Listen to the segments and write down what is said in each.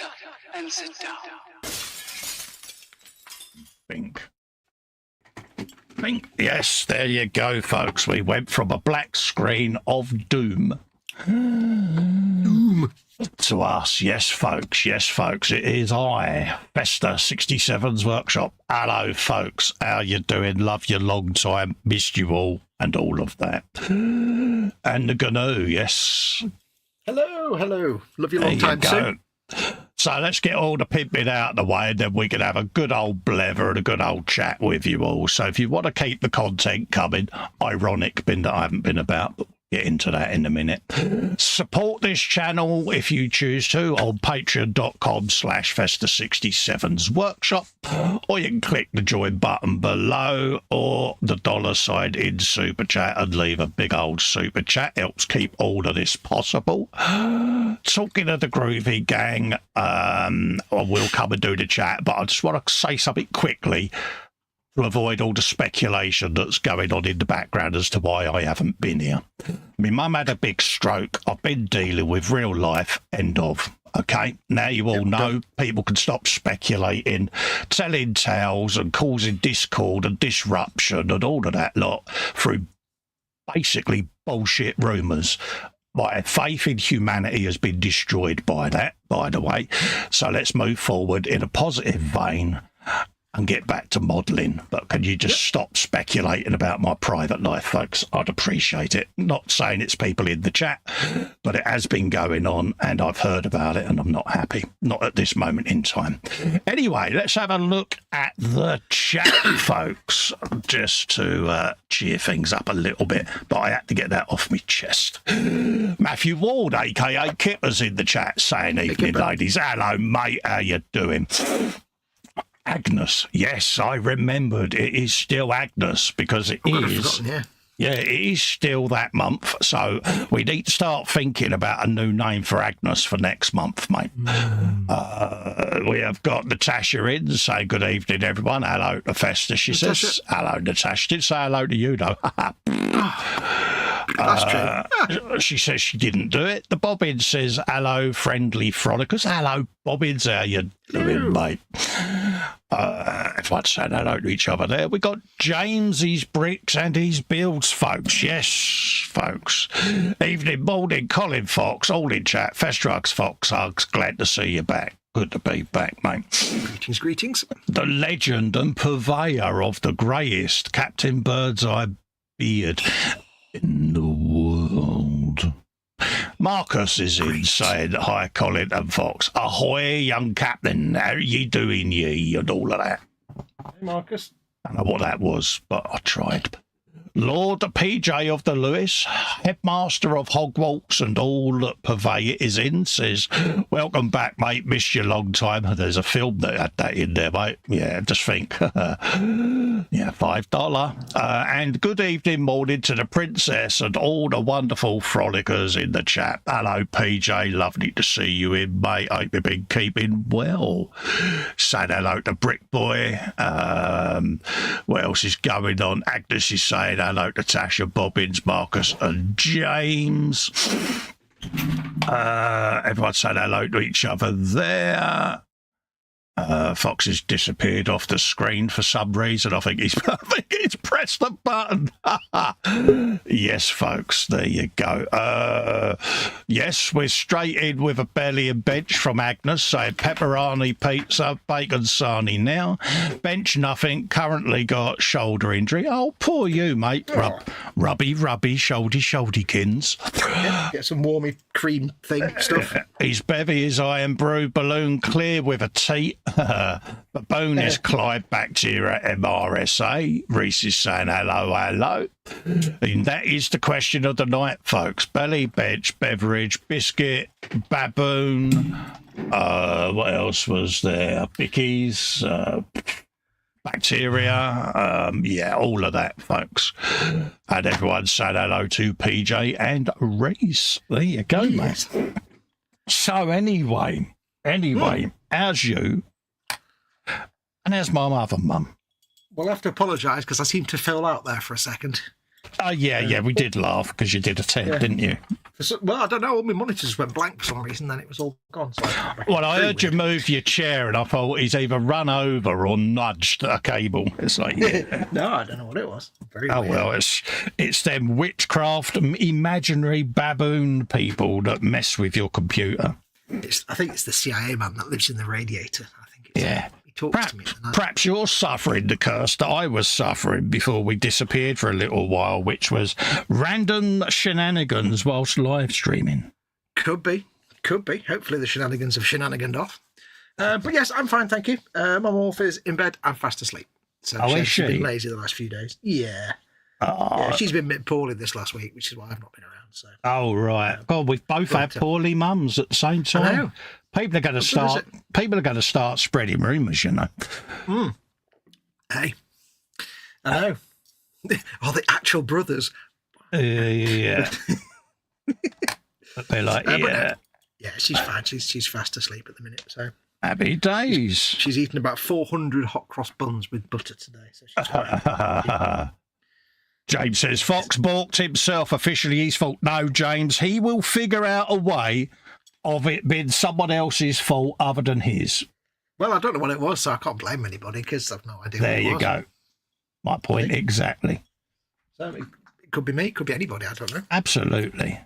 up and sit down. Think. Yes, there you go, folks. We went from a black screen of doom to us. Yes, folks. Yes, folks. It is I, Festa 67's workshop. Hello, folks. How you doing? Love you long time. Missed you all and all of that. And the GNU, yes. Hello, hello. Love you long time too. So let's get all the pimping out of the way, and then we can have a good old blether and a good old chat with you all. So if you want to keep the content coming, ironic being that I haven't been about, but we'll get into that in a minute. Support this channel if you choose to on patreon.com/Festa67's workshop, or you can click the join button below or the $sign in super chat and leave a big old super chat. Helps keep all of this possible. Talking of the groovy gang, we'll come and do the chat, but I just want to say something quickly to avoid all the speculation that's going on in the background as to why I haven't been here. My mum had a big stroke. I've been dealing with real life, end of. Okay, now you all know people can stop speculating, telling tales and causing discord and disruption and all of that lot through basically bullshit rumours. My faith in humanity has been destroyed by that, by the way. So let's move forward in a positive vein and get back to modelling. But can you just stop speculating about my private life, folks? I'd appreciate it. Not saying it's people in the chat, but it has been going on and I've heard about it and I'm not happy. Not at this moment in time. Anyway, let's have a look at the chat, folks, just to cheer things up a little bit. But I had to get that off my chest. Matthew Ward, a.k.a. Kipper's in the chat saying, evening, ladies. Hello, mate. How you doing? Agnes, yes, I remembered. It is still Agnes because it is. Yeah, it is still that month. So we need to start thinking about a new name for Agnes for next month, mate. We have got Natasha in. Say good evening, everyone. Hello to Festa, she says. Hello, Natasha. Didn't say hello to you, though. That's true. She says she didn't do it. The Bobbin says, hello, friendly frolicers. Hello, Bobbins. How you doing, mate? Everyone's saying hello to each other there. We got James, his bricks and his builds, folks. Yes, folks. Evening, morning, Colin Fox, all in chat. Festrugs, Fox Hugs, glad to see you back. Good to be back, mate. Greetings, greetings. The legend and purveyor of the greyest Captain Birdseye beard in the world. Marcus is in saying, hi, Colin and Fox. Ahoy, young captain. How ye doing, ye? And all of that. Hey, Marcus. I don't know what that was, but I tried. Lord PJ of the Lewis, headmaster of Hogwarts and all that purvey it is in, says, welcome back, mate. Missed you a long time. There's a film that had that in there, mate. Yeah, just think. Yeah, $5. And good evening, morning to the princess and all the wonderful frolickers in the chat. Hello, PJ. Lovely to see you in, mate. Hope you've been keeping well. Saying hello to Brick Boy. What else is going on? Agnes is saying hello to Tasha, Bobbins, Marcus and James. Everyone saying hello to each other there. Fox has disappeared off the screen for some reason. I think he's pressed the button. Yes, folks, there you go. Yes, we're straight in with a belly and bench from Agnes saying pepperoni pizza, bacon sarnie now. Bench nothing, currently got shoulder injury. Oh, poor you, mate. Rubby, shouldykins. Yeah, get some warmy cream thing stuff. His bevy is iron brew balloon clear with a teat. Baboon is Clyde Bacteria MRSA. Reese is saying hello. And that is the question of the night, folks. Belly, bench, beverage, biscuit, baboon. What else was there? Bickies, bacteria. Yeah, all of that, folks. And everyone said hello to PJ and Reese. There you go, mate. So anyway, how's you? And how's my other mum? Well, I have to apologise because I seemed to fill out there for a second. Oh, yeah, we did laugh because you did a 10, didn't you? Well, I don't know. All my monitors went blank for some reason. Then it was all gone. So well, I heard you move your chair, and I thought he's either run over or nudged a cable. It's like, yeah. No, I don't know what it was. Very Oh weird. well, it's them witchcraft, imaginary baboon people that mess with your computer. I think it's the CIA man that lives in the radiator. I think it's he talks to me. Perhaps you're suffering the curse that I was suffering before we disappeared for a little while, which was random shenanigans whilst live streaming. Could be. Hopefully the shenanigans have shenaniganed off. But yes, I'm fine, thank you. My Morph is in bed and fast asleep. So she's been lazy the last few days. Yeah. Yeah, she's been a bit poorly this last week, which is why I've not been around. So. Oh right. God, we've both had poorly mums at the same time. I know. People are going to start spreading rumours, you know. Hey, I know. Oh, the actual brothers. Yeah. They're like, yeah. Yeah, she's fine. She's fast asleep at the minute. So happy days. She's eaten about 400 hot cross buns with butter today. So she's fine. James says, Fox balked himself, officially his fault. No, James, he will figure out a way of it being someone else's fault other than his. Well, I don't know what it was, so I can't blame anybody because I've no idea there what it was. you go. My point exactly. So it could be me, it could be anybody, I don't know. Absolutely.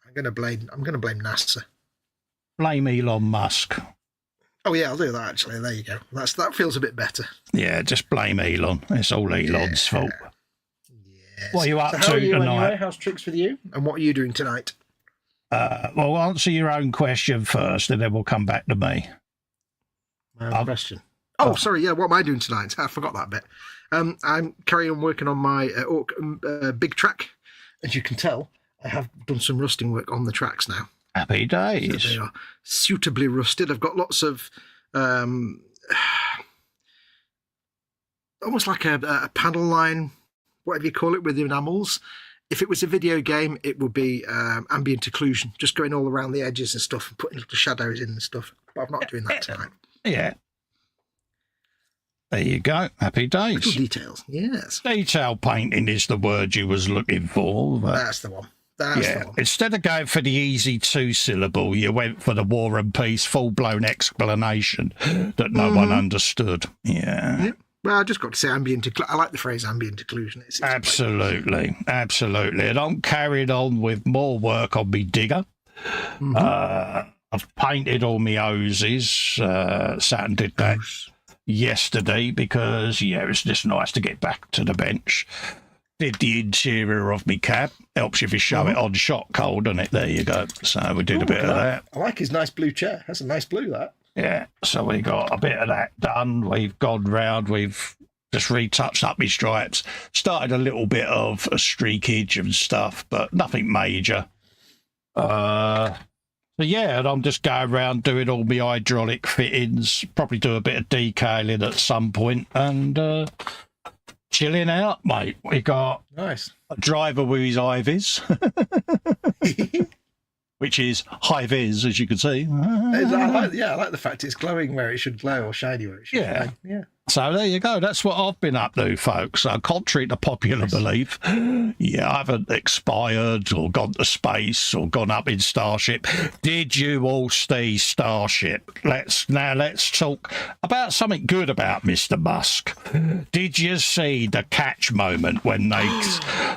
I'm gonna blame NASA. Blame Elon Musk. Oh yeah, I'll do that actually. There you go. That feels a bit better. Yeah, just blame Elon. It's all Elon's fault. Yes. What are you up so to how are you tonight? Anyway? How's tricks with you? And what are you doing tonight? Well, answer your own question first, and then we'll come back to me. My own question. Oh, sorry. Yeah, what am I doing tonight? I forgot that bit. I'm carrying on working on my big track. As you can tell, I have done some rusting work on the tracks now. Happy days. So they are suitably rusted. I've got lots of almost like a panel line, whatever you call it, with the enamels. If it was a video game, it would be ambient occlusion, just going all around the edges and stuff and putting little shadows in and stuff. But I'm not doing that tonight. Yeah. There you go. Happy days. Little details, yes. Detail painting is the word you was looking for. But That's the one. That's the one. Instead of going for the easy 2-syllable, you went for the War and Peace full-blown explanation that no one understood. Yeah. Well, I just got to say ambient occlusion. I like the phrase ambient occlusion. It's absolutely. And I'm carried on with more work on me digger. I've painted all my hoses. Sat and did that yesterday because, it's just nice to get back to the bench. Did the interior of me cab. Helps if you show it on shot cold, doesn't it? There you go. So we did a bit of that. I like his nice blue chair. That's a nice blue, that. Yeah, so we got a bit of that done. We've gone round. We've just retouched up my stripes. Started a little bit of a streakage and stuff, but nothing major. And I'm just going around doing all my hydraulic fittings. Probably do a bit of decaling at some point and chilling out, mate. We got a driver with his high-vis. Which is high-vis, as you can see. I like the fact it's glowing where it should glow or shiny where it should shine. Yeah. So there you go. That's what I've been up to, folks. So contrary to popular belief, I haven't expired or gone to space or gone up in Starship. Did you all see Starship? Let's talk about something good about Mr. Musk. Did you see the catch moment when they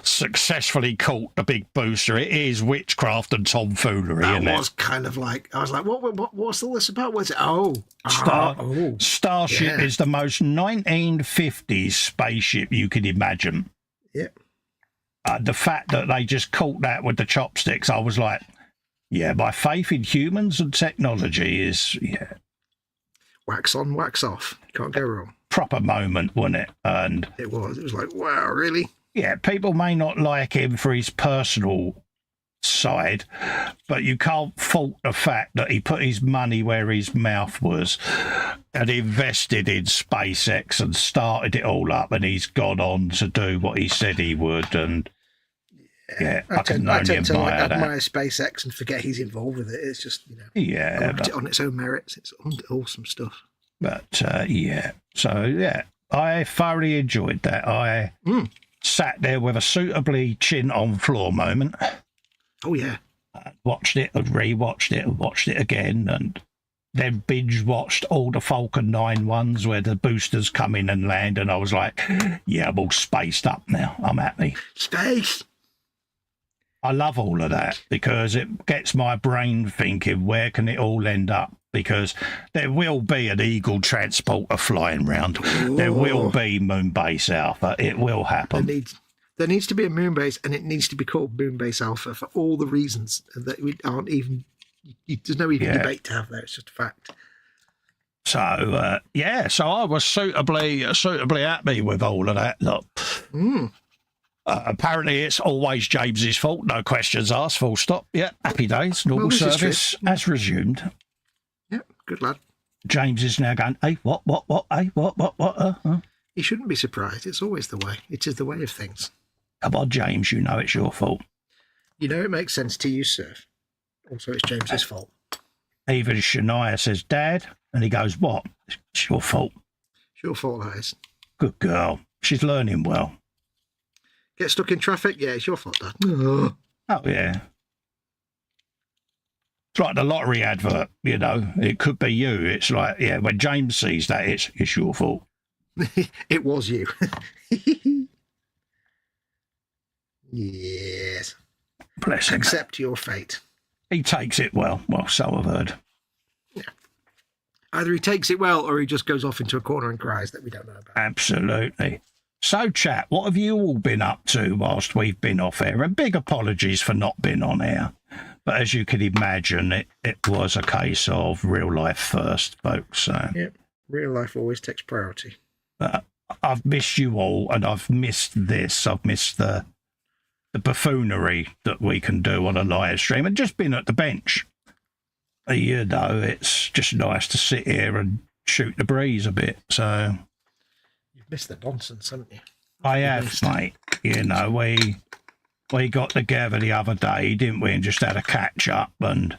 successfully caught the big booster? It is witchcraft and tomfoolery, isn't it? That was kind of like, I was like, what's all this about? What's it? Starship is the most 1950s spaceship you can imagine. Yeah. The fact that they just caught that with the chopsticks, I was like, my faith in humans and technology is, wax on, wax off. You can't go wrong. Proper moment, wasn't it? And it was like, wow, really? Yeah, people may not like him for his personal side, but you can't fault the fact that he put his money where his mouth was and invested in SpaceX and started it all up, and he's gone on to do what he said he would. And I tend to admire SpaceX and forget he's involved with it. It's just, I look at it on its own merits. It's awesome stuff. But I thoroughly enjoyed that. I sat there with a suitably chin on floor moment. Oh, yeah. watched it and rewatched it and watched it again, and then binge watched all the Falcon 9 ones where the boosters come in and land, and I was like, yeah, I'm all spaced up now. I'm happy. Space. I love all of that because it gets my brain thinking, where can it all end up? Because there will be an Eagle transporter flying round. Ooh. There will be Moonbase Alpha. It will happen. There needs to be a Moonbase, and it needs to be called Moonbase Alpha for all the reasons that we aren't even... There's no even debate to have there. It's just a fact. So, so I was suitably happy with all of that. Look, apparently it's always James's fault. No questions asked, full stop. Yeah, happy days. Normal service has resumed. Yeah, good lad. James is now going, hey, what, hey, what? He shouldn't be surprised. It's always the way. It is the way of things. Come on, James, you know it's your fault. You know it makes sense to you, sir. Also, it's James's fault. Even Shania says, Dad, and he goes, what? It's your fault. It's your fault, that is. Good girl. She's learning well. Get stuck in traffic? Yeah, it's your fault, Dad. Oh, yeah. It's like the lottery advert, you know. It could be you. It's like, yeah, when James sees that, it's your fault. It was you. Yes. Bless him. Accept your fate. He takes it well. Well, so I've heard. Yeah. Either he takes it well or he just goes off into a corner and cries that we don't know about. Absolutely. So, chat, what have you all been up to whilst we've been off air? And big apologies for not being on air. But as you can imagine, it was a case of real life first, folks. So. Yep. Real life always takes priority. I've missed you all, and I've missed this. I've missed the buffoonery that we can do on a live stream, and just been at the bench. You know, it's just nice to sit here and shoot the breeze a bit. So you've missed the nonsense, haven't you? I have, mate. You know, we got together the other day, didn't we, and just had a catch up, and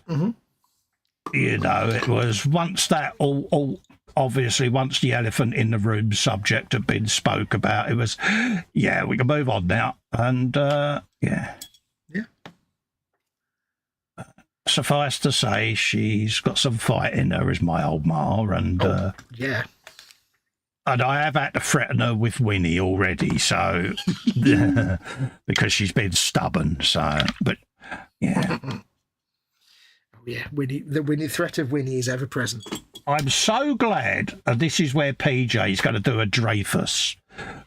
you know, it was once that all obviously once the elephant in the room subject had been spoke about, it was, yeah, we can move on now. And, yeah. Suffice to say, she's got some fight in her, as my old ma, and, yeah. And I have had to threaten her with Winnie already, so, because she's been stubborn, so, but, yeah. Yeah, the threat of Winnie is ever present. I'm so glad, and this is where PJ's going to do a Dreyfus.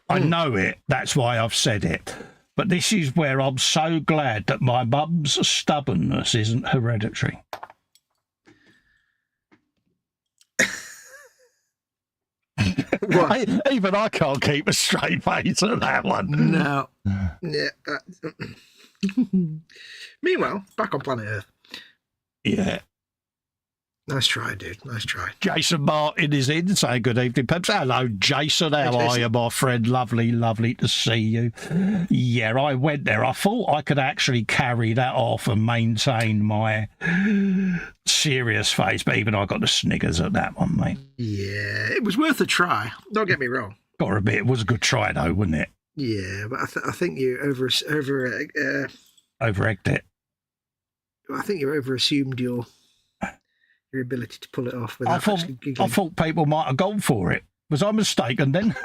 I know it, that's why I've said it. But this is where I'm so glad that my mum's stubbornness isn't hereditary. Even I can't keep a straight face at that one. No. Yeah. Meanwhile, back on planet Earth. Yeah. Nice try, dude. Nice try. Jason Martin is in saying good evening, Peps. Hello, Jason. How are you, my friend? Lovely, lovely to see you. Yeah, I went there. I thought I could actually carry that off and maintain my serious face, but even I got the sniggers at that one, mate. Yeah, it was worth a try. Don't get me wrong. Got to admit, it was a good try, though, wasn't it? Yeah, but I think you over-egged it. I think you overassumed your ability to pull it off without actually giggling. I thought people might have gone for it. Was I mistaken then?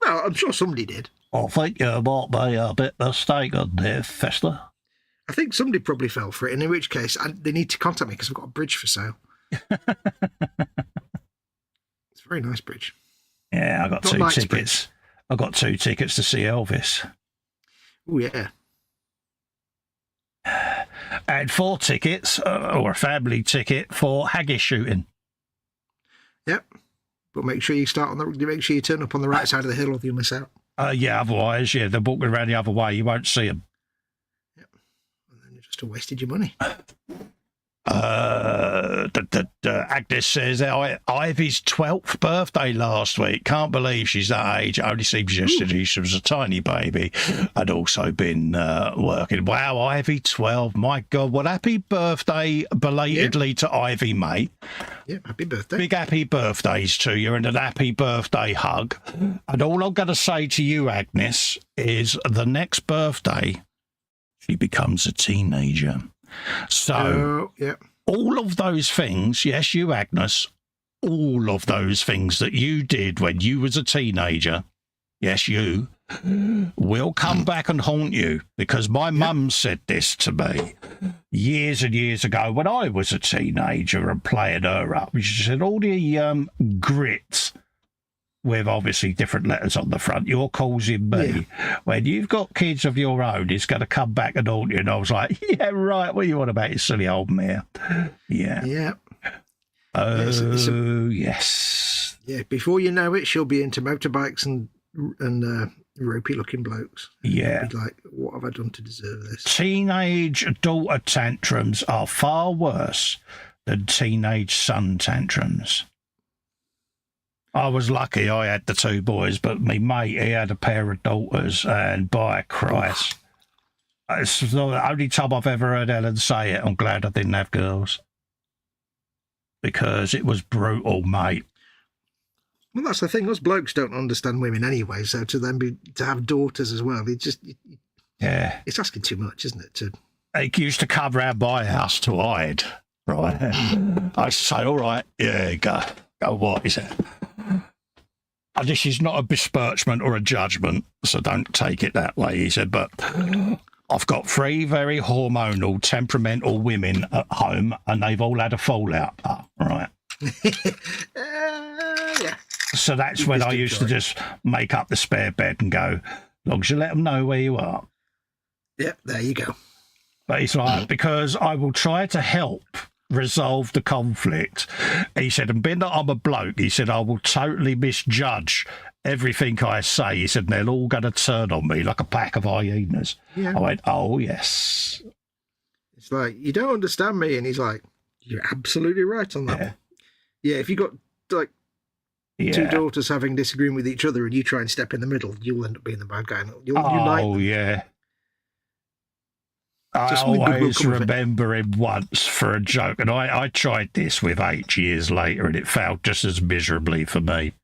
Well, I'm sure somebody did. I think you might be a bit mistaken there, Festa. I think somebody probably fell for it, and in which case they need to contact me because I've got a bridge for sale. It's a very nice bridge. Yeah, I got two tickets. I got 2 tickets to see Elvis. Oh, yeah. And 4 tickets, or a family ticket for haggis shooting. Yep, but make sure you make sure you turn up on the right side of the hill, or you'll miss out. Yeah, otherwise, yeah, they're walking around the other way. You won't see them. Yep, and then you just wasted your money. Agnes says Ivy's 12th birthday last week. Can't believe she's that age. It only seems yesterday she was a tiny baby. I'd also been working. Wow, Ivy 12. My God, well, happy birthday belatedly to Ivy, mate. Yeah, happy birthday. Big happy birthdays to you, and an happy birthday hug. And all I'm going to say to you, Agnes, is the next birthday she becomes a teenager. So all of those things, yes, you, Agnes, all of those things that you did when you was a teenager, yes, you, will come back and haunt you, because my mum said this to me years and years ago when I was a teenager and playing her up. She said, all the grits with obviously different letters on the front, you're causing me. When you've got kids of your own, it's going to come back and haunt you. And I was like, yeah, right, what do you want about, you silly old mare? Yeah. Oh, yes. Yeah, before you know it, she'll be into motorbikes and ropey looking blokes. Yeah. Be like, what have I done to deserve this? Teenage daughter tantrums are far worse than teenage son tantrums. I was lucky I had the two boys, but me mate, he had a pair of daughters, and by Christ, it's the only time I've ever heard Ellen say it. I'm glad I didn't have girls, because it was brutal, mate. Well, that's the thing. Us blokes don't understand women anyway, so to have daughters as well, it's asking too much, isn't it? They used to come round my house to hide, right? I say, all right, yeah, go, what is it? And this is not a besmirchment or a judgment, so don't take it that way, he said, but I've got 3 very hormonal, temperamental women at home, and they've all had a fallout. Oh, right. Yeah. So that's when I used to just make up the spare bed and go, as long as you let them know where you are. Yep, there you go. But he's like, because I will try to help resolve the conflict. He said, and being that I'm a bloke, he said, I will totally misjudge everything I say. He said, and they're all going to turn on me like a pack of hyenas. Yeah. I went, oh, yes. It's like, you don't understand me. And he's like, you're absolutely right on that one. Yeah, if you got like two daughters having disagreeing with each other and you try and step in the middle, you'll end up being the bad guy. You'll unite them. Yeah. I always remember him once for a joke, and I tried this with 8 years later, and it failed just as miserably for me.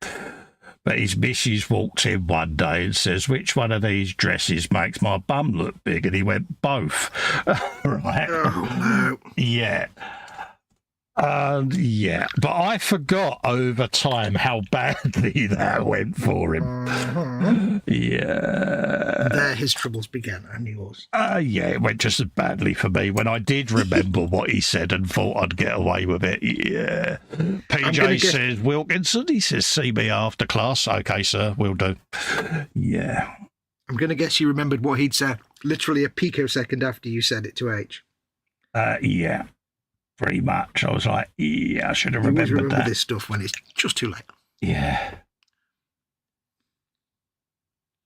But his missus walked in one day and says, which one of these dresses makes my bum look big? And he went, both. Right. Oh, no. Yeah. But I forgot over time how badly that went for him. Yeah. There his troubles began, and yours. Yeah, it went just as badly for me when I did remember what he said and thought I'd get away with it. Yeah. PJ says, Wilkinson, he says, see me after class. Okay, sir, will do. Yeah. I'm going to guess you remembered what he'd said literally a picosecond after you said it to H. Yeah. Pretty much. I was like, yeah, I should have remembered that. This stuff when it's just too late. Yeah.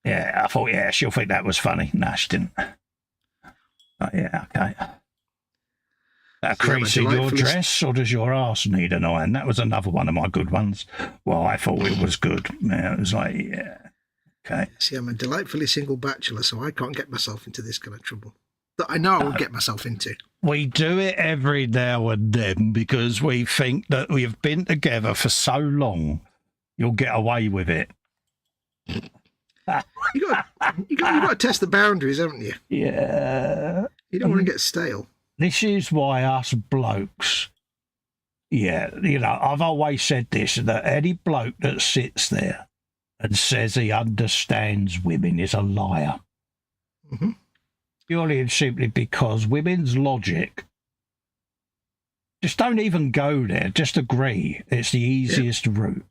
Yeah, I thought, yeah, she'll think that was funny. No, she didn't. Oh, yeah, okay. That crease in your dress, or does your arse need an iron? That was another one of my good ones. Well, I thought it was good. Yeah, it was like, yeah, okay. See, I'm a delightfully single bachelor, so I can't get myself into this kind of trouble that I know I will get myself into. We do it every now and then because we think that we have been together for so long, you'll get away with it. You got to test the boundaries, haven't you? Yeah. You don't want to get stale. This is why us blokes, I've always said this, that any bloke that sits there and says he understands women is a liar. Mm-hmm. Purely and simply because women's logic, just don't even go there, just agree. It's the easiest route.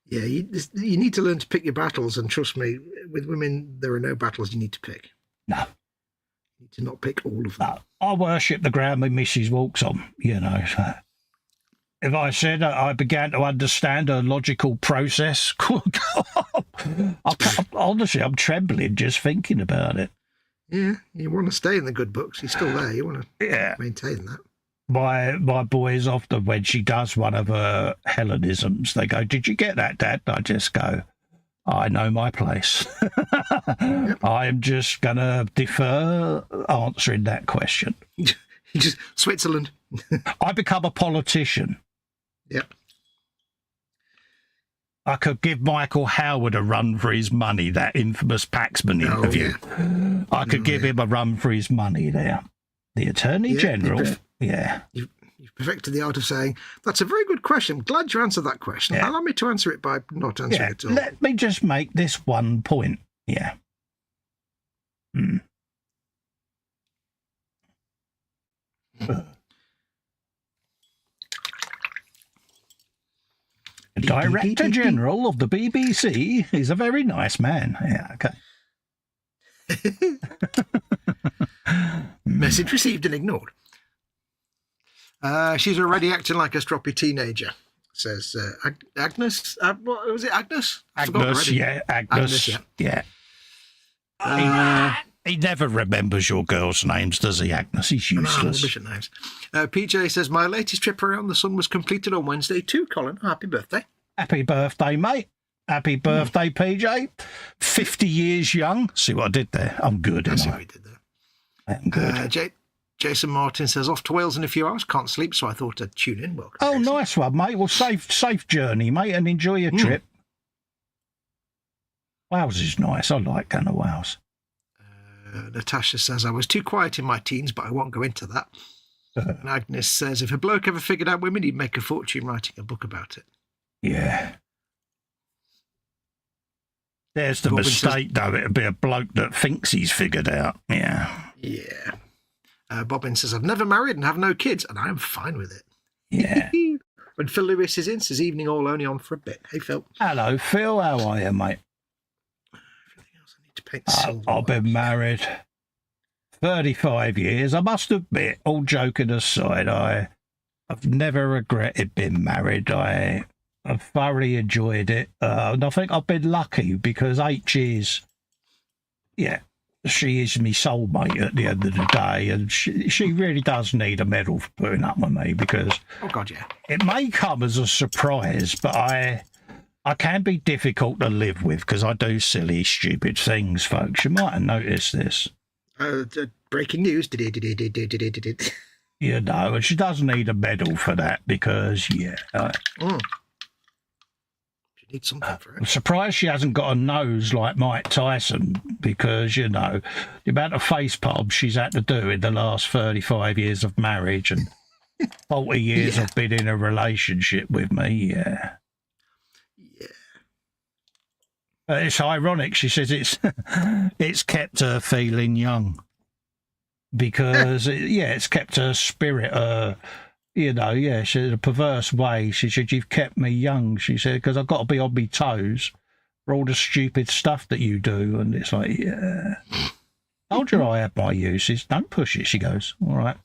Yeah, you need to learn to pick your battles, and trust me, with women, there are no battles you need to pick. No. You need to not pick all of them. No. I worship the ground my missus walks on, So if I said I began to understand a logical process, honestly, I'm trembling just thinking about it. Yeah, you want to stay in the good books. You're still there. You want to maintain that. My boys often, when she does one of her Hellenisms, they go, "Did you get that, Dad?" I just go, "I know my place." Yep. I am just going to defer answering that question. You just Switzerland. I become a politician. Yep. I could give Michael Howard a run for his money, that infamous Paxman interview. Yeah. I could give him a run for his money there. The Attorney General. You've perfected the art of saying, that's a very good question. I'm glad you answered that question. Allow me to answer it by not answering it at all. Let me just make this one point. Yeah. The Director General of the BBC is a very nice man. Yeah, okay. Message received and ignored. She's already acting like a stroppy teenager, says Agnes. What was it, Agnes? Agnes, yeah, Agnes. Yeah. He never remembers your girls' names, does he, Agnes? He's useless. Names. PJ says, my latest trip around the sun was completed on Wednesday too, Colin. Happy birthday. Happy birthday, mate. Happy birthday, PJ. 50 years young. See what I did there? I'm good. I see what you did there. I'm good. Jason Martin says, off to Wales in a few hours. Can't sleep, so I thought I'd tune in. Welcome. Oh, Jason. Nice one, mate. Well, safe journey, mate, and enjoy your trip. Wales is nice. I like going to Wales. Natasha says, I was too quiet in my teens, but I won't go into that. And Agnes says, if a bloke ever figured out women, he'd make a fortune writing a book about it. Yeah. There's the mistake, though. It'd be a bloke that thinks he's figured out. Yeah. Yeah. Bobbin says, I've never married and have no kids, and I am fine with it. Yeah. When Phil Lewis is in, says, evening all, only on for a bit. Hey, Phil. Hello, Phil. How are you, mate? Everything else I need to paint the silver. I've been married 35 years. I must admit, all joking aside, I've never regretted being married. I've thoroughly enjoyed it. And I think I've been lucky because 8 years, she is my soulmate at the end of the day, and she really does need a medal for putting up with me because it may come as a surprise, but I can be difficult to live with because I do silly, stupid things, folks. You might have noticed this. Breaking news. You know, and she does need a medal for that because, she needs something for it. I'm surprised she hasn't got a nose like Mike Tyson because, you know, the amount of face palms she's had to do in the last 35 years of marriage and 40 years of being in a relationship with me, It's ironic. She says it's kept her feeling young because, it's kept her spirit, she said, a perverse way. She said, you've kept me young, she said, because I've got to be on my toes for all the stupid stuff that you do. And it's like, told you I have my uses. Don't push it, she goes. All right.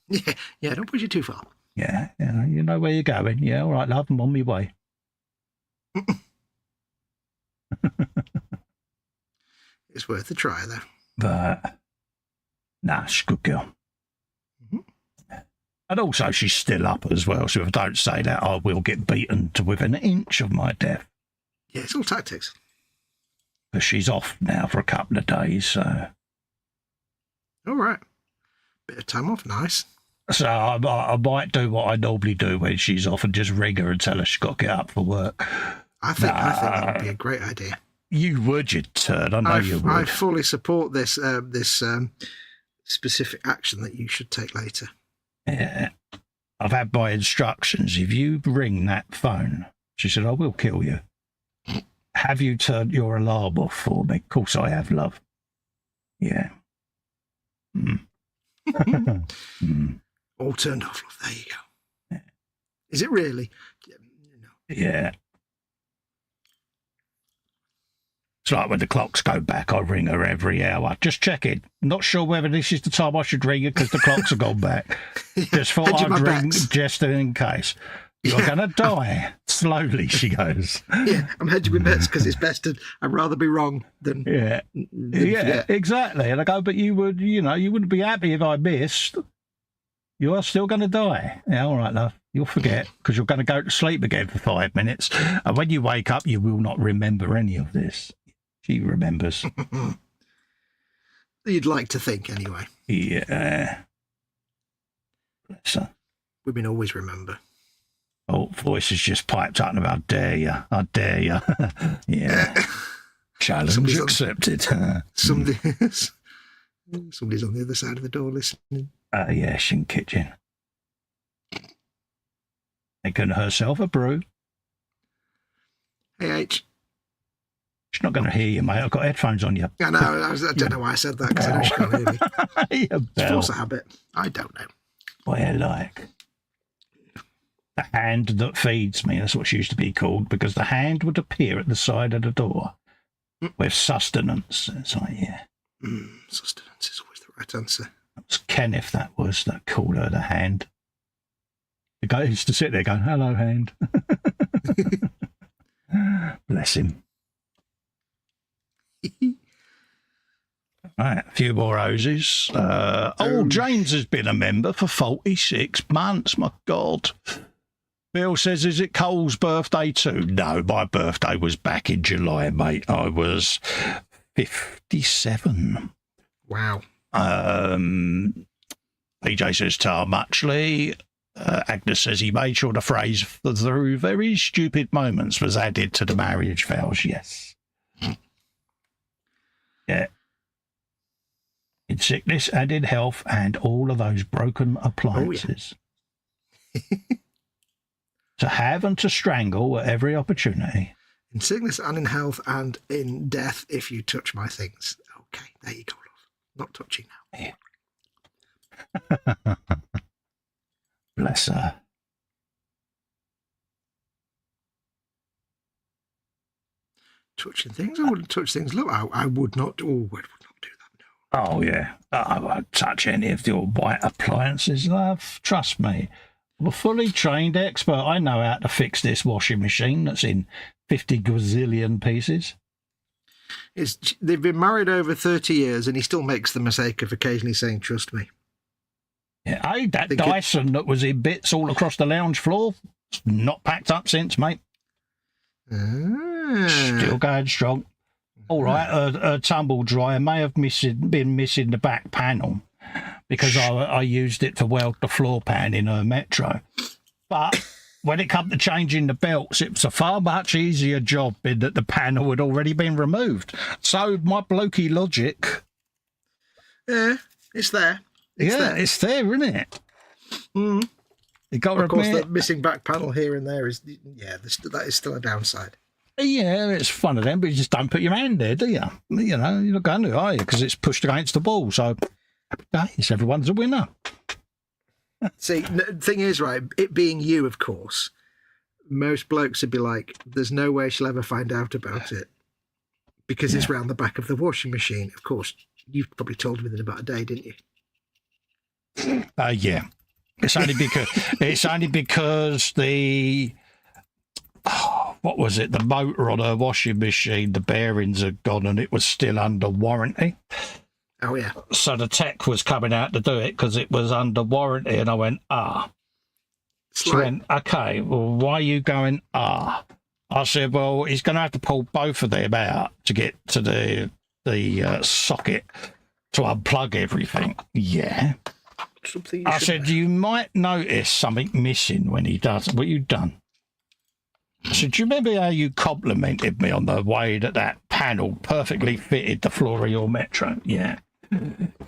Yeah, don't push it too far. Yeah, you know where you're going. Yeah, all right, love, I'm on my way. It's worth a try, though. But, nah, she's a good girl. And also, she's still up as well. So if I don't say that, I will get beaten to within an inch of my death. Yeah, it's all tactics. But she's off now for a couple of days, so. All right. Bit of time off, nice. So I might do what I normally do when she's off and just ring her and tell her she's got to get up for work. I think that would be a great idea. You would, you turd. I know you would. I fully support this specific action that you should take later. Yeah. I've had my instructions. If you ring that phone, she said, I will kill you. Have you turned your alarm off for me? Of course I have, love. Yeah. All turned off, love. There you go. Yeah. Is it really? Yeah. It's like when the clocks go back, I ring her every hour. Just checking. Not sure whether this is the time I should ring her because the clocks have gone back. Just thought I'd ring just in case. You're going to die. Slowly, she goes. Yeah, I'm hedging my bets because it's best to, I'd rather be wrong than... Yeah, exactly. And I go, but you wouldn't be happy if I missed. You are still going to die. Yeah, all right, love. You'll forget because you're going to go to sleep again for 5 minutes. And when you wake up, you will not remember any of this. She remembers. You'd like to think, anyway. Yeah. Bless her. Women always remember. Oh, voice has just piped up about, I dare you. I dare you. Yeah. Challenge accepted. Somebody's on the other side of the door listening. Yeah, Shin Kitchen. Making herself a brew. Hey, H. She's not going to hear you, mate. I've got headphones on you. I know. I don't know why I said that, because I know she can't hear me. It's force of habit. I don't know. Well, like the hand that feeds me, that's what she used to be called, because the hand would appear at the side of the door with sustenance. It's like, yeah. Sustenance is always the right answer. That was Kenneth, that called her the hand. The guy used to sit there going, hello, hand. Bless him. Right, a few more roses. James has been a member for 46 months, my God. Bill says, is it Cole's birthday too? No, my birthday was back in July, mate. I was 57. Wow. PJ says, Tar Muchley. Agnes says he made sure the phrase through very stupid moments was added to the marriage vows. Yes. Yeah. In sickness and in health and all of those broken appliances. Oh, yeah. To have and to strangle at every opportunity. In sickness and in health and in death if you touch my things. Okay, there you go, love. Not touching now. Yeah. Bless her. Touching things? I wouldn't touch things. Look, I would not. Oh, I would not do that. No. Oh, yeah. I won't touch any of your white appliances, love. Trust me. I'm a fully trained expert. I know how to fix this washing machine that's in 50 gazillion pieces. They've been married over 30 years and he still makes the mistake of occasionally saying, trust me. Yeah, hey, that Dyson that was in bits all across the lounge floor, not packed up since, mate. Still going strong. All right, a tumble dryer may have been missing the back panel because I used it to weld the floor pan in her Metro. But when it come to changing the belts, it was a far much easier job in that the panel had already been removed. So my blokey logic... Yeah, it's there. It's there, isn't it? Mm. Of course, the missing back panel here and there is, that is still a downside. Yeah, it's one of them, but you just don't put your hand there, do you? You know, you're not going to, are you? Because it's pushed against the wall. So, happy days, everyone's a winner. See, the thing is, right, it being you, of course, most blokes would be like, there's no way she'll ever find out about it because it's round the back of the washing machine. Of course, you've probably told me within about a day, didn't you? Yeah. It's only because the what was it? The motor on her washing machine, the bearings had gone, and it was still under warranty. Oh yeah. So the tech was coming out to do it because it was under warranty, and I went She went, okay. Well, why are you going I said, well, he's going to have to pull both of them out to get to the socket to unplug everything. Yeah. I said, you might notice something missing when he does what you've done. I said, do you remember how you complimented me on the way that panel perfectly fitted the floor of your Metro? Yeah.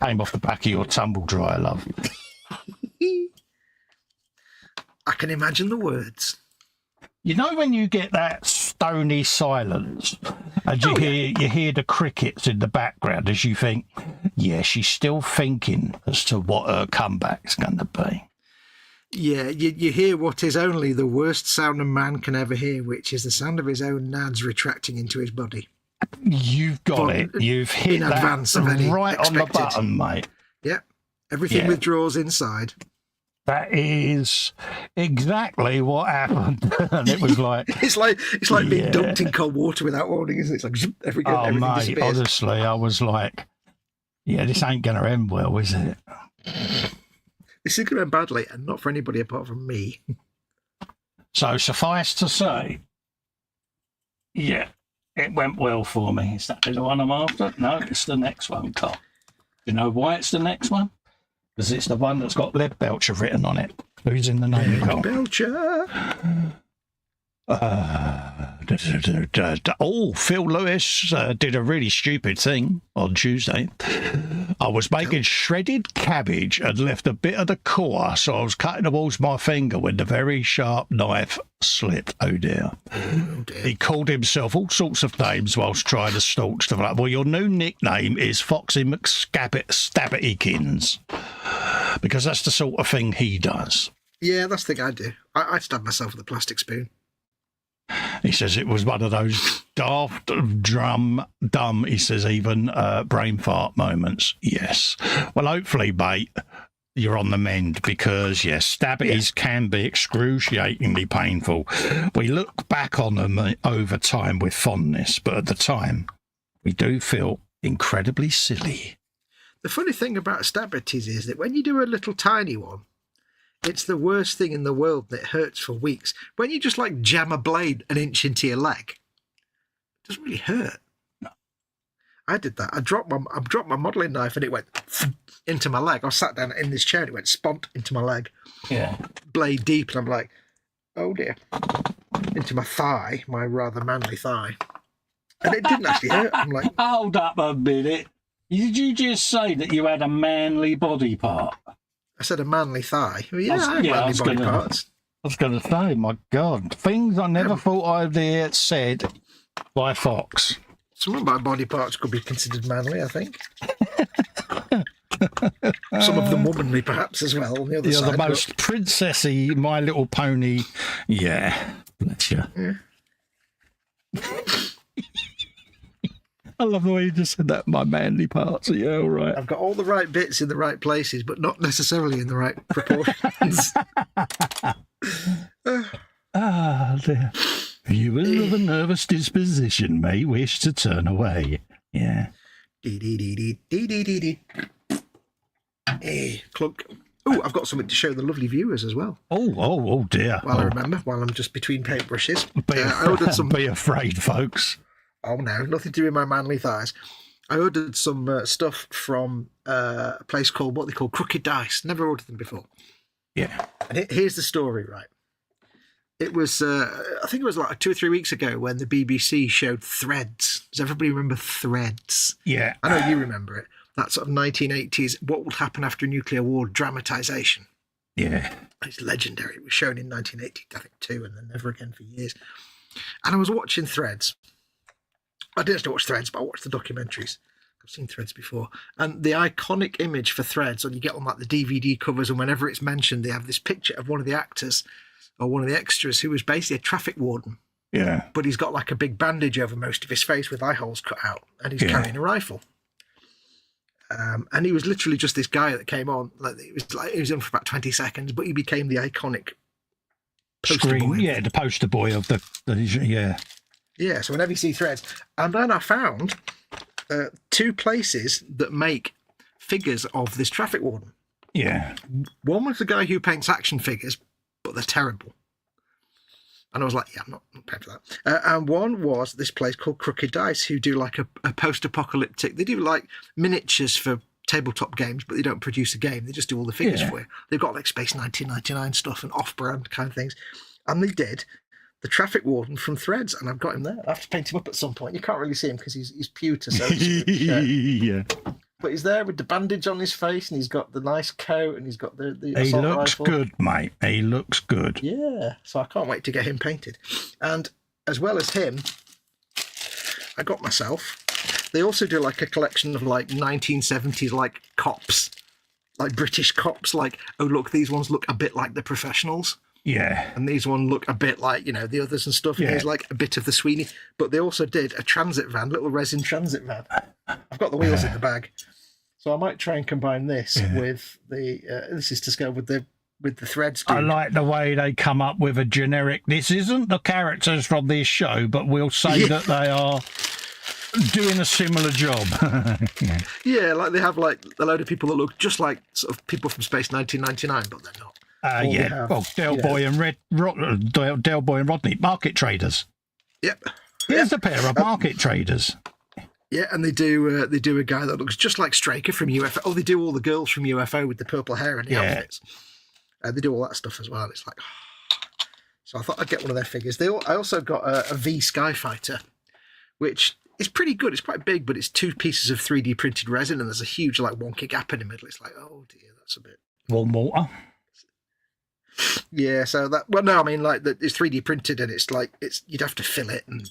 Came off the back of your tumble dryer, love. I can imagine the words. You know when you get that stony silence and you hear the crickets in the background as you think, yeah, she's still thinking as to what her comeback's going to be. Yeah, you hear what is only the worst sound a man can ever hear, which is the sound of his own nads retracting into his body. You've got it. You've hit that advance of any right expected. On the button, mate. Yep. Everything withdraws inside. That is exactly what happened. And it was like... it's like being dunked in cold water without warning, isn't it? It's like everything mate, disappears. Honestly, I was like, yeah, this ain't going to end well, is it? This is going to end badly, and not for anybody apart from me. So suffice to say, yeah, it went well for me. Is that the one I'm after? No, it's the next one, Carl. You know why it's the next one? Because it's the one that's got lead belcher written on it. Who's in the name card? Belcher. Phil Lewis did a really stupid thing on Tuesday. I was making shredded cabbage and left a bit of the core, so I was cutting towards my finger when the very sharp knife slipped. Oh dear. He called himself all sorts of names whilst trying to stalk stuff like, well, your new nickname is Foxy McStabbettykins, because that's the sort of thing he does. Yeah, that's the thing I do. I stab myself with a plastic spoon. He says it was one of those daft, dumb, he says, even brain fart moments. Yes. Well, hopefully, mate, you're on the mend because, yes, stabbies can be excruciatingly painful. We look back on them over time with fondness, but at the time, we do feel incredibly silly. The funny thing about stabbities is that when you do a little tiny one, it's the worst thing in the world and it hurts for weeks. When you just like jam a blade an inch into your leg, it doesn't really hurt. No. I did that. I dropped my modelling knife and it went into my leg. I sat down in this chair and it went spont into my leg. Yeah. Blade deep, and I'm like, oh dear. Into my thigh, my rather manly thigh. And it didn't actually hurt. I'm like, hold up a minute. Did you just say that you had a manly body part? I said a manly thigh. Well, yeah, I have manly body parts. I was going to say, my God, things I never thought I'd hear said by Fox. Some of my body parts could be considered manly, I think. Some of them womanly, perhaps, as well. On the other side, the most princessy, My Little Pony. Yeah, bless you. Yeah. I love the way you just said that, my manly parts. Yeah, all right. I've got all the right bits in the right places, but not necessarily in the right proportions. Dear. Viewers of a nervous disposition may wish to turn away. Yeah. Clunk. Oh, I've got something to show the lovely viewers as well. Oh dear. While I remember, while I'm just between paintbrushes. I ordered some. Be afraid, folks. Oh no, nothing to do with my manly thighs. I ordered some stuff from a place called what they call Crooked Dice. Never ordered them before. Yeah. And here's the story, right? It was, I think it was like 2 or 3 weeks ago when the BBC showed Threads. Does everybody remember Threads? Yeah. I know you remember it. That sort of 1980s, what would happen after a nuclear war dramatisation. Yeah. It's legendary. It was shown in 1980, I think, too, and then never again for years. And I was watching Threads. I didn't actually watch Threads, but I watched the documentaries. I've seen Threads before. And the iconic image for Threads, when you get on like the DVD covers and whenever it's mentioned, they have this picture of one of the actors or one of the extras who was basically a traffic warden. Yeah. But he's got like a big bandage over most of his face with eye holes cut out, and he's carrying a rifle. And he was literally just this guy that came on. He was in for about 20 seconds, but he became the iconic poster boy. Yeah, the poster boy of the yeah. Yeah, so whenever you see Threads. And then I found 2 places that make figures of this traffic warden. Yeah. One was the guy who paints action figures, but they're terrible. And I was like, yeah, I'm not paying for that. And one was this place called Crooked Dice, who do like a post-apocalyptic, they do like miniatures for tabletop games, but they don't produce a game. They just do all the figures for you. They've got like Space 1999 stuff and off-brand kind of things. And they did the traffic warden from Threads, and I've got him there. I have to paint him up at some point. You can't really see him because he's pewter. So yeah. But he's there with the bandage on his face, and he's got the nice coat, and he's got the he looks rifle. Good, mate. He looks good. Yeah, so I can't wait to get him painted. And as well as him, I got myself. They also do like a collection of like 1970s like cops, like British cops. Like, oh look, these ones look a bit like the Professionals. Yeah. And these one look a bit like, the others and stuff. And here's like a bit of the Sweeney. But they also did a transit van, little resin transit van. I've got the wheels in the bag. So I might try and combine this with the, this is to scale with the Threads. Dude. I like the way they come up with a generic, this isn't the characters from this show, but we'll say that they are doing a similar job. Yeah, like they have like a load of people that look just like sort of people from Space 1999, but they're not. Del Boy and Rodney, market traders. Yep. Here's a pair of market traders. Yeah, and they do a guy that looks just like Straker from UFO. Oh, they do all the girls from UFO with the purple hair and the outfits. They do all that stuff as well. It's like, so I thought I'd get one of their figures. I also got a V Skyfighter, which is pretty good. It's quite big, but it's 2 pieces of 3D printed resin, and there's a huge like wonky gap in the middle. It's like, oh dear, that's a bit. Well, mortar. Yeah, so that. Well, no, I mean like that. It's 3D printed, and it's like you'd have to fill it, and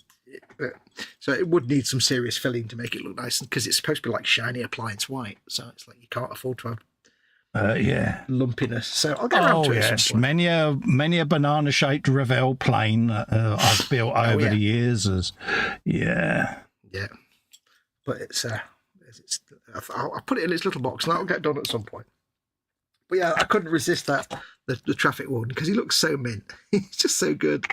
so it would need some serious filling to make it look nice, because it's supposed to be like shiny appliance white. So it's like you can't afford to have. Lumpiness. So I'll get around to it. Yes, many a banana-shaped Revell plane I've built over the years. Yeah. But I'll put it in its little box, and that'll get done at some point. But yeah, I couldn't resist that the traffic warden, because he looks so mint. He's just so good.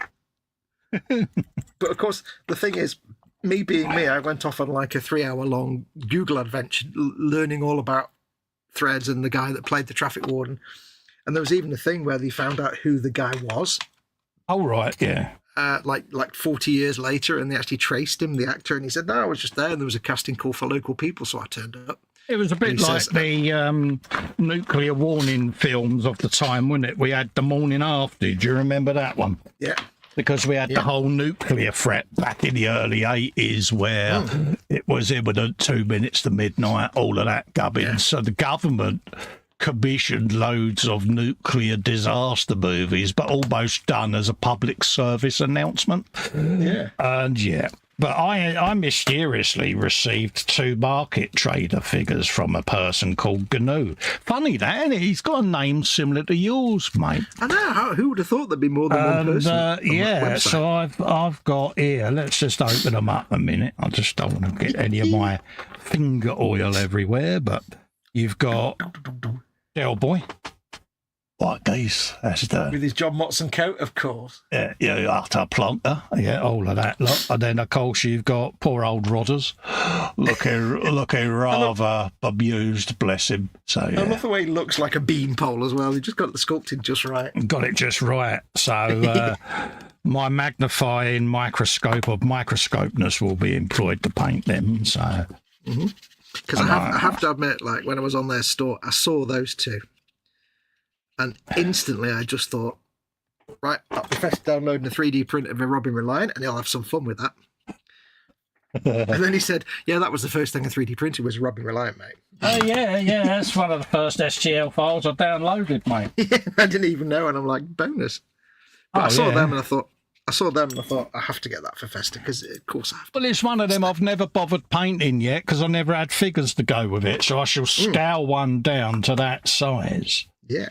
But of course, the thing is, me being me, I went off on like a 3-hour-long Google adventure, learning all about threads and the guy that played the traffic warden, and there was even a thing where they found out who the guy was. Oh right, yeah. Like 40 years later, and they actually traced him, the actor, and he said, "No, I was just there, and there was a casting call for local people, so I turned up." It was a bit like the nuclear warning films of the time, wasn't it? We had The Morning After. Do you remember that one? Yeah. Because we had the whole nuclear threat back in the early 80s, where it was imminent, 2 minutes to midnight, all of that gubbins. Yeah. So the government commissioned loads of nuclear disaster movies, but almost done as a public service announcement. Yeah. And but I mysteriously received 2 market trader figures from a person called GNU. Funny that, isn't it? He's got a name similar to yours, mate. I know. Who would have thought there'd be more than one person? So I've got here. Let's just open them up a minute. I just don't want to get any of my finger oil everywhere. But you've got Del Boy. White geese, that's with his John Motson coat, of course. Yeah, utter plonker. Yeah, all of that lot. And then, of course, you've got poor old Rodders, looking rather amused, bless him. So yeah. I love the way he looks like a beanpole as well. He just got the sculpting just right. Got it just right. So my magnifying microscope of microscopeness will be employed to paint them. So because I have to admit, like when I was on their store, I saw those 2. And instantly I just thought, right, I'll be first downloading a 3D print of a Robin Reliant, and he'll have some fun with that. And then he said, yeah, that was the first thing I 3D printed was a Robin Reliant, mate. Oh, yeah, that's one of the first STL files I downloaded, mate. Yeah, I didn't even know, and I'm like, bonus. But I saw them and I thought, I have to get that for Festa, because of course I have to. Well, it's one of them I've never bothered painting yet, because I never had figures to go with it, so I shall scale one down to that size. Yeah.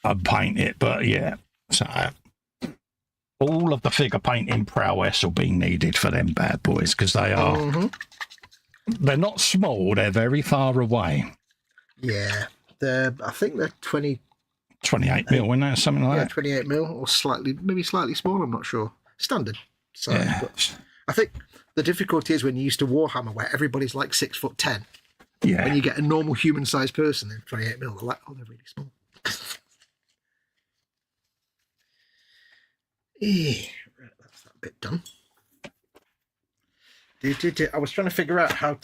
I'd paint it, but so all of the figure painting prowess will be needed for them bad boys, because they are they're not small, they're very far away. Yeah, I think they're 28 mil, isn't that something like that? 28 mil, or maybe slightly smaller, I'm not sure. Standard size. But I think the difficulty is when you used to Warhammer, where everybody's like 6'10". Yeah. When you get a normal human sized person in 28 mil, they're like, oh, they're really small. Right, that's that bit done. I was trying to figure out how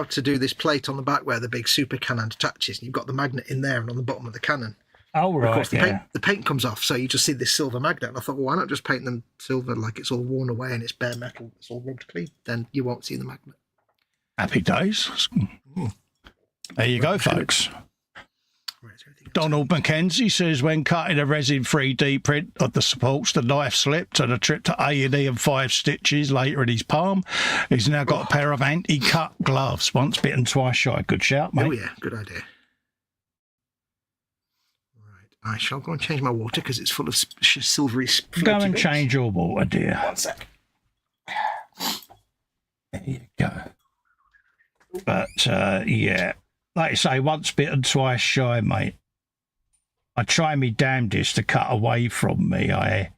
to do this plate on the back where the big super cannon attaches, and you've got the magnet in there and on the bottom of the cannon. Oh, right. Of course, the paint comes off, so you just see this silver magnet. And I thought, well, why not just paint them silver, like it's all worn away and it's bare metal, it's all rubbed clean? Then you won't see the magnet. Happy days. There you go, folks. Donald McKenzie says, when cutting a resin 3D print of the supports, the knife slipped and a trip to A&E and 5 stitches later in his palm. He's now got a pair of anti-cut gloves. Once bitten, twice shy. Good shout, mate. Oh, yeah. Good idea. Right. I shall go and change my water because it's full of silvery Go and change your water, dear. 1 sec. There you go. But, like I say, once bitten, twice shy, mate. I try me damnedest to cut away from me. I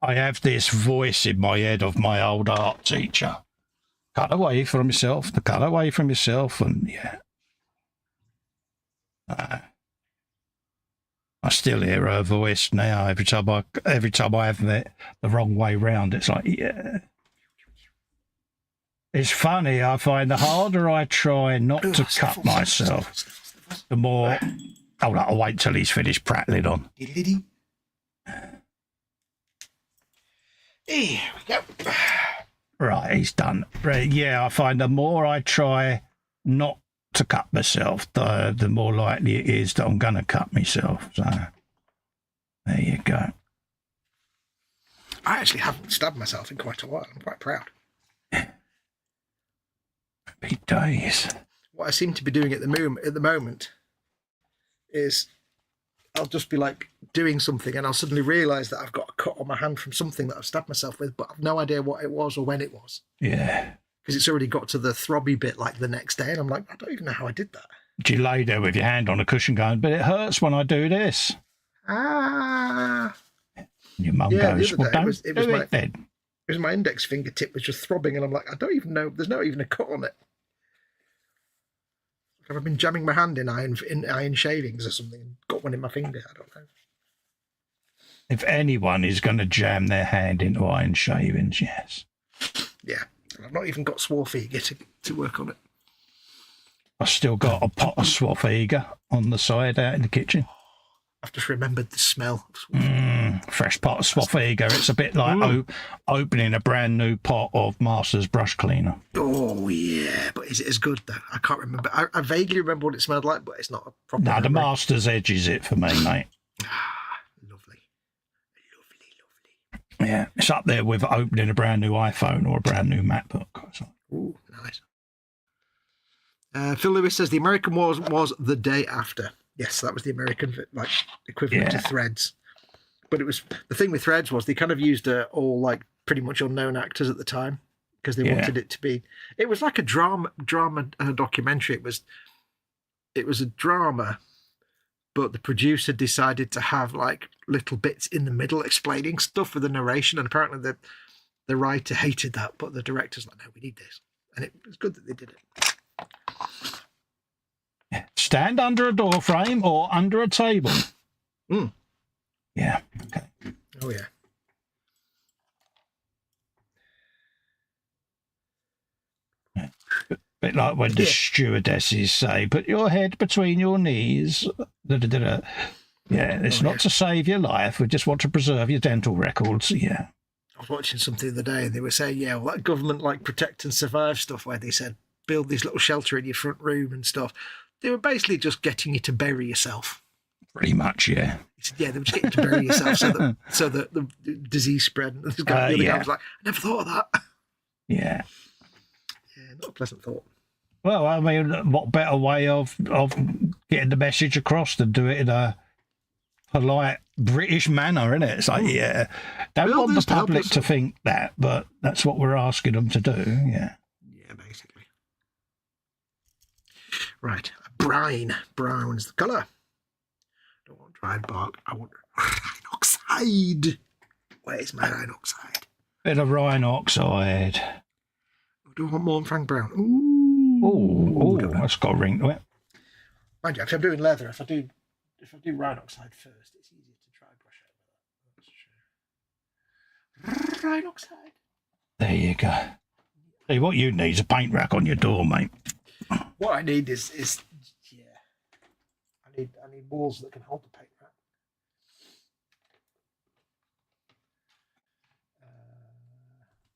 have this voice in my head of my old art teacher. Cut away from yourself, and I still hear her voice now. Every time I have it the wrong way round, it's like, It's funny, I find the harder I try not to cut myself, the more I'll wait till he's finished prattling on. Diddly-dee. Here we go. Right, he's done. Yeah, I find the more I try not to cut myself, the more likely it is that I'm going to cut myself. So there you go. I actually haven't stabbed myself in quite a while. I'm quite proud. Happy days. What I seem to be doing at the moment is I'll just be like doing something and I'll suddenly realise that I've got a cut on my hand from something that I've stabbed myself with, but I've no idea what it was or when it was. Yeah. Because it's already got to the throbby bit like the next day and I'm like, I don't even know how I did that. Do you lay there with your hand on a cushion going, but it hurts when I do this? Ah. Your mum goes, well, don't do it then. It was my index fingertip was just throbbing and I'm like, I don't even know. There's not even a cut on it. I've been jamming my hand in iron shavings or something and got one in my finger. I don't know. If anyone is going to jam their hand into iron shavings, yes. Yeah. I've not even got swarfiga to work on it. I've still got a pot of swarfiga on the side out in the kitchen. I've just remembered the smell of swarfiga. Fresh pot of swarfiga. It's a bit like opening a brand new pot of Masters brush cleaner. Oh, yeah. But is it as good, though? I can't remember. I vaguely remember what it smelled like, but it's not a proper No, memory. the Masters edges it for me, mate. Lovely. Yeah, it's up there with opening a brand new iPhone or a brand new MacBook. Ooh, nice. Phil Lewis says the American was the day after. Yes, that was the American equivalent to Threads. But it was the thing with Threads was they kind of used all like pretty much unknown actors at the time because they wanted it to be. It was like a drama documentary. It was a drama, but the producer decided to have like little bits in the middle explaining stuff with the narration, and apparently the writer hated that, but the director's like, no, we need this, and it was good that they did it. Stand under a door frame or under a table. Yeah. Okay. Oh, yeah. Bit like when the stewardesses say, put your head between your knees. Yeah, it's not to save your life. We just want to preserve your dental records. Yeah. I was watching something the other day and they were saying, yeah, well, that government like protect and survive stuff where they said build this little shelter in your front room and stuff. They were basically just getting you to bury yourself. Pretty much, yeah. Yeah, they were just getting you to bury yourself so that the disease spread. And the guy was like, I never thought of that. Yeah. Yeah, not a pleasant thought. Well, I mean, what better way of getting the message across than do it in a polite British manner, isn't it? It's like, don't want the public to think that, but that's what we're asking them to do, yeah. Yeah, basically. Right. Brown is the colour. I don't want dried bark. I want iron oxide. Where's my iron oxide? Bit of iron oxide. I do want more than Frank Brown. Ooh, that's got a ring to it. Mind you, if I'm doing leather, if I do iron oxide first, it's easier to dry brush over. That's true. Iron oxide. There you go. Hey, what you need is a paint rack on your door, mate. What I need is I need walls that can hold the paint rack.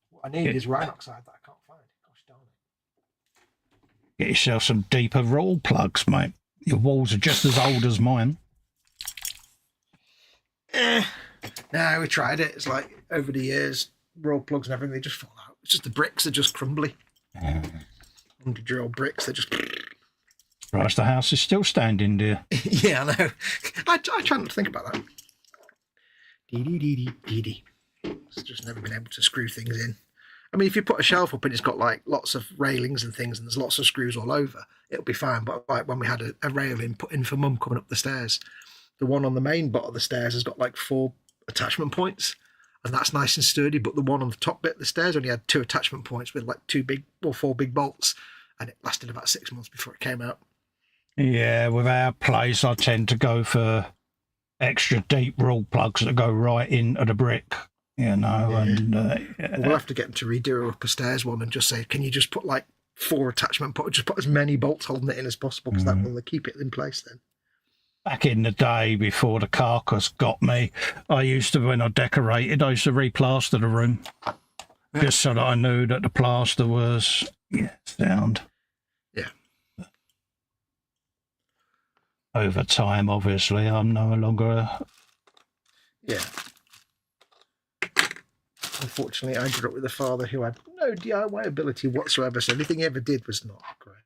What I need is iron oxide that I can't find. Gosh darn it. Get yourself some deeper roll plugs, mate. Your walls are just as old as mine. No, we tried it. It's like over the years, roll plugs and everything, they just fall out. It's just the bricks are just crumbly. 100-year-old bricks, they're just... Right, the house is still standing, dear. Yeah, I know. I try not to think about that. Dee. It's just never been able to screw things in. I mean, if you put a shelf up and it's got like lots of railings and things and there's lots of screws all over, it'll be fine. But like when we had a railing put in for Mum coming up the stairs, the one on the main bottom of the stairs has got like 4 attachment points, and that's nice and sturdy. But the one on the top bit of the stairs only had 2 attachment points with like 4 big bolts, and it lasted about 6 months before it came out. Yeah, with our place, I tend to go for extra deep roll plugs that go right into the brick. You know, and we'll have to get them to redo our upper stairs one and just say, can you just put like 4 attachment points, just put as many bolts holding it in as possible, because that will keep it in place then. Back in the day before the carcass got me, I used to, when I decorated, I used to replaster the room. Just so that I knew that the plaster was sound. Yeah. Over time, obviously, I'm no longer. Yeah. Unfortunately, I grew up with a father who had no DIY ability whatsoever, so everything he ever did was not great.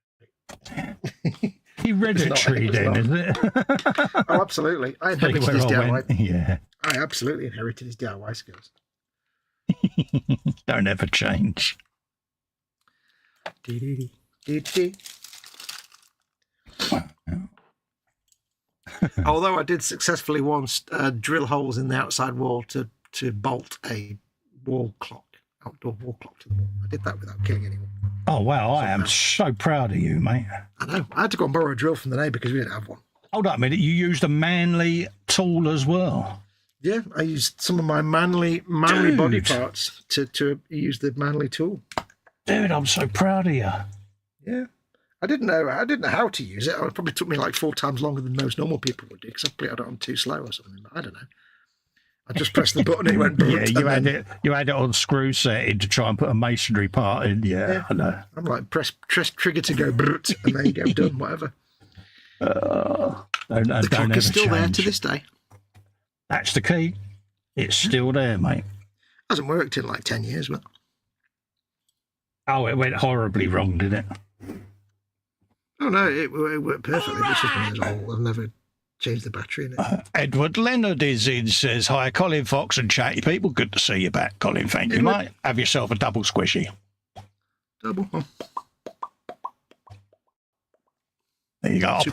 Hereditary, then, is it? Oh, absolutely. I inherited his DIY. Yeah. I absolutely inherited his DIY skills. Don't ever change. Although I did successfully once drill holes in the outside wall to bolt a wall clock, outdoor wall clock to the wall. I did that without killing anyone. Oh, wow. I am so proud of you, mate. I know. I had to go and borrow a drill from the neighbour because we didn't have one. Hold up a minute. You used a manly tool as well? Yeah, I used some of my manly body parts to use the manly tool. Dude, I'm so proud of you. Yeah. I didn't know how to use it. It probably took me like 4 times longer than most normal people would do because I put it on too slow or something. But I don't know. I just pressed the button and it went. Yeah, you had it on screw setting to try and put a masonry part in. Yeah, I know. I'm like press trigger to go, and there you go, done. Whatever. The clock is still there to this day. That's the key. It's still there, mate. Hasn't worked in like 10 years, but. Oh, it went horribly wrong, did it? Oh no, it worked perfectly. This is one of those old. I've never changed the battery in it. Edward Leonard is in, says, hi, Colin Fox and chatty people. Good to see you back, Colin. Thank you, mate. Have yourself a double squishy. Double. There you go. I'll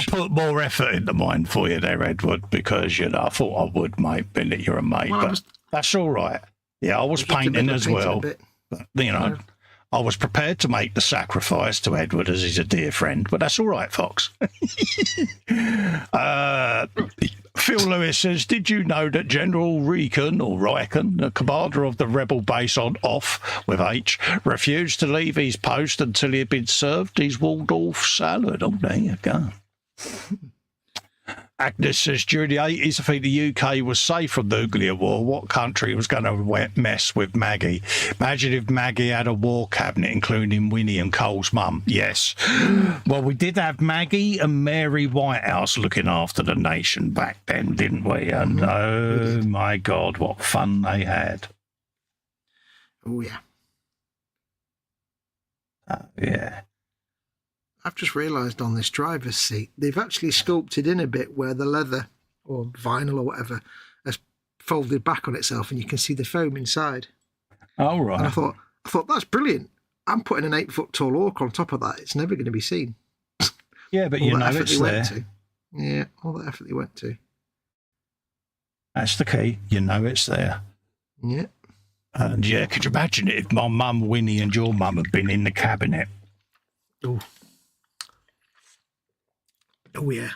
put more effort into mine for you there, Edward, because, you know, I thought I would, mate, being that you're a mate. Well, but that's all right. Yeah, I was painting as well. But, you know, I was prepared to make the sacrifice to Edward as he's a dear friend, but that's all right, Fox. Phil Lewis says, did you know that General Riken, the commander of the rebel base on Off with H, refused to leave his post until he had been served his Waldorf salad? Oh, there you go. Agnes says, during the 80s, I think the UK was safe from the nuclear war. What country was going to mess with Maggie? Imagine if Maggie had a war cabinet, including Winnie and Cole's mum. Yes. Well, we did have Maggie and Mary Whitehouse looking after the nation back then, didn't we? And oh, my God, what fun they had. Oh, yeah. Yeah. I've just realised on this driver's seat, they've actually sculpted in a bit where the leather or vinyl or whatever has folded back on itself and you can see the foam inside. Oh, right. And I thought that's brilliant. I'm putting an 8-foot tall orc on top of that. It's never going to be seen. Yeah, but you know it's there. Yeah, all the effort they went to. That's the key. You know it's there. Yeah. And yeah, could you imagine it if my mum, Winnie, and your mum had been in the cabinet? Oh. Oh, yeah.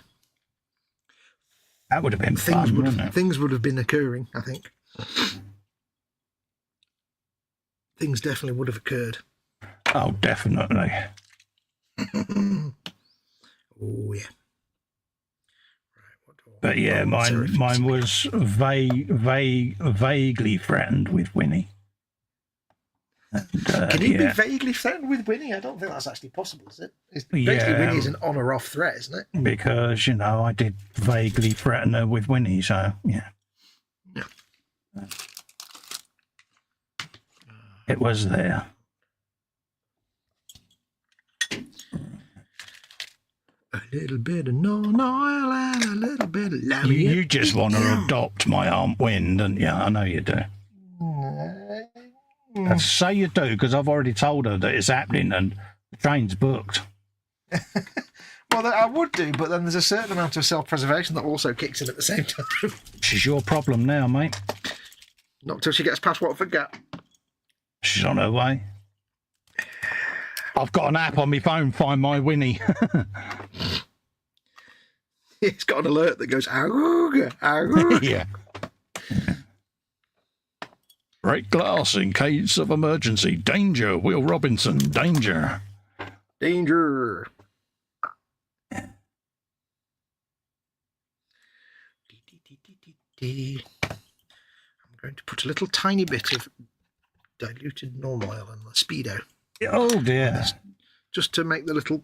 That would have been fun, wouldn't it? Things would have been occurring, I think. Things definitely would have occurred. Oh, definitely. Oh, yeah. But yeah, mine was vaguely threatened with Winnie. And, can you be vaguely threatened with Winnie? I don't think that's actually possible, is it? Basically, Winnie is an on or off threat, isn't it? Because, you know, I did vaguely threaten her with Winnie, so, yeah. Yeah. It was there. A little bit of non-oil and a little bit of lamb. You just want to adopt my Aunt Win, don't you? I know you do. I'd say you do, because I've already told her that it's happening and the train's booked. Well, I would do, but then there's a certain amount of self-preservation that also kicks in at the same time. She's your problem now, mate. Not till she gets past Watford Gap. She's on her way. I've got an app on my phone, Find My Winnie. It's got an alert that goes, "Arooga, arooga." Yeah. Break glass in case of emergency. Danger, Will Robinson. Danger. Danger. I'm going to put a little tiny bit of diluted normal oil on the Speedo. Oh dear. Just to make the little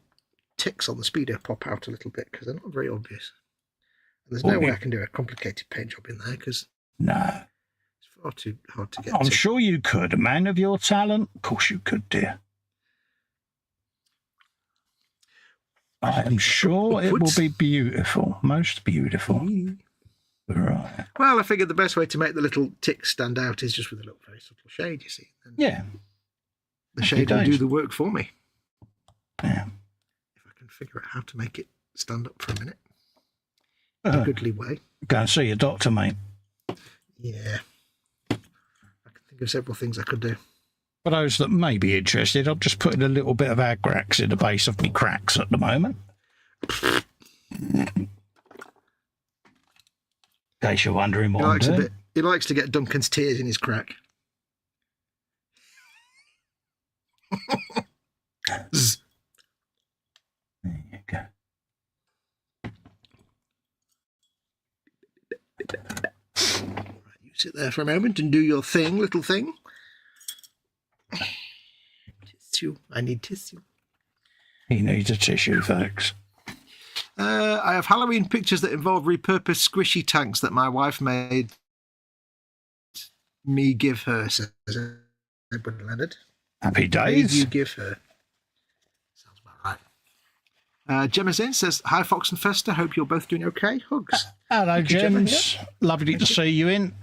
ticks on the Speedo pop out a little bit, because they're not very obvious. And there's no way I can do a complicated paint job in there, because no, it's far too hard to get I'm sure you could. A man of your talent. Of course you could, dear. I am sure it will be beautiful. Most beautiful. Right. Well, I figured the best way to make the little ticks stand out is just with a little very subtle shade, you see. And yeah. The shade will do the work for me. Yeah. If I can figure out how to make it stand up for a minute. In a goodly way. Go and see your doctor, mate. Yeah. I can think of several things I could do. For those that may be interested, I'm just putting a little bit of Agrax in the base of my cracks at the moment. In case you're wondering what I'm doing. He likes to get Duncan's tears in his crack. There you go. Right, you sit there for a moment and do your thing, little thing. Tissue. I need tissue. He needs a tissue, folks. I have Halloween pictures that involve repurposed squishy tanks that my wife made me give her, says Edward Leonard. Happy days. Made you give her. Sounds about right. Gemma Zinn says, hi, Fox and Festa. Hope you're both doing okay. Hugs. Hello, Gems. Lovely to see you in.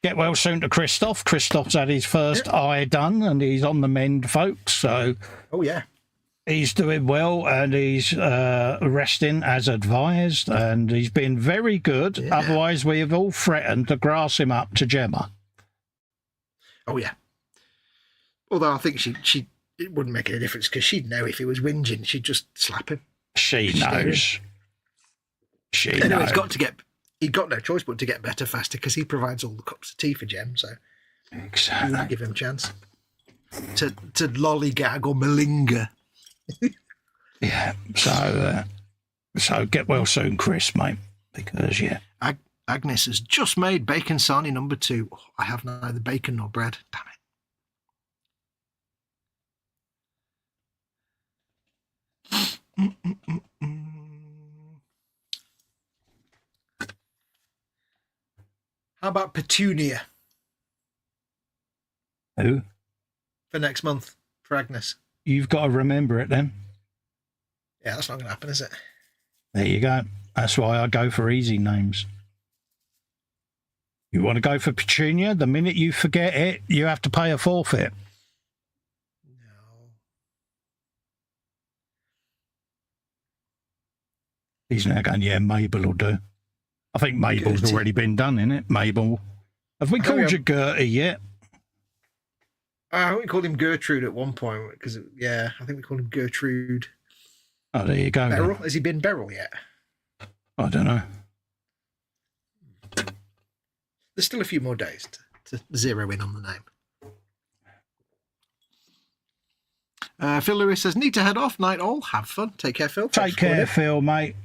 Get well soon to Christoph. Christoph's had his first eye done and he's on the mend, folks. So, oh, yeah. He's doing well and he's resting as advised and he's been very good. Yeah. Otherwise, we have all threatened to grass him up to Gemma. Oh, yeah. Although I think it wouldn't make any difference because she'd know if he was whinging. She'd just slap him. She knows. Anyway, knows. He's got no choice but to get better faster because he provides all the cups of tea for Gem. So exactly. You wouldn't give him a chance to lollygag or malinger. Yeah, so get well soon, Chris, mate, because, yeah. Agnes has just made bacon sarnie number 2. Oh, I have neither bacon nor bread. Damn it. How about Petunia? Who? For next month, for Agnes. You've got to remember it then. Yeah, that's not going to happen, is it? There you go. That's why I go for easy names. You want to go for Petunia? The minute you forget it, you have to pay a forfeit. No. He's now going, yeah, Mabel will do. I think Mabel's Gertie. already been done, innit? Mabel. Have we called you Gertie yet? I think we called him Gertrude at one point because, yeah, I think we called him Gertrude. Oh, there you go. Beryl? Has he been Beryl yet? I don't know. There's still a few more days to zero in on the name. Phil Lewis says, need to head off. Night all. Have fun. Take care, Phil. Take care, Phil, mate.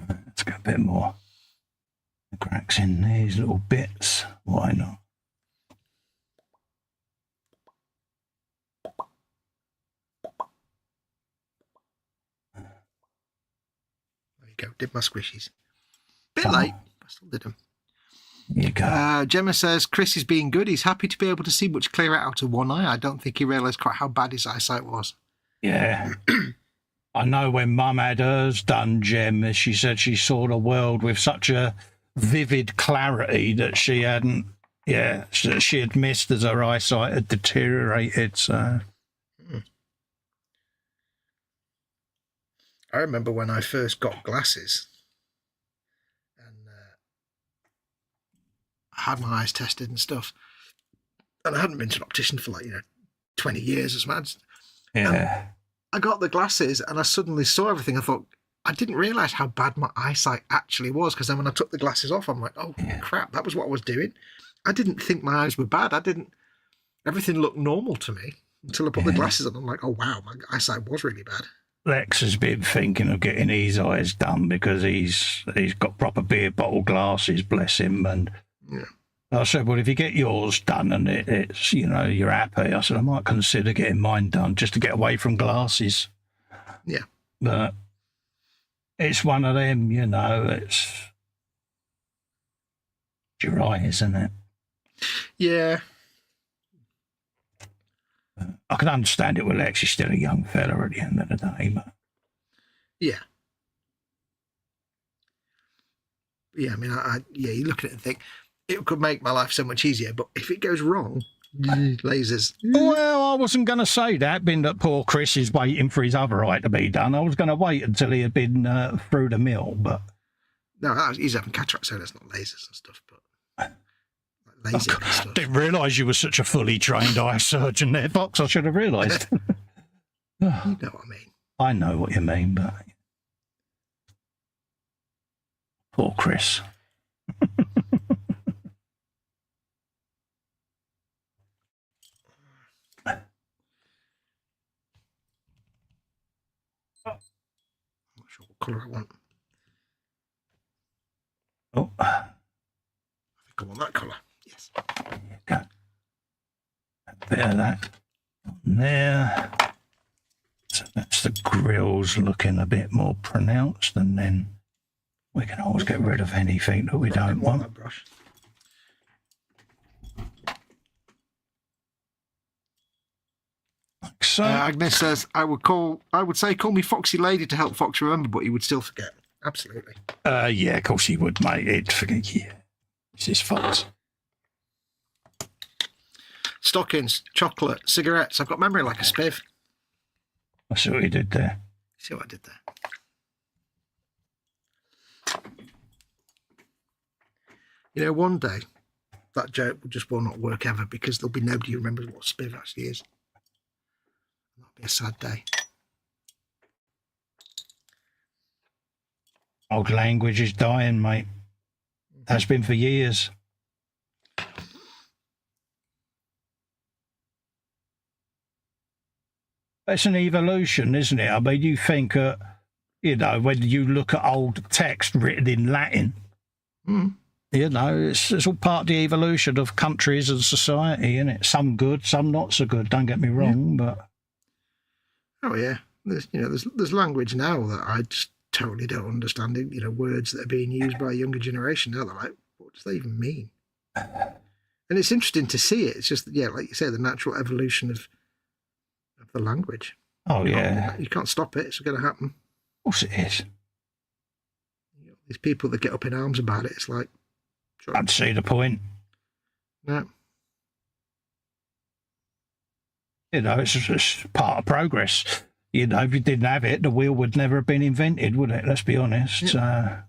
Let's get a bit more cracks in these little bits. Why not? There you go. Did my squishies. Bit late. I still did them. You go. Gemma says, Chris is being good. He's happy to be able to see much clearer out of one eye. I don't think he realised quite how bad his eyesight was. Yeah. I know when Mum had hers done, Gem, she said she saw the world with such a vivid clarity that she hadn't, she had missed as her eyesight had deteriorated. So. I remember when I first got glasses. I had my eyes tested and stuff, and I hadn't been to an optician for 20 years as much. Yeah. I got the glasses and I suddenly saw everything. I thought, I didn't realise how bad my eyesight actually was, because then when I took the glasses off, I'm like, oh, crap, that was what I was doing. I didn't think my eyes were bad. Everything looked normal to me until I put the glasses on. I'm like, oh, wow, my eyesight was really bad. Lex has been thinking of getting his eyes done because he's got proper beer bottle glasses, bless him. And I said, well, if you get yours done and it's, you know, you're happy, I said, I might consider getting mine done just to get away from glasses. Yeah. But it's one of them, you know, it's your eyes, isn't it? Yeah. I can understand it with Lex. He's still a young fella at the end of the day. But... Yeah. Yeah, I mean, you look at it and think, it could make my life so much easier, but if it goes wrong, lasers. Well, I wasn't going to say that, being that poor Chris is waiting for his other eye to be done. I was going to wait until he had been through the mill, but... No, he's having cataract, so that's not lasers and stuff, but... LASIK and stuff. Didn't realise you were such a fully trained eye surgeon there, Fox. I should have realised. You know what I mean. I know what you mean, but... Poor Chris. I'm not sure what colour I want. Oh. I think I want that colour. Yes. Go. A bit of that on there. So that's the grills looking a bit more pronounced, and then we can always get rid of anything that we don't want. That brush. Like so. Agnes says, I would say call me Foxy Lady to help Fox remember, but he would still forget. Absolutely. Yeah, of course he would, mate. He'd forget. Yeah. This is Fox. Stockings, chocolate, cigarettes. I've got memory like a spiv. I see what you did there. See what I did there? You know, one day that joke will not work ever, because there'll be nobody who remembers what spiv actually is. That'll be a sad day. Old language is dying, mate. Has been for years. It's an evolution, isn't it? I mean, you think, you know, when you look at old text written in Latin, you know, it's all part of the evolution of countries and society, isn't it? Some good, some not so good, don't get me wrong, but... Oh, yeah. There's language now that I just totally don't understand. You know, words that are being used by a younger generation now, they're like, what does that even mean? And it's interesting to see it. It's just, yeah, like you say, the natural evolution of the language. Oh, yeah. You can't stop it. It's going to happen. Of course it is. You know, these people that get up in arms about it, it's like... Sure. I'd see the point. No. You know, it's part of progress. You know, if you didn't have it, the wheel would never have been invented, would it? Let's be honest. Yeah.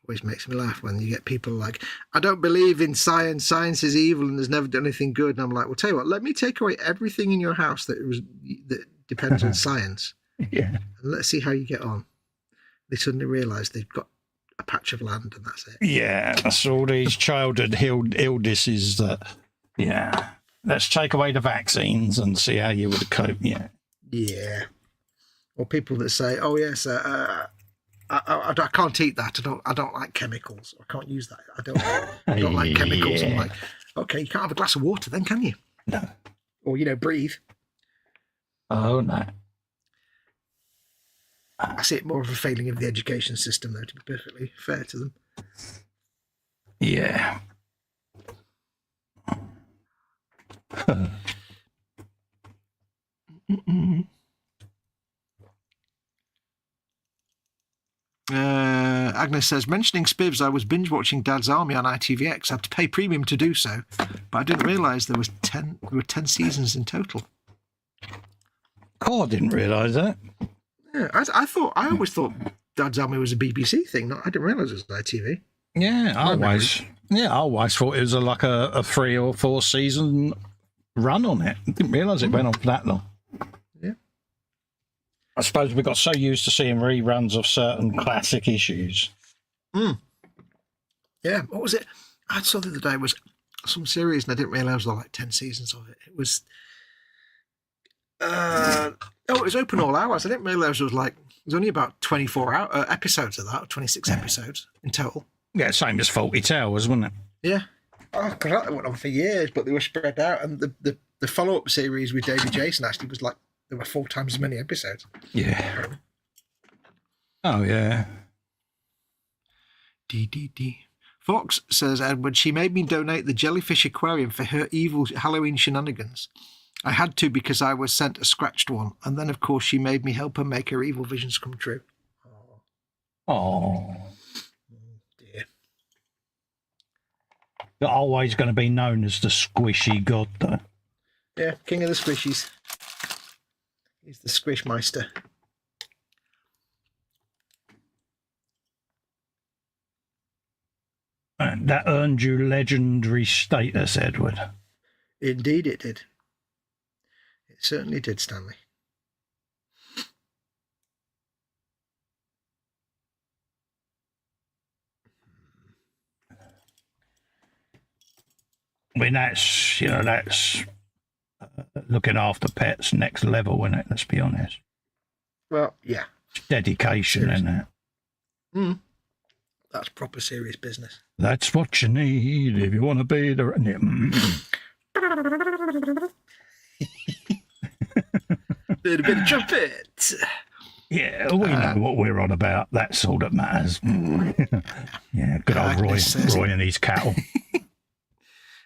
Always makes me laugh when you get people like, I don't believe in science. Science is evil and has never done anything good. And I'm like, well, tell you what, let me take away everything in your house that depends on science. Yeah. And let's see how you get on. They suddenly realise they've got a patch of land and that's it. Yeah, that's all these childhood illnesses that, yeah. Let's take away the vaccines and see how you would cope, yeah. Yeah. Or people that say, oh, yes, I can't eat that. I don't like chemicals. I can't use that. I don't like chemicals. I'm like, okay, you can't have a glass of water then, can you? No. Or, you know, breathe. Oh, no. I see it more of a failing of the education system, though, to be perfectly fair to them. Yeah. Agnes says, mentioning spivs, I was binge watching Dad's Army on ITVX. I had to pay premium to do so, but I didn't realise there were 10 seasons in total. Oh, I didn't realise that. Yeah, I always thought Dad's Army was a BBC thing. I didn't realise it was ITV. Yeah, I always thought it was like a 3 or 4 season run on it. I didn't realise it went on for that long. Yeah. I suppose we got so used to seeing reruns of certain classic issues. Yeah, what was it? I saw the other day was some series, and I didn't realise there were like 10 seasons of it. It was, it was Open All Hours. I didn't realise there was only about 24 episodes of that, or 26 episodes in total. Yeah, same as 40 Towers, wasn't it? Yeah. Oh, God, that went on for years, but they were spread out, and the follow-up series with Davy Jason actually was like, there were 4 times as many episodes. Yeah. Oh, yeah. D. Fox says, Edward, she made me donate the jellyfish aquarium for her evil Halloween shenanigans. I had to because I was sent a scratched one. And then, of course, she made me help her make her evil visions come true. Oh. Dear. You're always going to be known as the squishy god, though. Yeah, king of the squishies. He's the squishmeister. And that earned you legendary status, Edward. Indeed it did. It certainly did, Stanley. I mean, that's looking after pets next level, isn't it? Let's be honest. Well, yeah. It's dedication, isn't it? That's proper serious business. That's what you need if you want to be the... Bit of trumpet. Yeah, we know what we're on about. That's all that matters. Yeah, good old Roy and his cattle.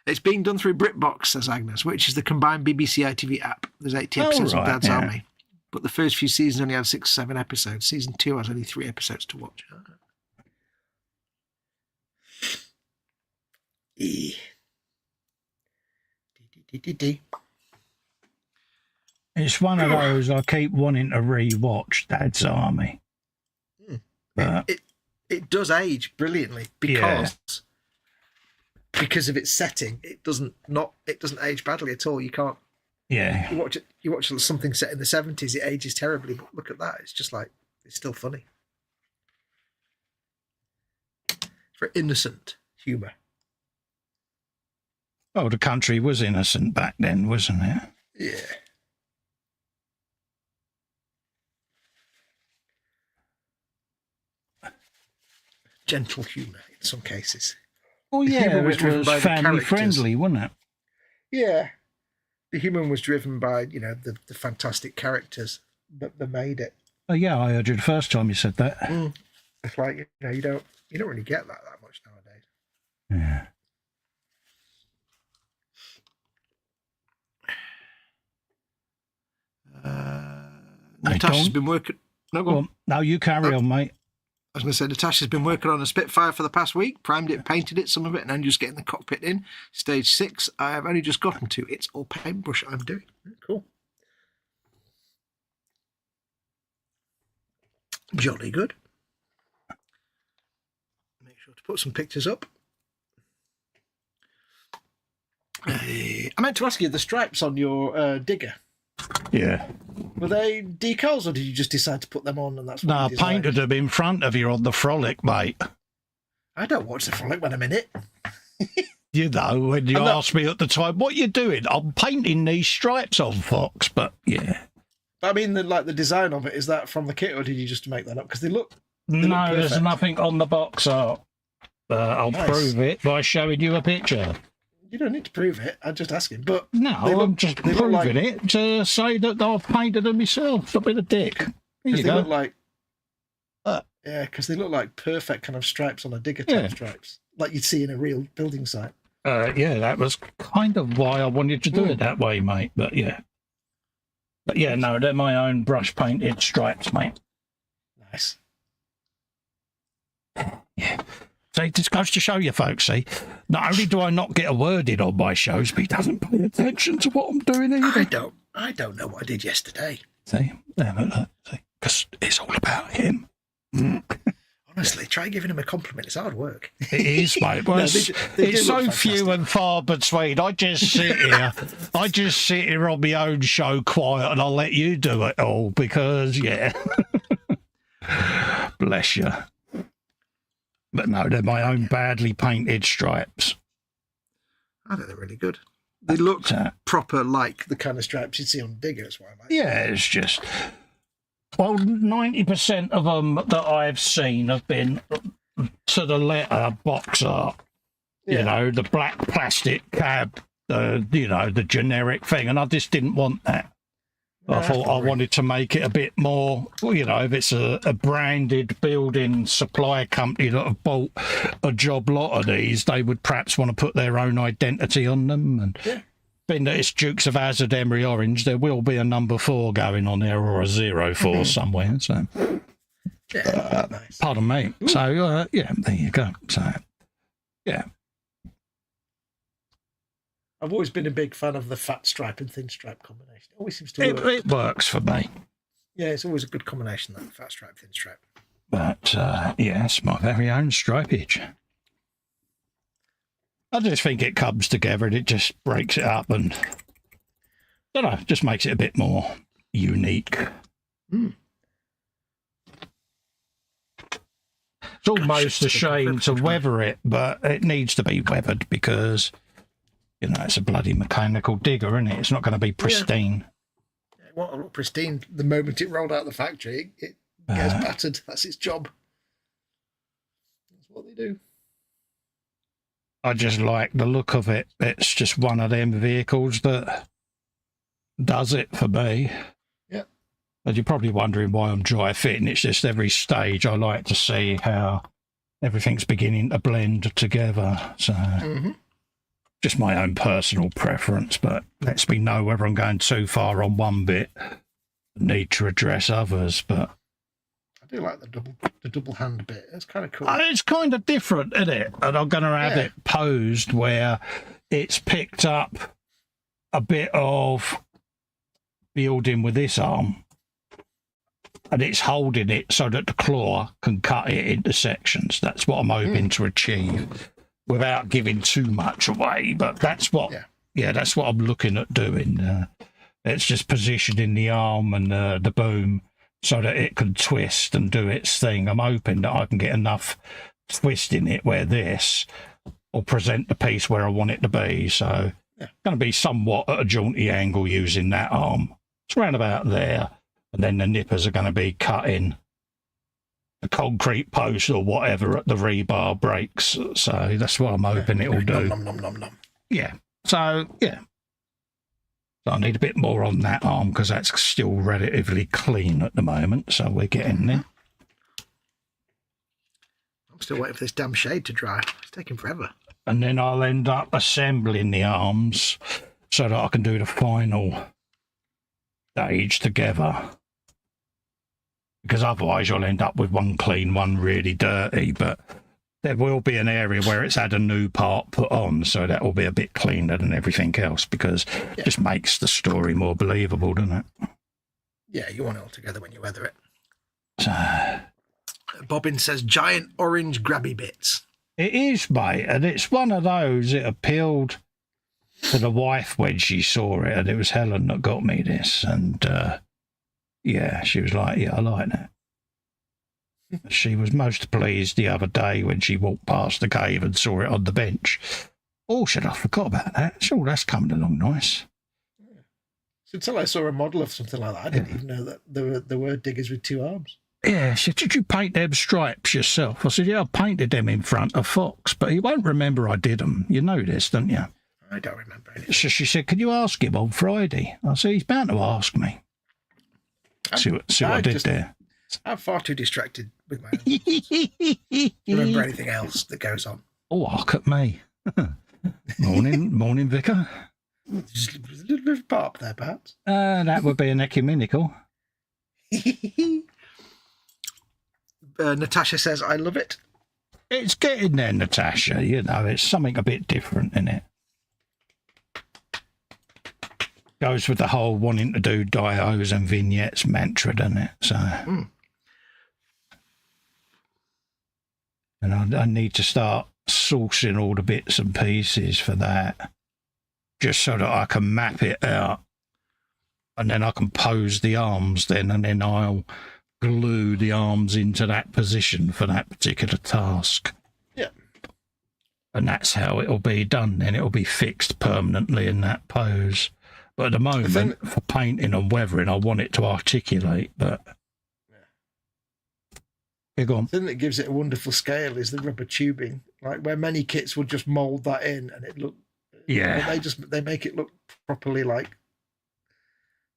It's being done through BritBox, says Agnes, which is the combined BBC ITV app. There's 80 episodes of Dad's Army. But the first few seasons only had 6 or 7 episodes. Season 2 has only 3 episodes to watch. It's one of those I keep wanting to re-watch, Dad's Army. But it does age brilliantly because of its setting. It doesn't age badly at all. You can't. Yeah. You watch something set in the 70s, it ages terribly. But look at that. It's just like, it's still funny. It's very innocent humour. Oh, the country was innocent back then, wasn't it? Yeah. Gentle humour in some cases. Oh, yeah, it was family friendly, wasn't it? Yeah. The humour was driven by, the fantastic characters that made it. Oh, yeah, I heard you the first time you said that. It's like, you don't really get that much nowadays. Yeah. Natasha's been working... No, go on. Now you carry on, mate. I was going to say, Natasha's been working on a Spitfire for the past week, primed it, painted it, some of it, and then just getting the cockpit in. Stage 6, I have only just gotten to. It's all paintbrush I'm doing. Cool. Jolly good. Make sure to put some pictures up. I meant to ask you, the stripes on your digger. Yeah. Were they decals, or did you just decide to put them on? And that's what no, I painted them in front of you on the Frolic, mate. I don't watch the Frolic when I'm in it. When you asked me at the time, what you doing? I'm painting these stripes on, Fox, but yeah. I mean, the design of it, is that from the kit, or did you just make that up? Because they look no, there's nothing on the box art. I'll prove it by showing you a picture. You don't need to prove it. I'm just asking. But no, I'm just proving it to say that I've painted them myself. Stop being a dick. Here you go. Look like, yeah, because they look like perfect kind of stripes on a digger type stripes, like you'd see in a real building site. Yeah, that was kind of why I wanted to do it that way, mate. But yeah, no, they're my own brush painted stripes, mate. Nice. Yeah. See, this goes to show you, folks, see, not only do I not get a word in on my shows, but he doesn't pay attention to what I'm doing either. I don't know what I did yesterday. See, because it's all about him. Oh, Honestly, try giving him a compliment. It's hard work. It is, mate. Well, it's so few and far between. I just sit here on my own show quiet, and I'll let you do it all because, yeah. Bless you. But no, they're my own badly painted stripes. I think they're really good. They look proper like the kind of stripes you'd see on Digger. That's why I like. Yeah, it's just... Well, 90% of them that I've seen have been to the letter box art. Yeah. You know, the black plastic cab, the generic thing. And I just didn't want that. No, I thought I wanted to make it a bit more, if it's a branded building supply company that have bought a job lot of these, they would perhaps want to put their own identity on them. And being that it's Dukes of Hazzard Emery Orange, there will be a number 4 going on there or a 04 somewhere. So, nice. Pardon me. Ooh. So, there you go. So, yeah. I've always been a big fan of the fat stripe and thin stripe combination. It always seems to work. It works for me. Yeah, it's always a good combination, that fat stripe, thin stripe. But, it's my very own stripage. I just think it comes together and it just breaks it up and, I don't know, just makes it a bit more unique. Mm. It's almost a shame to weather it, but it needs to be weathered because, it's a bloody mechanical digger, isn't it? It's not going to be pristine. Yeah. It won't look pristine the moment it rolled out of the factory. It gets battered. That's its job. That's what they do. I just like the look of it. It's just one of them vehicles that does it for me. Yeah. But you're probably wondering why I'm dry fitting. It's just every stage I like to see how everything's beginning to blend together. So just my own personal preference, but lets me know whether I'm going too far on one bit, need to address others. But I do like the double hand bit. It's kind of cool. It's kind of different, isn't it? And I'm going to have it posed where it's picked up a bit of building with this arm and it's holding it so that the claw can cut it into sections. That's what I'm hoping to achieve without giving too much away. But that's what, that's what I'm looking at doing. It's just positioning the arm and the boom so that it can twist and do its thing. I'm hoping that I can get enough twist in it where this will present the piece where I want it to be. So it's going to be somewhat at a jaunty angle using that arm. It's around about there. And then the nippers are going to be cutting the concrete post or whatever at the rebar breaks. So that's what I'm hoping it will do. Yeah. So, So I need a bit more on that arm because that's still relatively clean at the moment. So we're getting there. I'm still waiting for this damn shade to dry. It's taking forever. And then I'll end up assembling the arms so that I can do the final stage together. Because otherwise you'll end up with one clean, one really dirty. But there will be an area where it's had a new part put on, so that will be a bit cleaner than everything else because it just makes the story more believable, doesn't it? Yeah, you want it all together when you weather it. So, Bobbin says giant orange grabby bits. It is, mate, and it's one of those, it appealed to the wife when she saw it, and it was Helen that got me this, and she was like, I like that. She was most pleased the other day when she walked past the cave and saw it on the bench. Oh, shit, I forgot about that. Sure, that's coming along nice. Yeah. So until I saw a model of something like that, I didn't even know that there were diggers with 2 arms. Yeah, she said, did you paint them stripes yourself? I said, yeah, I painted them in front of Fox, but he won't remember I did them. You know this, don't you? I don't remember anything. So she said, can you ask him on Friday? I said, he's bound to ask me. See what I did there. I'm far too distracted with my own remember anything else that goes on. Oh, look at me. Morning, Vicar. Just a little bit of barb there, perhaps. That would be an ecumenical. Natasha says, I love it. It's getting there, Natasha. It's something a bit different, isn't it? Goes with the whole wanting to do dios and vignettes mantra, doesn't it? So, And I need to start sourcing all the bits and pieces for that, just so that I can map it out. And then I can pose the arms then, and then I'll glue the arms into that position for that particular task. Yeah. And that's how it'll be done. Then it'll be fixed permanently in that pose. But at the moment, for painting and weathering, I want it to articulate. But yeah, go on. The thing that gives it a wonderful scale is the rubber tubing. Like where many kits would just mould that in, and it look. Yeah. They make it look properly like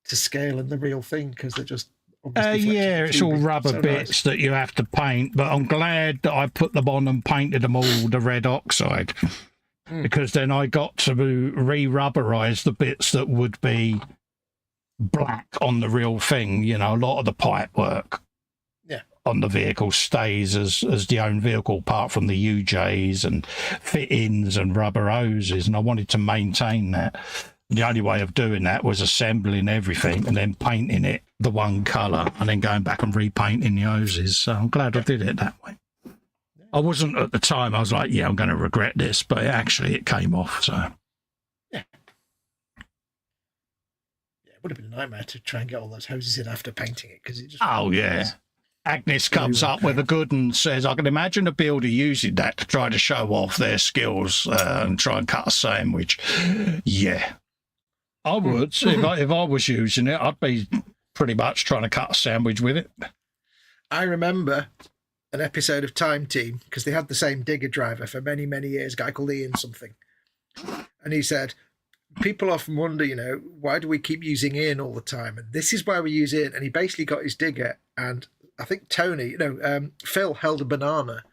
to scale in the real thing because they're just. Yeah, it's all rubber bits that you have to paint, but I'm glad that I put them on and painted them all the red oxide, because then I got to re-rubberize the bits that would be black on the real thing. You know, a lot of the pipe work on the vehicle stays as the own vehicle, apart from the UJs and fittings and rubber hoses, and I wanted to maintain that. The only way of doing that was assembling everything and then painting it the one colour and then going back and repainting the hoses. So I'm glad I did it that way. I wasn't at the time. I was like, yeah, I'm going to regret this, but actually it came off. So yeah, it would have been a nightmare to try and get all those hoses in after painting it because it just. Oh yeah. Agnes comes up with a good and says, I can imagine a builder using that to try to show off their skills and try and cut a sandwich. Yeah. I would. If I was using it, I'd be pretty much trying to cut a sandwich with it. I remember an episode of Time Team, because they had the same digger driver for many, many years, a guy called Ian something. And he said, people often wonder, you know, why do we keep using Ian all the time? And this is why we use Ian. And he basically got his digger, and I think Phil held a banana,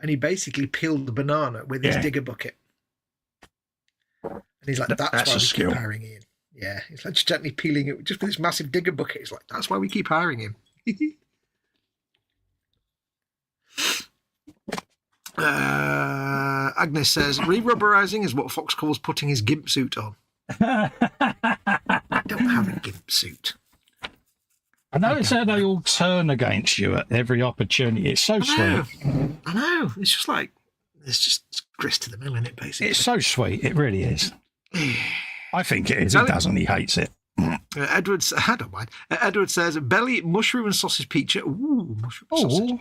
and he basically peeled the banana with his digger bucket. And he's like, that's why we keep hiring Ian. Yeah, he's like just gently peeling it just with this massive digger bucket. He's like, that's why we keep hiring him. Agnes says, re-rubberizing is what Fox calls putting his gimp suit on. I don't have a gimp suit. I know it's how they all turn against you at every opportunity. It's so sweet. I know. It's just like, it's just grist to the mill, isn't it, basically? It's so sweet. It really is. I think it is. He doesn't. He hates it. Edwards, I don't mind. Edward says, belly, mushroom and sausage pizza. Ooh, mushroom and sausage.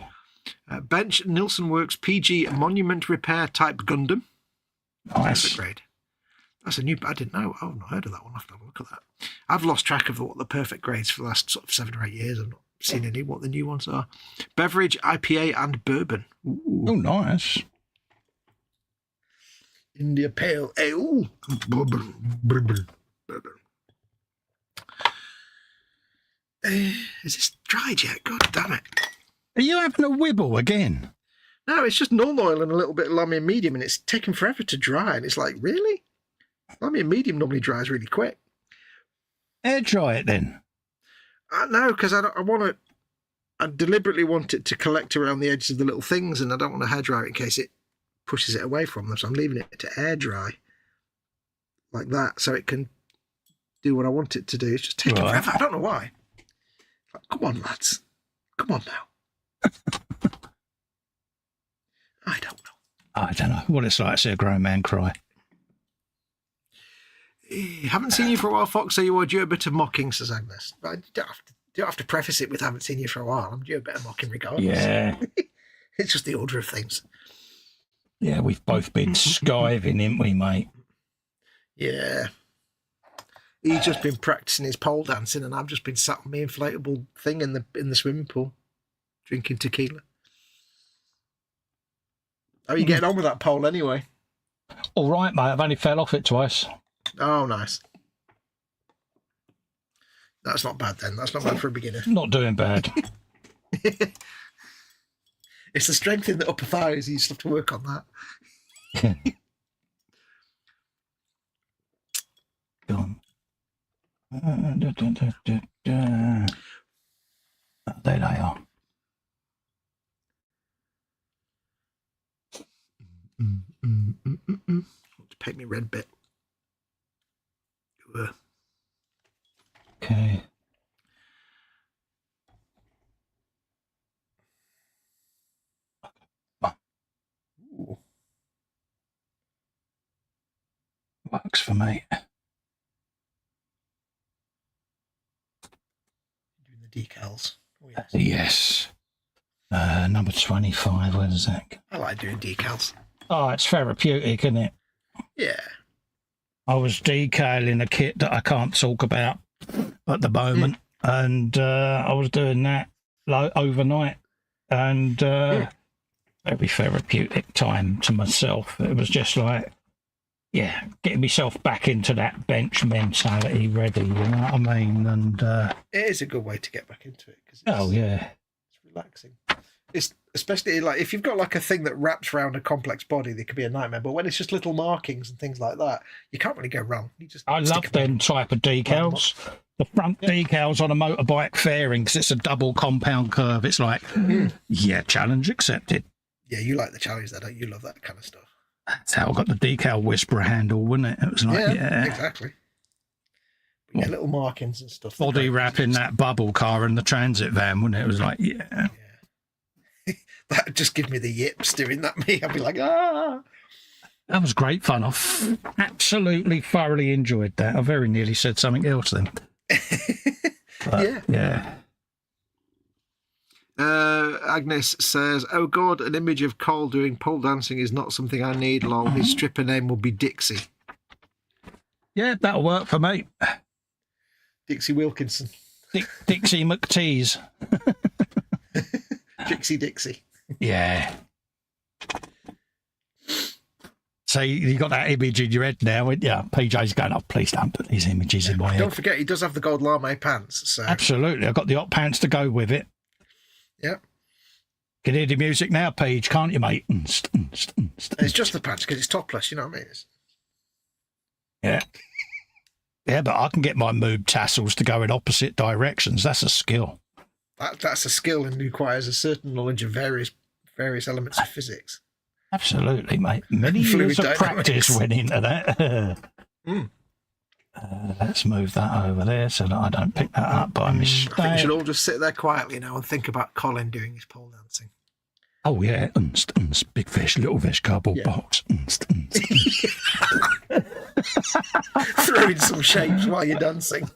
Bench, Nilsson Works, PG, monument repair type Gundam. Nice. That's great. That's a new, I didn't know. I've not heard of that one. I'll have to have a look at that. I've lost track of what the perfect grades for the last sort of 7 or 8 years. I've not seen any, what the new ones are. Beverage, IPA and bourbon. Ooh. Oh, nice. India Pale Ale. Bourbon. Is this dried yet? God damn it. Are you having a wibble again? No, it's just Nuln Oil and a little bit of Lamy and Medium, and it's taken forever to dry. And it's like, really? Lamy and Medium normally dries really quick. Air dry it then. No, because I deliberately want it to collect around the edges of the little things, and I don't want to hair dry it in case it pushes it away from them. So I'm leaving it to air dry like that, so it can do what I want it to do. It's just taking forever. I don't know why. Like, come on, lads. Come on now. I don't know what it's like to see a grown man cry. Haven't seen you for a while, Fox, so you are due a bit of mocking, says Agnes. But you don't have to preface it with haven't seen you for a while. I'm due a bit of mocking regardless. Yeah. It's just the order of things. Yeah, we've both been skiving, haven't we, mate? Yeah. He's just been practicing his pole dancing, and I've just been sat on my inflatable thing in the swimming pool, drinking tequila. How are you getting on with that pole anyway? All right, mate. I've only fell off it twice. Oh, nice. That's not bad then. That's not bad for a beginner. Not doing bad. It's the strength in the upper thighs. You just have to work on that. Go on. There they are. To paint me red bit. Okay. Works for me. Doing the decals. Oh, yes. Yes. Number 25, where does that go? I like doing decals. Oh, it's therapeutic, isn't it? Yeah. I was decaling a kit that I can't talk about at the moment, and I was doing that overnight, and very therapeutic time to myself. It was just like, yeah, getting myself back into that bench mentality ready, you know what I mean? And it is a good way to get back into it. Oh, yeah. It's relaxing. It's especially like if you've got like a thing that wraps around a complex body, that could be a nightmare. But when it's just little markings and things like that, you can't really go wrong. I love them type of decals. The front decals on a motorbike fairing, because it's a double compound curve. It's like, yeah, challenge accepted. Yeah, you like the challenge there, don't you? You love that kind of stuff. That's how I got the decal whisperer handle, wasn't it? It was like, yeah. Exactly. But yeah, little markings and stuff. Body wrapping that bubble car and the transit van, wouldn't it? It was like, yeah. That would just give me the yips doing that. I'd be like, ah. That was great fun. I absolutely thoroughly enjoyed that. I very nearly said something else then. But, yeah. Agnes says, oh God, an image of Cole doing pole dancing is not something I need, lol. His stripper name will be Dixie. Yeah, that'll work for me. Dixie Wilkinson. Dixie McTease. Dixie. Yeah. So you got that image in your head now, yeah. PJ's going, oh, please don't put these images in my head. Don't forget, he does have the gold lame pants. So. Absolutely. I've got the hot pants to go with it. Yep. Can hear the music now, Paige, can't you, mate? It's just the pants because it's topless, you know what I mean? Yeah. Yeah, but I can get my moob tassels to go in opposite directions. That's a skill. That's a skill and requires a certain knowledge of various elements of physics. Absolutely, mate. Many years of practice went into that. Let's move that over there so that I don't pick that up by mistake. I think we should all just sit there quietly now and think about Colin doing his pole dancing. Oh, yeah. Big fish, little fish, cardboard box. Throwing some shapes while you're dancing.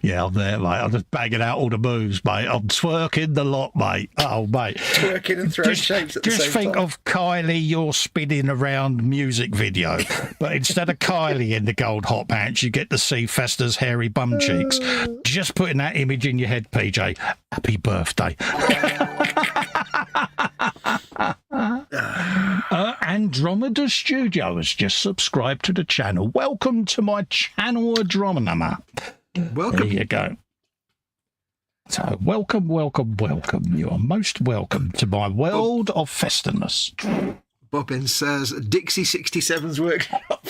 Yeah, I'm there, mate. I'm just banging out all the moves, mate. I'm twerking the lot, mate. Oh, mate. Twerking and throwing shapes at the same time. Just think of Kylie, you're spinning around music video. But instead of Kylie in the gold hot pants, you get to see Festa's hairy bum cheeks. Just putting that image in your head, PJ. Happy birthday. Andromeda Studio has just subscribed to the channel. Welcome to my channel, Andromeda. Welcome. There you go. So, welcome. You are most welcome to my world of festiness. Bobbin says Dixie 67's workshop.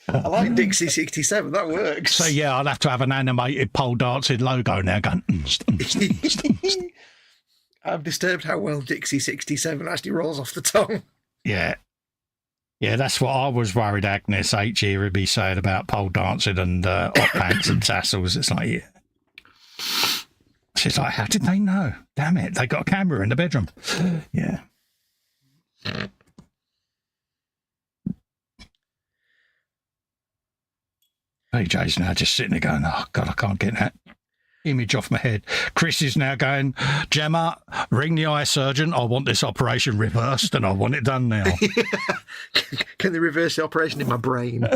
I like Dixie 67. That works. So, yeah, I'll have to have an animated pole dancing logo now going. I'm disturbed how well Dixie 67 actually rolls off the tongue. Yeah. Yeah, that's what I was worried Agnes H. here would be saying about pole dancing and hot pants and tassels. It's like, yeah. She's like, how did they know? Damn it, they got a camera in the bedroom. Yeah. PJ's now just sitting there going, oh, God, I can't get that image off my head. Chris is now going, Gemma, ring the eye surgeon. I want this operation reversed and I want it done now. Can they reverse the operation in my brain?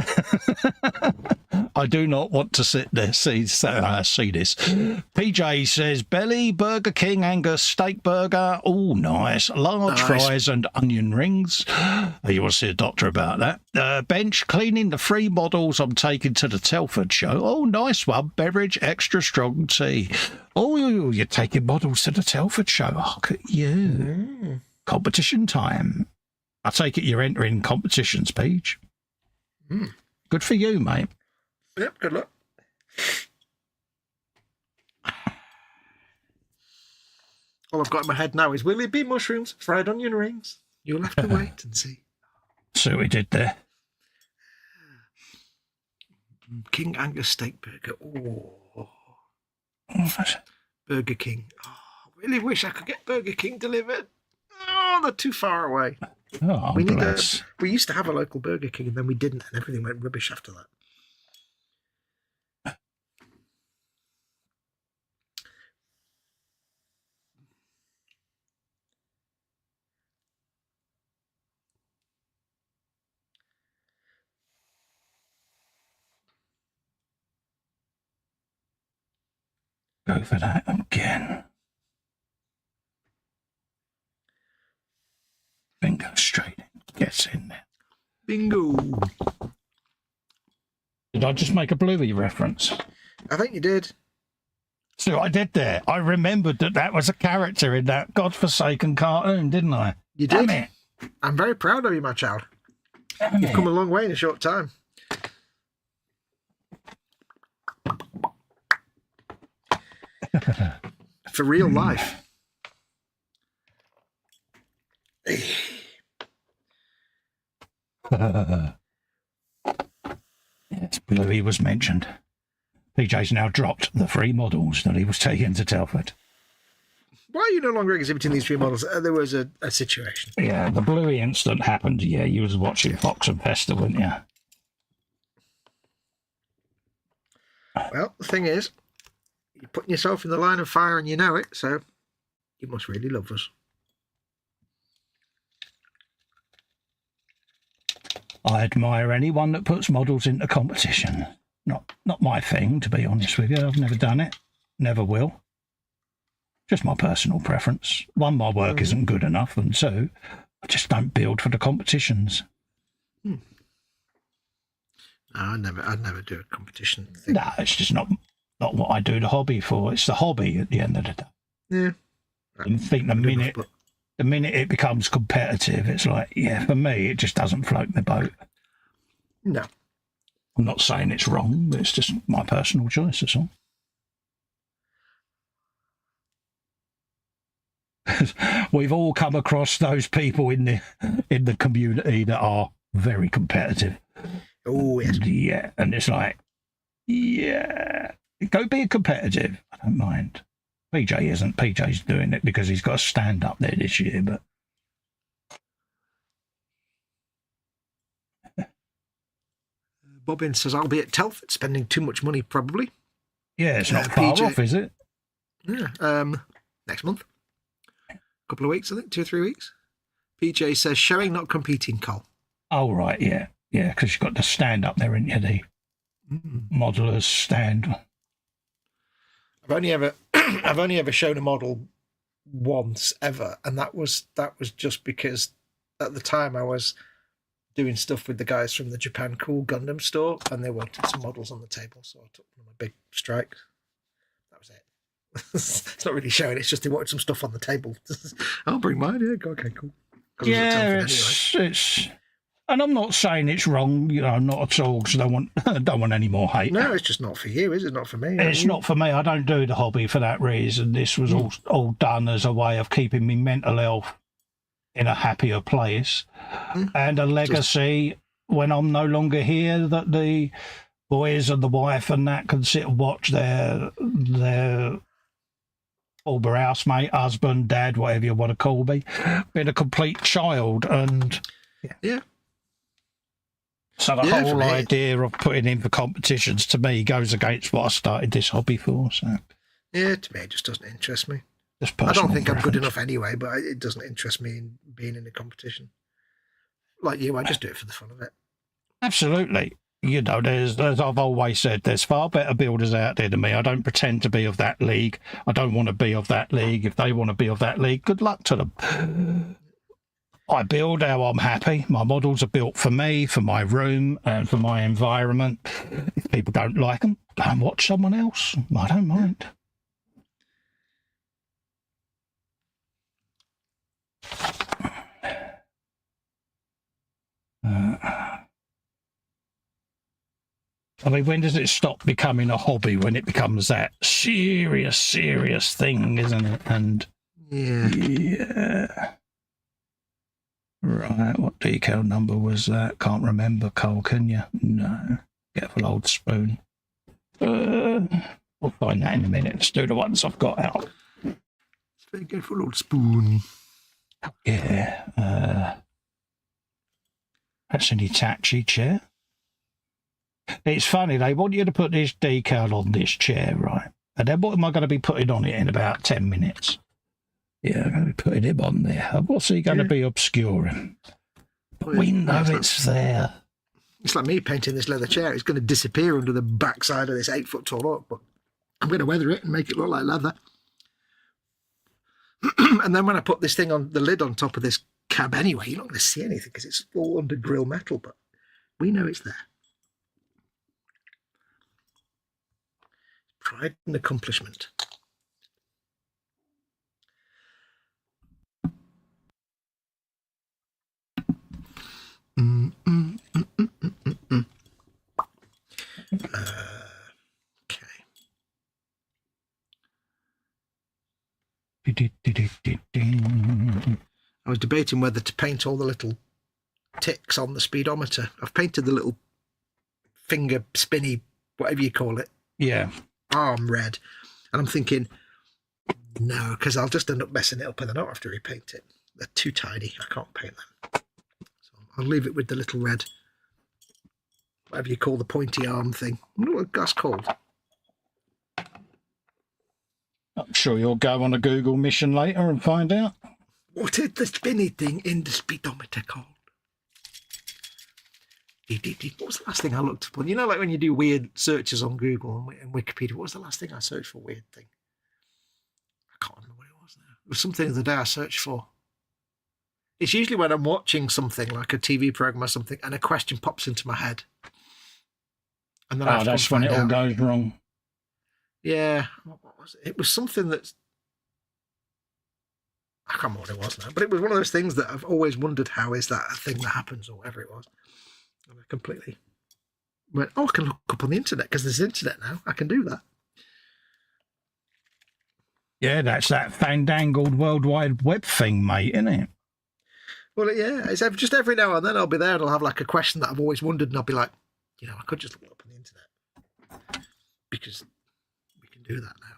I do not want to sit there see this. PJ says belly, Burger King, Angus steak burger. Oh, nice. Large fries and onion rings. You want to see a doctor about that. Bench cleaning the 3 models I'm taking to the Telford show. Oh, nice one. Beverage, extra strong tea. Oh, you're taking models to the Telford show. Oh, look at you. Competition time. I take it you're entering competitions, Paige. Good for you, mate. Yep, good luck. All I've got in my head now is, will it be mushrooms, fried onion rings? You'll have to wait and see. See what we did there. King Angus steak burger. Burger King. Oh, I really wish I could get Burger King delivered. Oh, they're too far away. Oh, we bless. we used to have a local Burger King, and then we didn't, and everything went rubbish after that. Go for that again. Bingo straight in. Gets in there. Bingo. Did I just make a Bluey reference? I think you did. See what I did there? I remembered that was a character in that godforsaken cartoon, didn't I? You did. Damn it. I'm very proud of you, my child. Damn You've come a long way in a short time. For real life. Yes, Bluey was mentioned. PJ's now dropped the 3 models that he was taking to Telford. Why are you no longer exhibiting these 3 models? There was a situation. Yeah, the Bluey incident happened. Yeah, you was watching Foxx and Festa, weren't you? Well, the thing is, you're putting yourself in the line of fire and you know it, so you must really love us. I admire anyone that puts models into competition. Not my thing, to be honest with you. I've never done it. Never will. Just my personal preference. 1, my work isn't good enough, and 2, I just don't build for the competitions. No, I'd never do a competition thing. No, it's just not what I do the hobby for. It's the hobby at the end of the day. Yeah. I think the minute it becomes competitive, it's like, yeah, for me, it just doesn't float my boat. No. I'm not saying it's wrong, but it's just my personal choice, that's all. We've all come across those people in the community that are very competitive. Oh, yes. Yeah, and it's like, yeah, go be competitive. I don't mind. PJ isn't. PJ's doing it because he's got a stand up there this year, but Bobbin says, I'll be at Telford spending too much money, probably. yeah, it's not far PJ off, is it? Yeah. Next month. A couple of weeks, I think, 2 or 3 weeks. PJ says, showing, not competing, Cole. Oh, right, yeah. Yeah, because you've got the stand up there, isn't you? The modeller's stand. I've only ever shown a model once ever, and that was just because at the time I was doing stuff with the guys from the Japan Cool Gundam store, and they wanted some models on the table, so I took one of my big strikes. That was it. It's not really showing; it's just they wanted some stuff on the table. I'll bring mine. Yeah, okay, cool. Yeah, it's. And I'm not saying it's wrong, not at all, because I don't want any more hate. No, it's just not for you, is it? Not for me. It's not for me. I don't do the hobby for that reason. This was all done as a way of keeping me mental health in a happier place and a legacy when I'm no longer here, that the boys and the wife and that can sit and watch their Uber housemate, husband, dad, whatever you want to call me, being a complete child. And yeah. So the whole idea of putting in for competitions, to me, goes against what I started this hobby for. So yeah, to me, it just doesn't interest me. I don't think I'm good enough anyway, but it doesn't interest me in being in a competition. Like you, I just do it for the fun of it. Absolutely. As I've always said, there's far better builders out there than me. I don't pretend to be of that league. I don't want to be of that league. If they want to be of that league, good luck to them. I build how I'm happy. My models are built for me, for my room, and for my environment. If people don't like them, go and watch someone else. I don't mind. I mean, when does it stop becoming a hobby? When it becomes that serious thing, isn't it? And yeah. Right, what decal number was that? Can't remember, Cole, can you? No. Careful, old spoon. We'll find that in a minute. Let's do the ones I've got out. Very careful, old spoon. Yeah. That's an Hitachi chair. It's funny, they want you to put this decal on this chair, right? And then what am I going to be putting on it in about 10 minutes? Yeah, I'm going to be putting him on there. What's he going to be obscuring? But we know it's there. It's like me painting this leather chair. It's going to disappear under the backside of this 8-foot tall oak, but I'm going to weather it and make it look like leather. And then when I put this thing on, the lid on top of this cab anyway, you're not going to see anything because it's all under grill metal, but we know it's there. Pride and accomplishment. Okay. I was debating whether to paint all the little ticks on the speedometer. I've painted the little finger spinny, whatever you call it. Yeah. Arm red. And I'm thinking, no, because I'll just end up messing it up and I don't have to repaint it. They're too tiny. I can't paint them. So I'll leave it with the little red, whatever you call the pointy arm thing. I wonder what that's called. I'm sure you'll go on a Google mission later and find out. What is the spinny thing in the speedometer called? What was the last thing I looked up on? You know, like when you do weird searches on Google and Wikipedia, what was the last thing I searched for? Weird thing. I can't remember what it was now. It was something the other day I searched for. It's usually when I'm watching something like a TV program or something and a question pops into my head. And then that's when it all goes wrong. Yeah. What was it? It was something that's... I can't remember what it was now, but it was one of those things that I've always wondered, how is that a thing that happens or whatever it was. And I completely went, I can look up on the internet because there's internet now. I can do that. Yeah, that's that fandangled World Wide Web thing, mate, isn't it? Well, yeah, it's just every now and then I'll be there and I'll have like a question that I've always wondered and I'll be like, I could just look it up on the internet because we can do that now.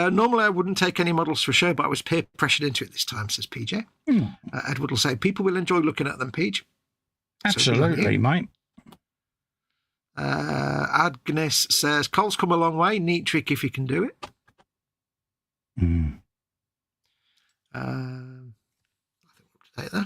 Normally I wouldn't take any models for show, but I was peer pressured into it this time, says PJ. Edward will say, people will enjoy looking at them, PJ. Absolutely, so mate. Agnes says, Cole's come a long way. Neat trick if you can do it. I think we're up to date there.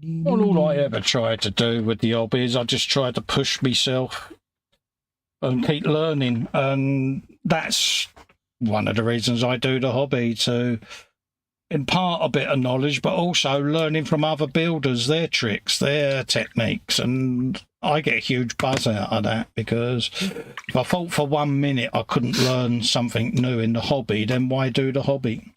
Well, all I ever tried to do with the hobby is I just tried to push myself and keep learning. And that's one of the reasons I do the hobby, to impart a bit of knowledge, but also learning from other builders, their tricks, their techniques. And I get a huge buzz out of that, because if I thought for 1 minute I couldn't learn something new in the hobby, then why do the hobby?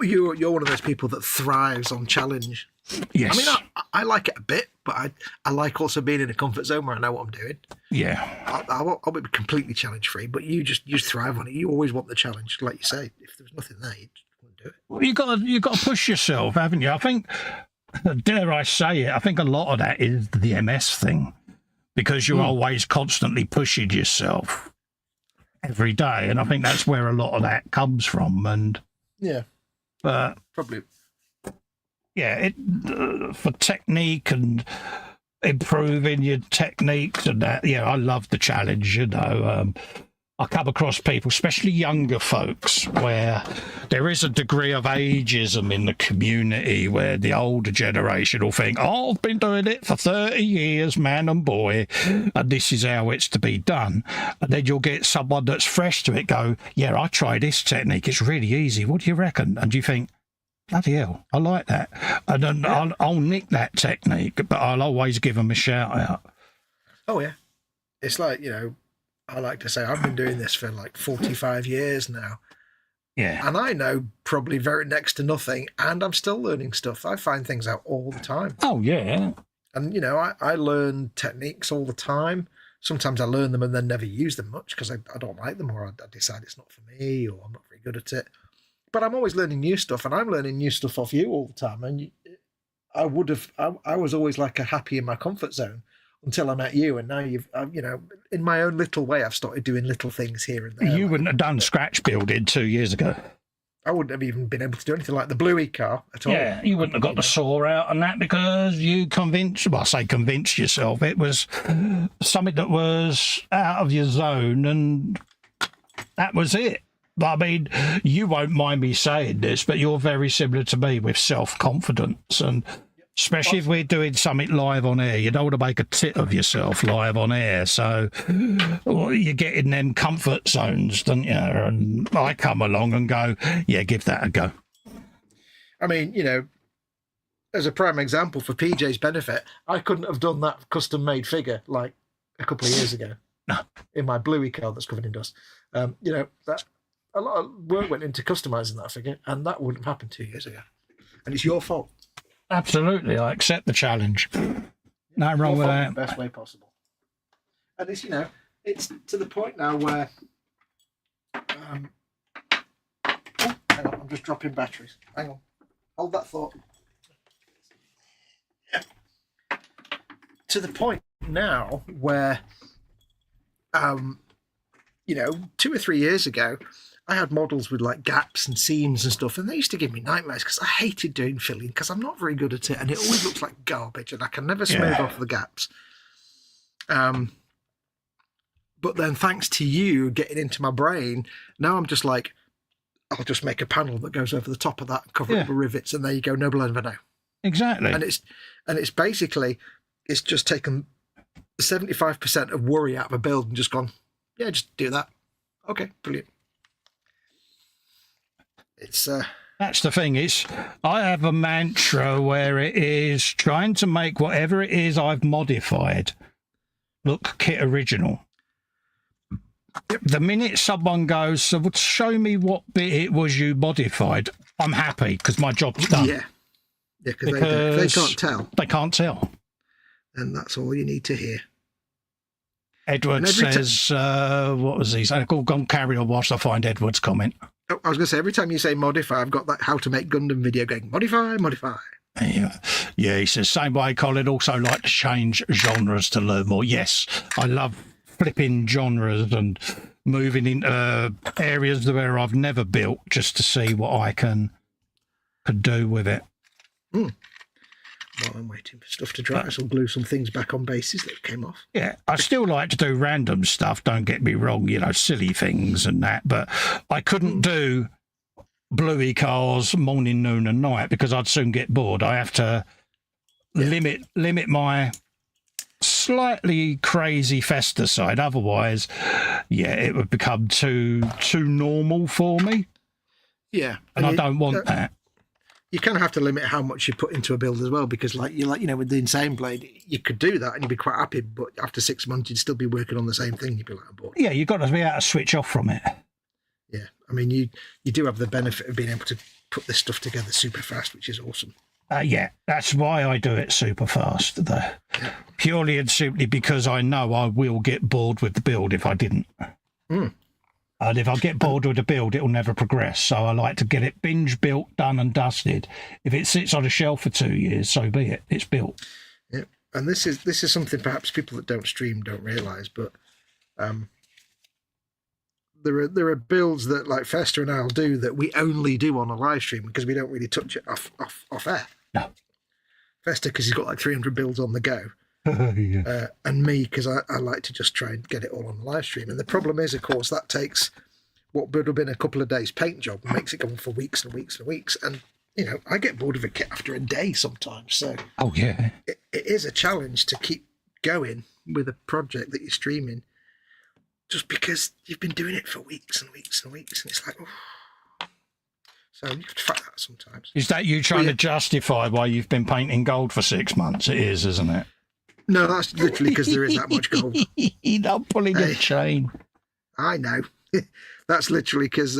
You're one of those people that thrives on challenge. Yes. I mean, I like it a bit, but I like also being in a comfort zone where I know what I'm doing. Yeah. I'll be completely challenge free, but you thrive on it. You always want the challenge, like you say. If there was nothing there, you just wouldn't do it. Well, you got to push yourself, haven't you? I think, dare I say it, I think a lot of that is the MS thing, because you're always constantly pushing yourself every day, and I think that's where a lot of that comes from. And yeah. But probably, yeah, for technique and improving your techniques and that, yeah, I love the challenge. I come across people, especially younger folks, where there is a degree of ageism in the community, where the older generation will think, oh, I've been doing it for 30 years, man and boy, and this is how it's to be done. And then you'll get someone that's fresh to it go, yeah, I tried this technique, it's really easy, what do you reckon? And you think, bloody hell, I like that. And then I'll nick that technique, but I'll always give them a shout out. Oh, yeah. It's like, I like to say I've been doing this for like 45 years now. Yeah. And I know probably very next to nothing, and I'm still learning stuff. I find things out all the time. Oh, yeah. And, I learn techniques all the time. Sometimes I learn them and then never use them much because I don't like them, or I decide it's not for me, or I'm not very good at it. But I'm always learning new stuff, and I'm learning new stuff off you all the time. And I was always like happy in my comfort zone until I met you, and now in my own little way, I've started doing little things here and there. You wouldn't have done scratch building 2 years ago. I wouldn't have even been able to do anything like the Bluey car at all. Yeah, you wouldn't have got the saw out and that because you convinced yourself it was something that was out of your zone, and that was it. I mean, you won't mind me saying this, but you're very similar to me with self-confidence, and especially if we're doing something live on air, you don't want to make a tit of yourself live on air. So you get in them comfort zones, don't you? And I come along and go, yeah, give that a go. I mean, as a prime example for PJ's benefit, I couldn't have done that custom-made figure like a couple of years ago in my Bluey car that's covered in dust. That a lot of work went into customizing that figure, and that wouldn't have happened 2 years ago. And it's your fault. Absolutely, I accept the challenge. No wrong with that. In the best way possible. And it's it's to the point now where hang on, I'm just dropping batteries. Hang on, hold that thought. Yeah. To the point now where 2 or 3 years ago, I had models with like gaps and seams and stuff, and they used to give me nightmares because I hated doing filling because I'm not very good at it, and it always looks like garbage, and I can never smooth off the gaps. But then, thanks to you getting into my brain, now I'm just like, I'll just make a panel that goes over the top of that, and cover it with rivets, and there you go. No blood ever know. Exactly. And it's basically just taken 75% of worry out of a build and just gone, yeah, just do that. Okay, brilliant. That's the thing. I have a mantra where it is trying to make whatever it is I've modified look kit original. Yep. The minute someone goes, so show me what bit it was you modified, I'm happy because my job's done. Yeah, because they can't tell. They can't tell. And that's all you need to hear. Edward says, what was he saying? Go on, carry on whilst I find Edward's comment. Oh, I was going to say, every time you say modify, I've got that how to make Gundam video going, modify. Yeah, he says, same way, Colin, also like to change genres to learn more. Yes, I love flipping genres and moving into areas where I've never built just to see what I can do with it. While I'm waiting for stuff to dry, I shall glue some things back on bases that came off. Yeah, I still like to do random stuff, don't get me wrong, silly things and that, but I couldn't do Bluey cars morning, noon and night because I'd soon get bored. I have to limit my slightly crazy Festa side, otherwise, it would become too normal for me. Yeah. And I don't want that. You kind of have to limit how much you put into a build as well, because with the Insane Blade, you could do that and you'd be quite happy, but after 6 months, you'd still be working on the same thing. You'd be like, bored. Yeah, you've got to be able to switch off from it. Yeah, I mean, you do have the benefit of being able to put this stuff together super fast, which is awesome. Yeah, that's why I do it super fast, though. Yeah. Purely and simply because I know I will get bored with the build if I didn't. And if I get bored with the build, it'll never progress. So I like to get it binge built, done and dusted. If it sits on a shelf for 2 years, so be it. It's built. Yeah, and this is something perhaps people that don't stream don't realise, but there are builds that like Festa and I'll do that we only do on a live stream because we don't really touch it off air. No. Festa because he's got like 300 builds on the go. And me because I like to just try and get it all on the live stream. And the problem is, of course, that takes what would have been a couple of days paint job and makes it go on for weeks and weeks and weeks. And I get bored of a kit after a day sometimes. So it is a challenge to keep going with a project that you're streaming, just because you've been doing it for weeks and weeks and weeks, and it's like, oh. So you have to fight that sometimes. Is that you trying to justify why you've been painting gold for 6 months? It is, isn't it? No, that's literally because there is that much gold. You're not pulling a chain. I know. That's literally because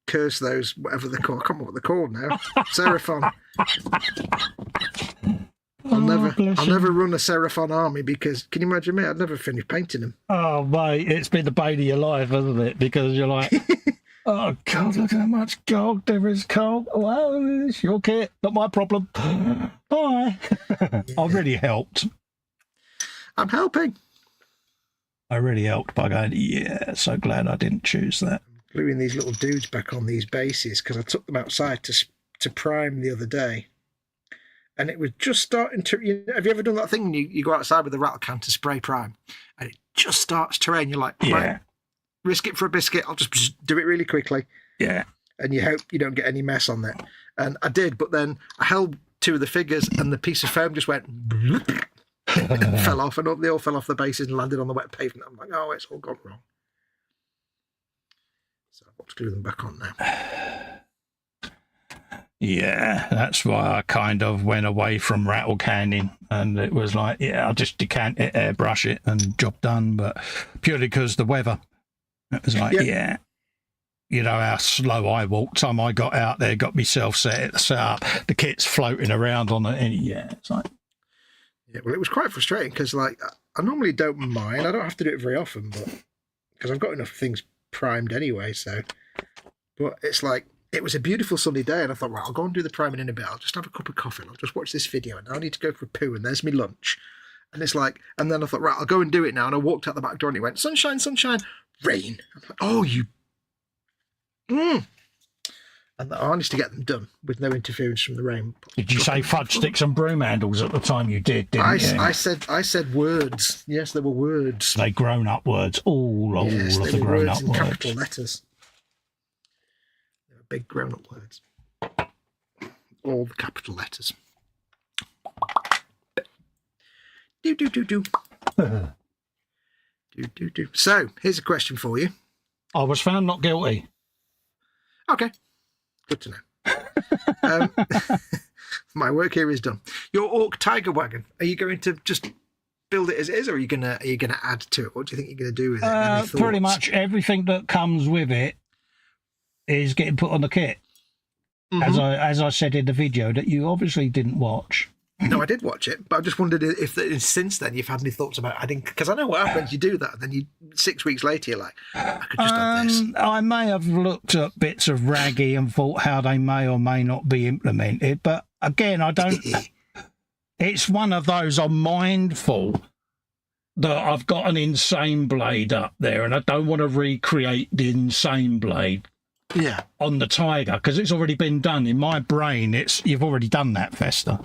curse those, whatever they're called. I can't remember what they're called now. Seraphon. I'll never run a Seraphon army because, can you imagine me? I'd never finish painting them. Oh, mate, it's been the bane of your life, hasn't it? Because you're like, oh, God, look how much gold there is, Carl. Well, it's your kit, not my problem. Bye. Yeah. I really helped. I'm helping. I really helped by going, yeah, so glad I didn't choose that. Gluing these little dudes back on these bases because I took them outside to prime the other day. And it was just starting to... have you ever done that thing when you go outside with a rattle can to spray prime? And it just starts to rain. You're like, right, risk it for a biscuit. I'll just do it really quickly. Yeah. And you hope you don't get any mess on there. And I did, but then I held two of the figures and the piece of foam just went... and fell off, and they all fell off the bases and landed on the wet pavement. I'm like, oh, it's all gone wrong. So I've got to glue them back on now. Yeah, that's why I kind of went away from rattle canning, and it was like, yeah, I'll just decant it, airbrush it, and job done. But purely because the weather, it was like, yeah. You know how slow I walked. Time I got out there, got myself set up, the kit's floating around on it, and it's like. Yeah, well, it was quite frustrating because, like, I normally don't mind. I don't have to do it very often, but because I've got enough things primed anyway. So, but it's like it was a beautiful sunny day, and I thought, right, I'll go and do the priming in a bit. I'll just have a cup of coffee. And I'll just watch this video, and now I need to go for a poo, and there's my lunch. And it's like, and then I thought, right, I'll go and do it now. And I walked out the back door, and it went sunshine, sunshine, rain. I'm like, oh, you. And I managed to get them done with no interference from the rain. Did you say fudge sticks and broom handles at the time you didn't you? I said words. Yes, there were words. They grown up words. All of the grown up words. Capital letters. They were big grown up words. All the capital letters. Do. Do. So here's a question for you. I was found not guilty. Okay. Good to know. My work here is done. Your Orc Tiger Wagon. Are you going to just build it as it is, or are you gonna add to it? What do you think you're going to do with it? Pretty much everything that comes with it is getting put on the kit. Mm-hmm. As I said in the video that you obviously didn't watch. No, I did watch it, but I just wondered if since then you've had any thoughts about adding, because I know what happens. You do that, and then 6 weeks later you're like, I could just add this. I may have looked at bits of Raggy and thought how they may or may not be implemented, but again, I don't. It's one of those I'm mindful that I've got an insane blade up there, and I don't want to recreate the insane blade. Yeah, on the Tiger, because it's already been done in my brain. You've already done that, Festa.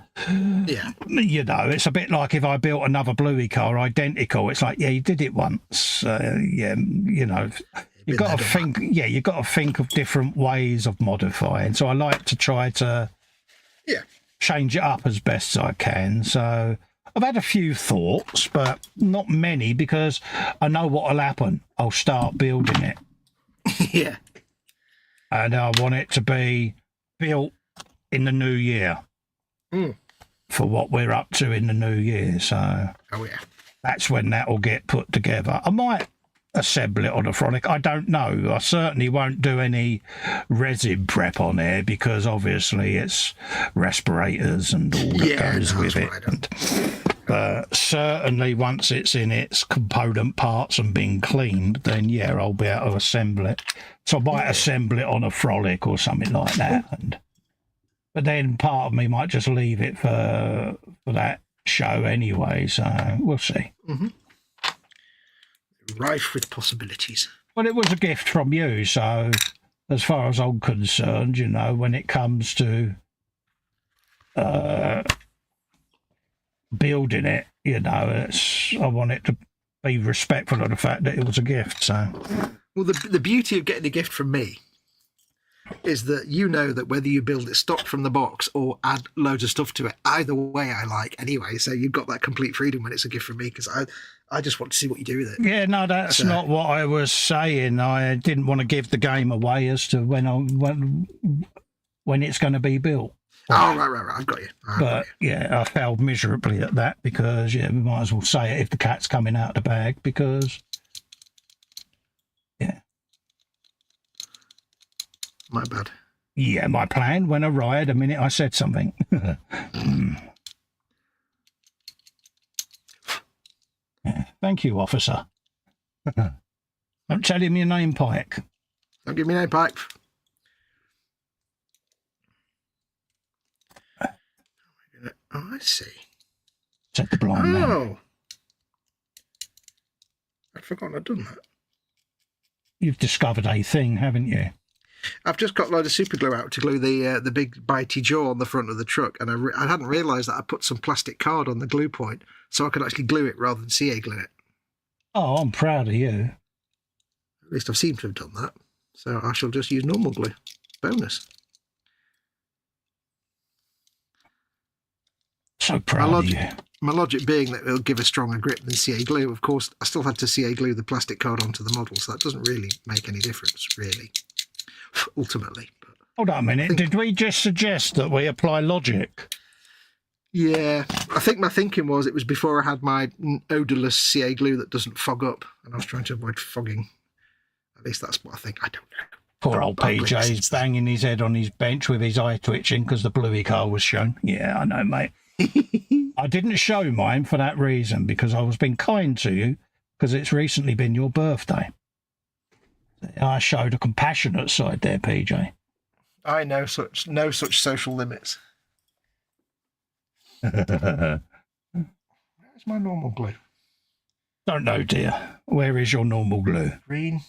Yeah, you know, it's a bit like if I built another Bluey car identical. It's like, yeah, you did it once. Yeah, you know, you've got to think. Yeah, you've got to think of different ways of modifying. So I like to try to change it up as best as I can. So I've had a few thoughts, but not many, because I know what will happen. I'll start building it. Yeah. And I want it to be built in the new year for what we're up to in the new year. So that's when that will get put together. I might assemble it on a Frolic. I don't know. I certainly won't do any resin prep on there, because obviously it's respirators and all that goes with it. But certainly once it's in its component parts and been cleaned, then I'll be able to assemble it. So I might assemble it on a Frolic or something like that. But then part of me might just leave it for that show anyway. So we'll see. Mm-hmm. Rife with possibilities. Well, it was a gift from you. So as far as I'm concerned, you know, when it comes to building it, you know, I want it to be respectful of the fact that it was a gift. So, well, the beauty of getting a gift from me is that you know that whether you build it stock from the box or add loads of stuff to it, either way I like anyway. So you've got that complete freedom when it's a gift from me, because I just want to see what you do with it. Yeah, no, that's not what I was saying. I didn't want to give the game away as to when it's going to be built. Oh, right. I've got you. But I failed miserably at that, because we might as well say it if the cat's coming out the bag, because my bad. Yeah, my plan went awry the minute I said something. Thank you, officer. Don't tell him your name, Pike. Don't give me no Pike. Oh, I see. Said the blind man. Oh. I'd forgotten I'd done that. You've discovered a thing, haven't you? I've just got a load of super glue out to glue the big bitey jaw on the front of the truck, and I hadn't realised that I put some plastic card on the glue point, so I could actually glue it rather than CA glue it. Oh, I'm proud of you. At least I seem to have done that. So I shall just use normal glue. Bonus. So proud of you. My logic being that it'll give a stronger grip than CA glue. Of course, I still had to CA glue the plastic card onto the model, so that doesn't really make any difference, really, ultimately. But hold on a minute. Did we just suggest that we apply logic? Yeah, I think my thinking was it was before I had my odorless CA glue that doesn't fog up, and I was trying to avoid fogging. At least that's what I think. I don't know. Poor old PJ's banging his head on his bench with his eye twitching because the bluey car was shown. Yeah, I know, mate. I didn't show mine for that reason, because I was being kind to you, because it's recently been your birthday. I showed a compassionate side there, PJ. I know no such social limits. Where's my normal glue? Don't know, dear. Where is your normal glue? Green,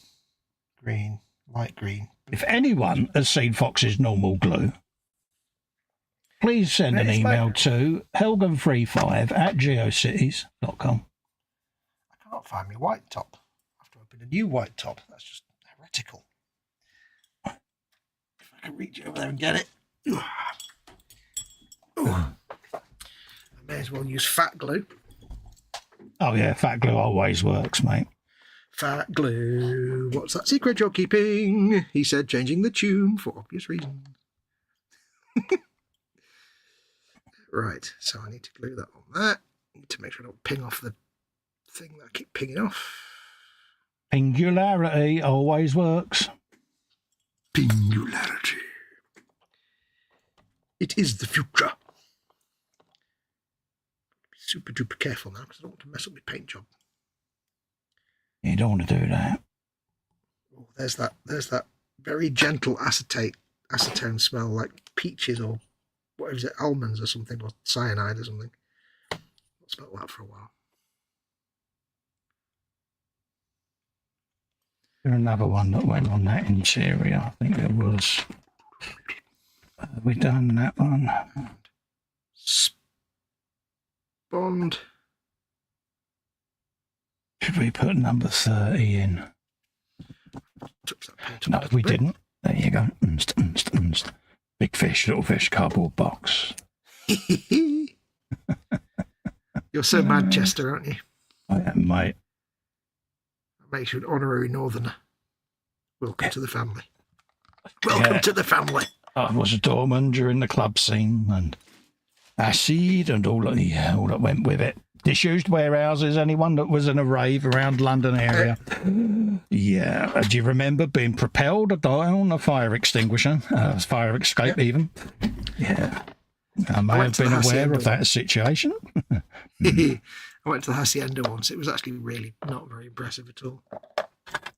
green, light green. If anyone has seen Fox's normal glue, please send an email to helgan35@geocities.com. I can't find my white top. I have to open a new white top. That's just heretical. If I can reach over there and get it. I may as well use fat glue. Oh, yeah, fat glue always works, mate. Fat glue. What's that secret you're keeping? He said, changing the tune for obvious reasons. Right, so I need to glue that on that. I need to make sure I don't ping off the thing that I keep pinging off. Pingularity always works. Pingularity. It is the future. Be super duper careful now because I don't want to mess up my paint job. You don't want to do that. Oh, there's that very gentle acetone smell like peaches or what is it, almonds or something, or cyanide or something. I'll smell that for a while. There's another one that went on that interior. I think there was. Have we done that one? Bond. Should we put number 30 in? No, we didn't. There you go. Big fish, little fish, cardboard box. You're so Manchester, aren't you? I am, mate. That makes you an honorary northerner. Welcome to the family. Welcome to the family. I was a doorman during the club scene and acid and all that went with it. Disused warehouses, anyone that was in a rave around London area. Yeah. Do you remember being propelled down a fire extinguisher? Fire escape, even. Yeah. I may have been aware of that situation. I went to the Hacienda once. It was actually really not very impressive at all.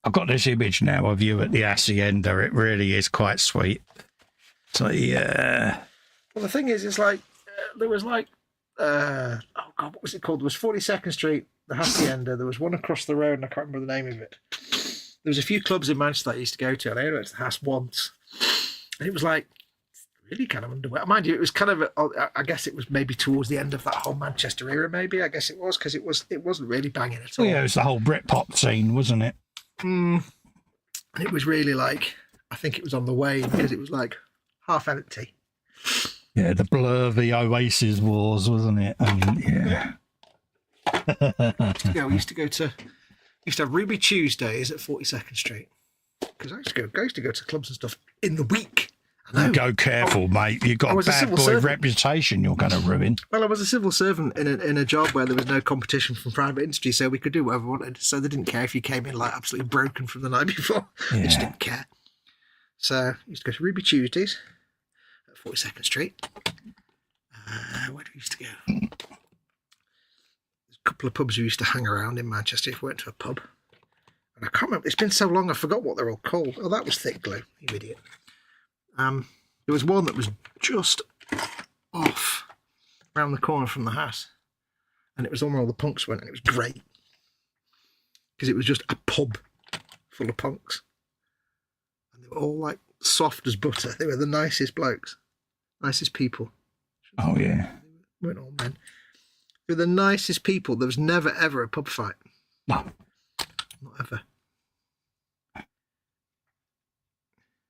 I've got this image now of you at the Hacienda. It really is quite sweet. So, yeah. Well, the thing is, it's like, there was like, oh God, what was it called? There was 42nd Street, the Hacienda. There was one across the road, and I can't remember the name of it. There was a few clubs in Manchester that I used to go to, and I only went to the Hass once. And it was like, really kind of underwhelming. Mind you, it was kind of, I guess it was maybe towards the end of that whole Manchester era, maybe. I guess it was, because it wasn't really banging at all. Yeah, it was the whole Britpop scene, wasn't it? And it was really like, I think it was on the way, because it was like half empty. Yeah, the Blur v Oasis wars, wasn't it? Yeah. Yeah, we used to have Ruby Tuesdays at 42nd Street. Because I used to go to clubs and stuff in the week. Go careful, mate. You've got a bad boy reputation you're going to ruin. Well, I was a civil servant in a job where there was no competition from private industry, so we could do whatever we wanted. So they didn't care if you came in like absolutely broken from the night before. Yeah. They just didn't care. So I used to go to Ruby Tuesdays at 42nd Street. Where do we used to go? There's a couple of pubs we used to hang around in Manchester if we went to a pub. And I can't remember. It's been so long, I forgot what they're all called. Oh, that was thick glue, you idiot. There was one that was just off around the corner from the house. And it was on where all the punks went, and it was great. Because it was just a pub full of punks. And they were all like soft as butter. They were the nicest blokes, nicest people. Oh, yeah. They weren't all men. They were the nicest people. There was never, ever a pub fight. No. Not ever.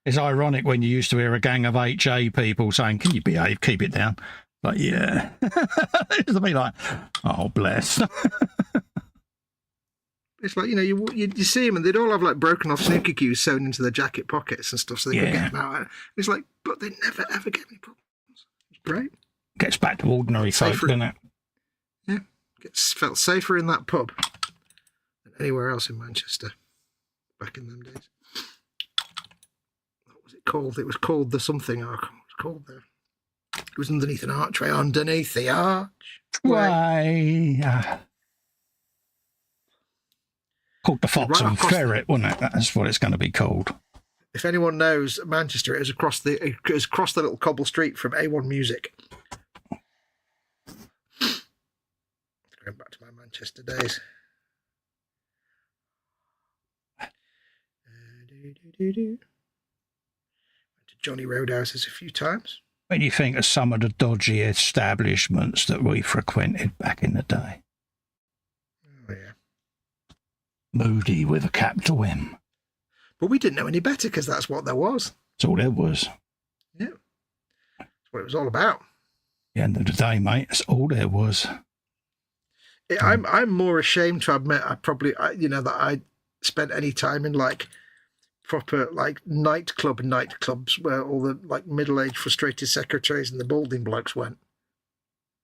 It's ironic when you used to hear a gang of HA people saying, "Can you behave? Keep it down." But yeah, it's be like, oh, bless. It's like, you know, you see them and they'd all have like broken off snooker cues sewn into their jacket pockets and stuff so they could get them out. It's like, but they never ever get any problems. It's great. Gets back to ordinary folk, doesn't it? Yeah. Felt safer in that pub than anywhere else in Manchester back in them days. What was it called? It was called the something. Oh, what was it called there? It was underneath an archway. Underneath the arch. Why? Called the Fox and Ferret, wasn't it? That's what it's going to be called. If anyone knows Manchester, it was across the little cobble street from A1 Music. Going back to my Manchester days. Went to Johnny Roadhouse's a few times. When you think of some of the dodgy establishments that we frequented back in the day. Oh, yeah. Moody with a capital M. But we didn't know any better because that's what there was. That's all there was. Yeah. That's what it was all about. At the end of the day, mate, that's all there was. I'm more ashamed to admit that I spent any time in like proper like nightclubs where all the like middle-aged frustrated secretaries and the balding blokes went.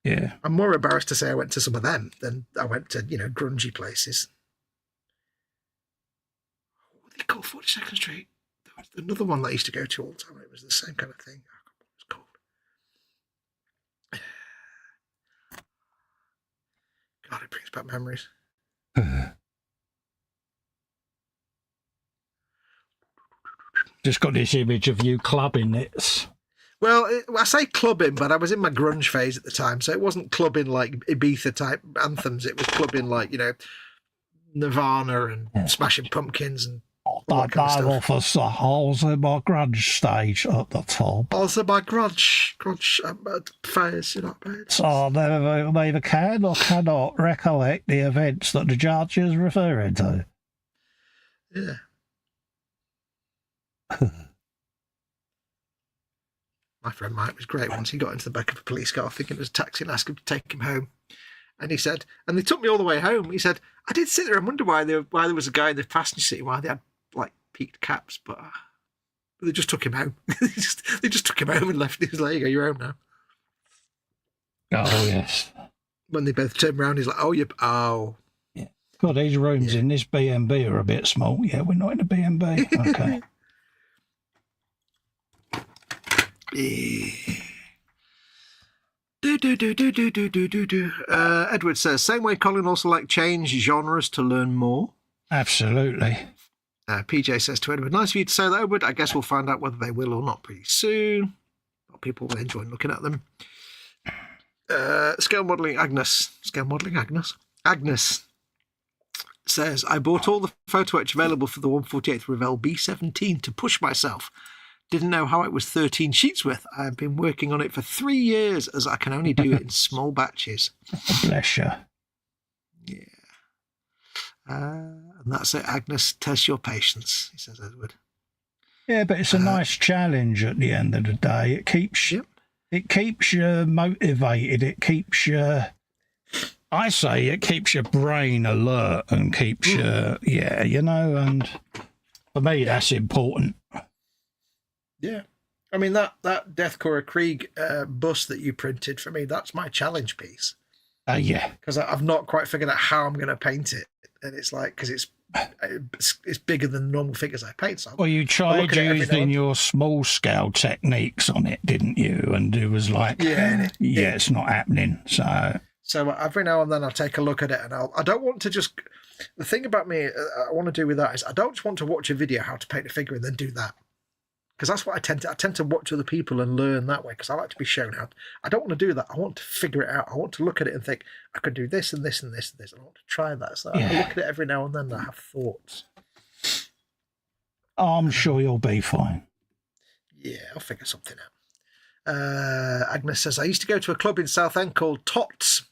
Yeah. I'm more embarrassed to say I went to some of them than I went to, grungy places. What were they called? 42nd Street. There was another one that I used to go to all the time. It was the same kind of thing. I can't remember what it was called. God, it brings back memories. Just got this image of you clubbing it. Well, I say clubbing, but I was in my grunge phase at the time, so it wasn't clubbing like Ibiza type anthems. It was clubbing like, Nirvana and Smashing Pumpkins and all that kind of stuff. Officer, I was in my grunge stage at the top. Also my grunge phase, you know what I mean? So I neither can or cannot recollect the events that the judge is referring to. Yeah. My friend Mike was great once. He got into the back of a police car thinking it was a taxi and asked him to take him home. And he said, and they took me all the way home. He said, I did sit there and wonder why there was a guy in the passenger seat, why they had like peaked caps, but they just took him home. they just took him home and left. He was like, "There you go, you're home now." Oh yes. When they both turned around, he's like, "Oh." Yeah. God, these rooms in this B&B are a bit small. Yeah, we're not in a B&B. Okay. Edward says, same way Colin also like change genres to learn more. Absolutely. PJ says to Edward, nice of you to say that, Edward. I guess we'll find out whether they will or not pretty soon. People will enjoy looking at them. Scale modelling Agnes says, I bought all the photo etch available for the 148th Revell B17 to push myself. Didn't know how it was 13 sheets worth. I've been working on it for 3 years as I can only do it in small batches. Bless you. Yeah. And that's it, Agnes. Test your patience, he says, Edward. Yeah, but it's a nice challenge at the end of the day. It keeps you motivated. It keeps you, I say, it keeps your brain alert and keeps you, and for me, that's important. Yeah. I mean, that Deathcore Krieg bus that you printed for me, that's my challenge piece. Yeah. Because I've not quite figured out how I'm going to paint it. And it's like, because it's bigger than normal figures I paint. So well, you tried using your small scale techniques on it, didn't you? And it was like, it's not happening. So So every now and then I'll take a look at it, and I don't want to just. The thing about me, I want to do with that is I don't just want to watch a video how to paint a figure and then do that, because that's what I tend to watch other people and learn that way. Because I like to be shown how. I don't want to do that. I want to figure it out. I want to look at it and think I could do this and this and this and this. I want to try that. So I look at it every now and then. And I have thoughts. I'm sure you'll be fine. Yeah, I'll figure something out. Agnes says, I used to go to a club in Southend called TOTS,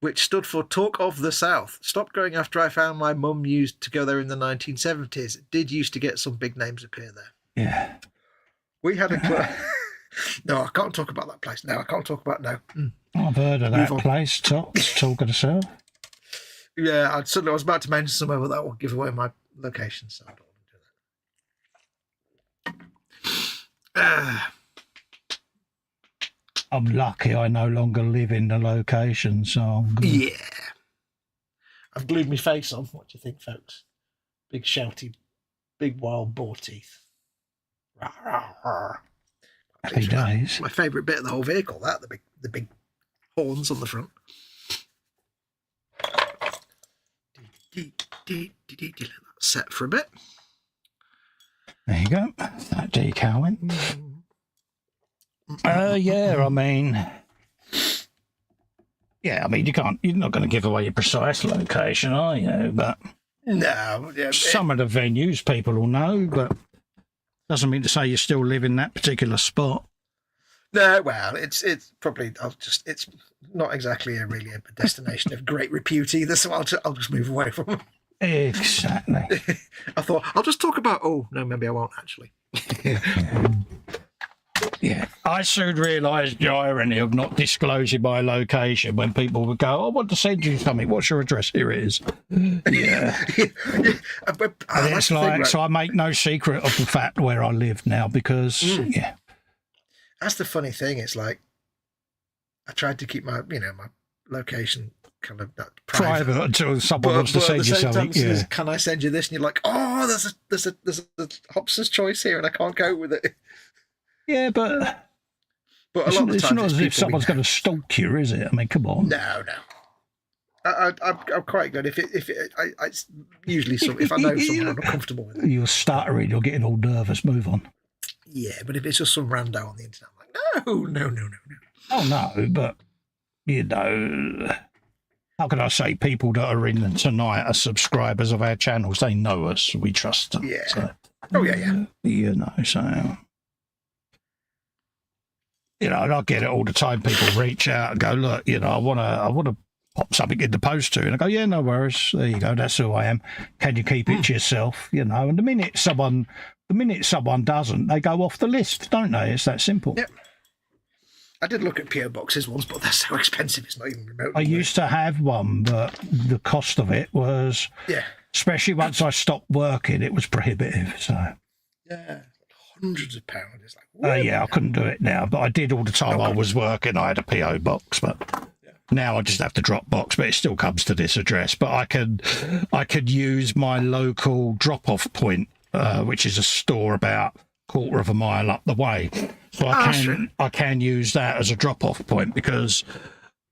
which stood for Talk of the South. Stopped going after I found my mum used to go there in the 1970s. It did used to get some big names appear there. Yeah. We had a club. No, I can't talk about that place. No, I can't talk about I've heard of that place, TOTS, Talk of the South. Yeah, I was about to mention somewhere, but that will give away my location, so I don't want to do that. I'm lucky I no longer live in the location, so I'm good. Yeah. I've glued my face on. What do you think, folks? Big shouty, big wild boar teeth. Rah, rah, rah. Happy days. My favourite bit of the whole vehicle, that, the big horns on the front. Let that set for a bit. There you go. That decal in. Yeah, I mean, you're not going to give away your precise location, are you? But no, yeah, some of the venues people will know, but doesn't mean to say you still live in that particular spot. No, well, it's probably it's not exactly really a destination of great repute either, so I'll just move away from it. Exactly. I thought I'll just talk about. Oh no, maybe I won't actually. Yeah, I soon realised the irony of not disclosing my location when people would go, I want to send you something. What's your address? Here it is. Yeah. And it's like, so I make no secret of the fact where I live now because, yeah. That's the funny thing. It's like, I tried to keep my location kind of private until someone wants to send you something. Yeah. Can I send you this? And you're like, oh, there's a Hobson's choice here and I can't go with it. Yeah, but a lot of the time, it's not as if someone's going to stalk you, is it? I mean, come on. No. I'm quite good. It's usually if I know someone I'm not comfortable with it. You're stuttering. You're getting all nervous. Move on. Yeah, but if it's just some rando on the internet, I'm like, no. Oh no, but how can I say? People that are in tonight are subscribers of our channels. They know us. We trust them. Yeah. So, yeah. So. And I get it all the time. People reach out and go, look, I want to pop something in the post to. And I go, yeah, no worries. There you go. That's who I am. Can you keep it to yourself? And the minute someone doesn't, they go off the list, don't they? It's that simple. Yep. I did look at PO boxes once, but they're so expensive. It's not even remote. I used to have one, but the cost of it was, especially once I stopped working, it was prohibitive. So. Yeah. Hundreds of pounds. It's like, I couldn't do it now, but I did all the time I was working. I had a PO box, but now I just have to drop box. But it still comes to this address. But I could use my local drop-off point, which is a store about quarter of a mile up the way. So I can use that as a drop-off point because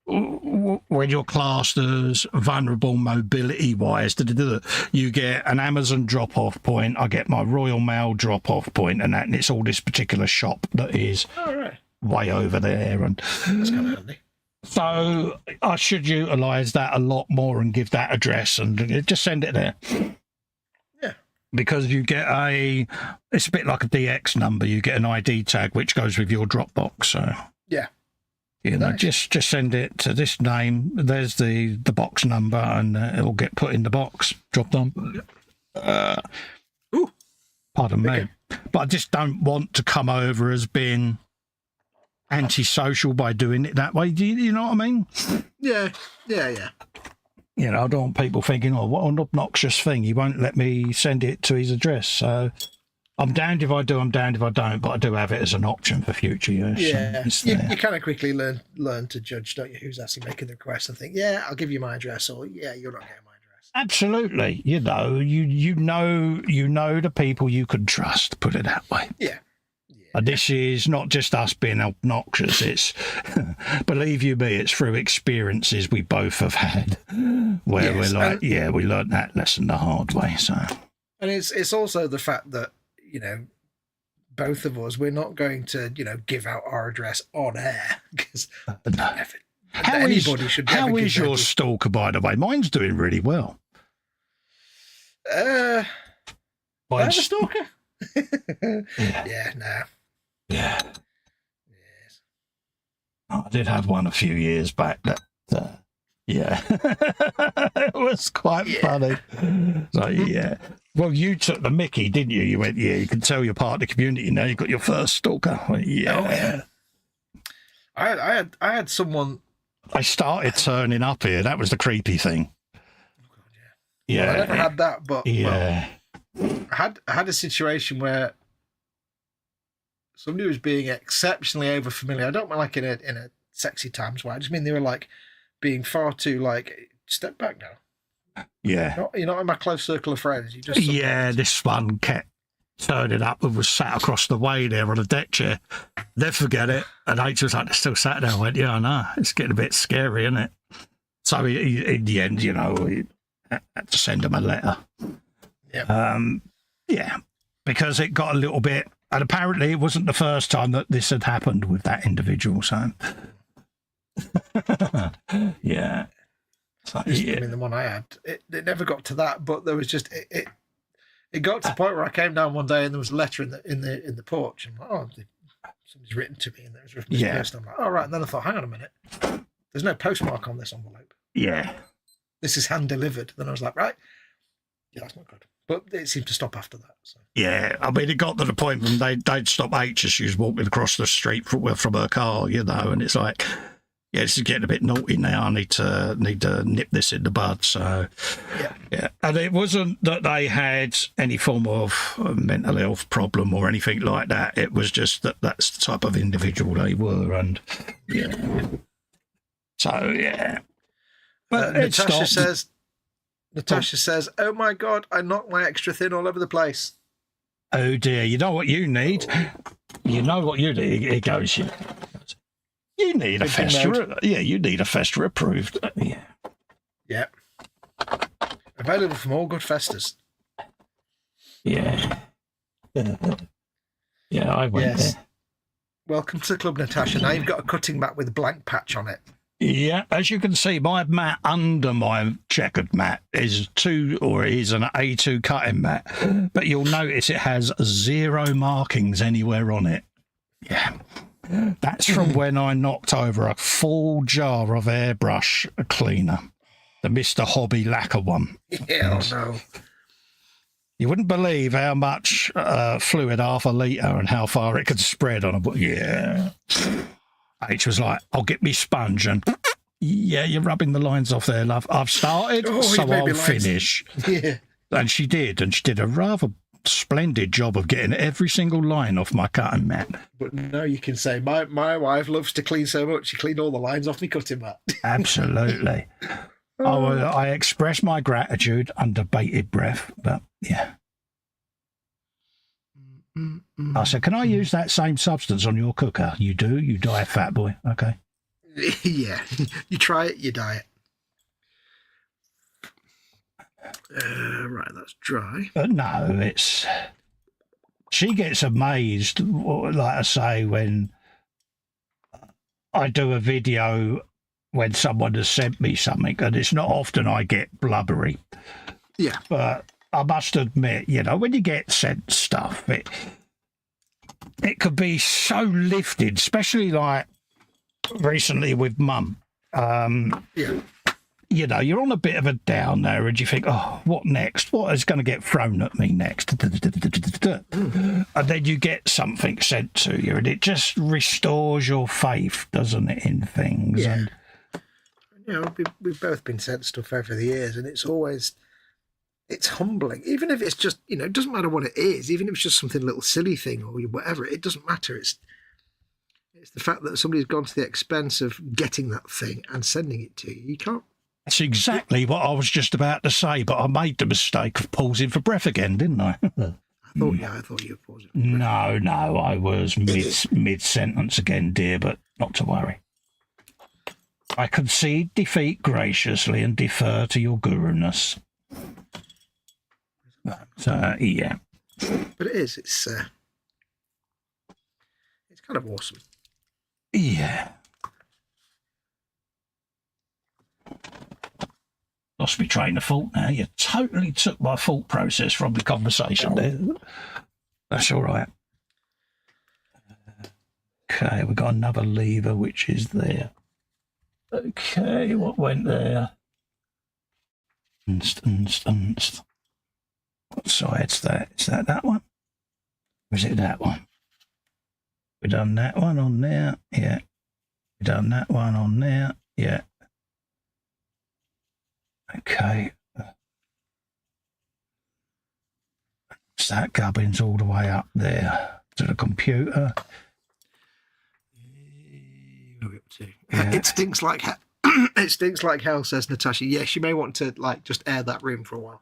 when you're classed as vulnerable mobility-wise, you get an Amazon drop-off point, I get my Royal Mail drop-off point, and it's all this particular shop that is way over there. And that's kind of handy. So I should utilise that a lot more and give that address and just send it there. Yeah. Because you get it's a bit like a DX number. You get an ID tag which goes with your Dropbox. So yeah. Nice. Just send it to this name. There's the box number, and it'll get put in the box. Dropped on. Pardon me, but I just don't want to come over as being antisocial by doing it that way. Do you know what I mean? Yeah. I don't want people thinking, "Oh, what an obnoxious thing! He won't let me send it to his address." So. I'm damned if I do, I'm damned if I don't, but I do have it as an option for future use. Yeah, you kind of quickly learn to judge, don't you, who's actually making the request and think, yeah, I'll give you my address, or yeah, you're not getting my address. Absolutely. You know the people you can trust, put it that way. Yeah. And this is not just us being obnoxious. It's, believe you me, it's through experiences we both have had where we're like, yeah, we learned that lesson the hard way. So, and it's also the fact that, you know, both of us, we're not going to, you know, give out our address on air because anybody should. How is your stalker, by the way? Mine's doing really well. I have a stalker. Yeah. No. Yeah. Yes. Oh, I did have one a few years back that, yeah, it was quite funny. So, yeah. Well, you took the mickey, didn't you? You went, yeah, you can tell you're part of the community now. You've got your first stalker. Went, yeah. Oh, yeah. I had someone. I started turning up here. That was the creepy thing. Oh, God, yeah. Yeah. Well, I never had that, but yeah. well, I had a situation where somebody was being exceptionally over familiar. I don't mean like in a sexy times way. I just mean they were like being far too like, step back now. Yeah. You're not in my close circle of friends. You just this one kept turning up and was sat across the way there on a deck chair. Never forget it. And H was like, they're still sat there. I went, yeah, I know. It's getting a bit scary, isn't it? So in the end, you know, we had to send him a letter. Yeah. Yeah, because it got a little bit, and apparently it wasn't the first time that this had happened with that individual. So, yeah. So, I mean, the one I had, it never got to that, but there was just it got to the point where I came down one day and there was a letter in the porch, and I'm like, oh, somebody's written to me, and there was written to this person. I'm like, oh right, and then I thought, hang on a minute, there's no postmark on this envelope. Yeah, this is hand delivered. Then I was like, right, yeah, that's not good. But it seemed to stop after that. So. Yeah, I mean, it got to the point when they'd stop H as she was walking across the street from her car, you know, and it's like, yeah, this is getting a bit naughty now. I need to nip this in the bud. So, yeah. And it wasn't that they had any form of mental health problem or anything like that. It was just that that's the type of individual they were, and yeah. So yeah, but Natasha says, "Oh my God, I knocked my extra thin all over the place." Oh dear, you know what you need? You know what you need? It goes, you need a Festa. Yeah, you need a Festa approved. Yeah. Yeah. Available from all good Festas. Yeah. Yeah, I went there. Welcome to the club, Natasha. Now you've got a cutting mat with a blank patch on it. Yeah, as you can see, my mat under my checkered mat is an A2 cutting mat, but you'll notice it has 0 markings anywhere on it. Yeah, that's from when I knocked over a full jar of airbrush cleaner, the Mr. Hobby lacquer one. Yeah, oh no. You wouldn't believe how much fluid, half a litre, and how far it could spread on a book. Yeah. H was like, I'll get me sponge, and yeah, you're rubbing the lines off there, love. I've started, so I'll finish. Yeah. And she did a rather splendid job of getting every single line off my cutting mat. But now you can say, my wife loves to clean so much, she cleaned all the lines off me cutting mat. Absolutely. I express my gratitude under bated breath, but yeah. I said, can I use that same substance on your cooker? You do? You die, fat boy. Okay. Yeah. You try it, you die it. Right, that's dry. No, it's... She gets amazed, like I say, when I do a video when someone has sent me something, and it's not often I get blubbery. Yeah. But I must admit, you know, when you get sent stuff, it could be so lifted, especially like recently with Mum. Yeah. You know, you're on a bit of a down there, and you think, oh, what next? What is going to get thrown at me next? And then you get something sent to you, and it just restores your faith, doesn't it, in things? Yeah. And, you know, we've both been sent stuff over the years, and it's humbling. Even if it's just, you know, it doesn't matter what it is, even if it's just something, a little silly thing or whatever, it doesn't matter. It's the fact that somebody's gone to the expense of getting that thing and sending it to you. You can't. That's exactly what I was just about to say, but I made the mistake of pausing for breath again, didn't I? I I thought you were pausing. No, I was mid sentence again, dear, but not to worry. I concede defeat graciously and defer to your guruness. But, yeah. But it's kind of awesome. Yeah. Lost my train of thought now. You totally took my thought process from the conversation there. That's all right. Okay, we've got another lever, which is there. Okay, what went there? What side's that? Is that one? Or is it that one? We've done that one on there. Yeah. We've done that one on there. Yeah. Okay. So that gubbin's all the way up there to the computer. Yeah. It stinks like it stinks like hell, says Natasha. Yes, you may want to just air that room for a while.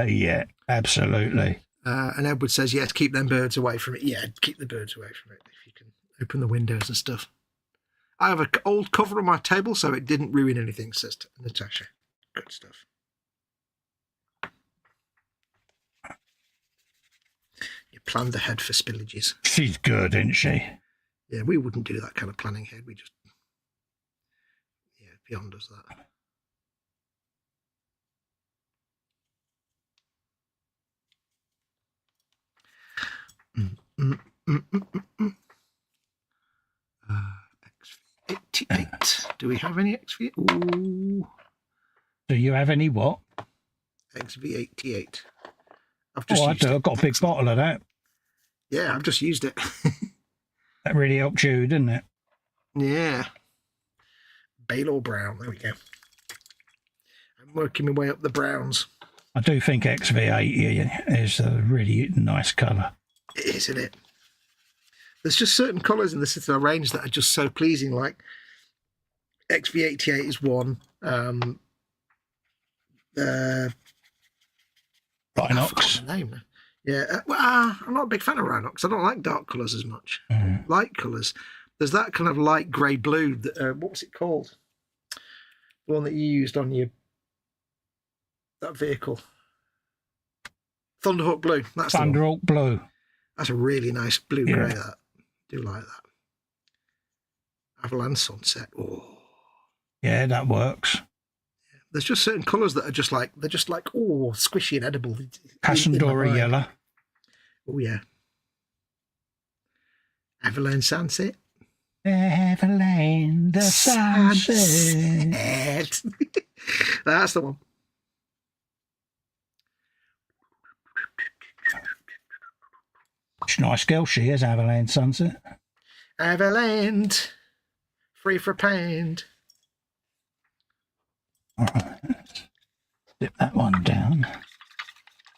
Yeah, absolutely. And Edward says, yes, keep them birds away from it. Yeah, keep the birds away from it if you can open the windows and stuff. I have an old cover on my table, so it didn't ruin anything, says Natasha. Good stuff. You planned ahead for spillages. She's good, isn't she? Yeah, we wouldn't do that kind of planning ahead. We just, beyond us that. XV88. Do we have any XV? Ooh. Do you have any what? XV88. I do. I've got a big bottle of that. Yeah, I've just used it. That really helped you, didn't it? Yeah. Baylor Brown. There we go. I'm working my way up the browns. I do think XV80 is a really nice colour. It is, isn't it? There's just certain colours in the Citadel range that are just so pleasing. Like XV88 is one. Rhinox. Name. Yeah. I'm not a big fan of Rhinox. I don't like dark colours as much. Light colours. There's that kind of light grey blue. What was it called? The one that you used on that vehicle. Thunderhawk blue. That's Thunderhawk blue. That's a really nice blue grey. That do like that. Avalanche sunset. Oh. Yeah, that works. There's just certain colours that are just like squishy and edible. Cassandra yellow. Oh yeah. Avalanche sunset. Avalanche the sunset. That's the one. She's a nice girl, she is, Avalanche Sunset. Avalanche. Free for paint. All right, let's dip that one down.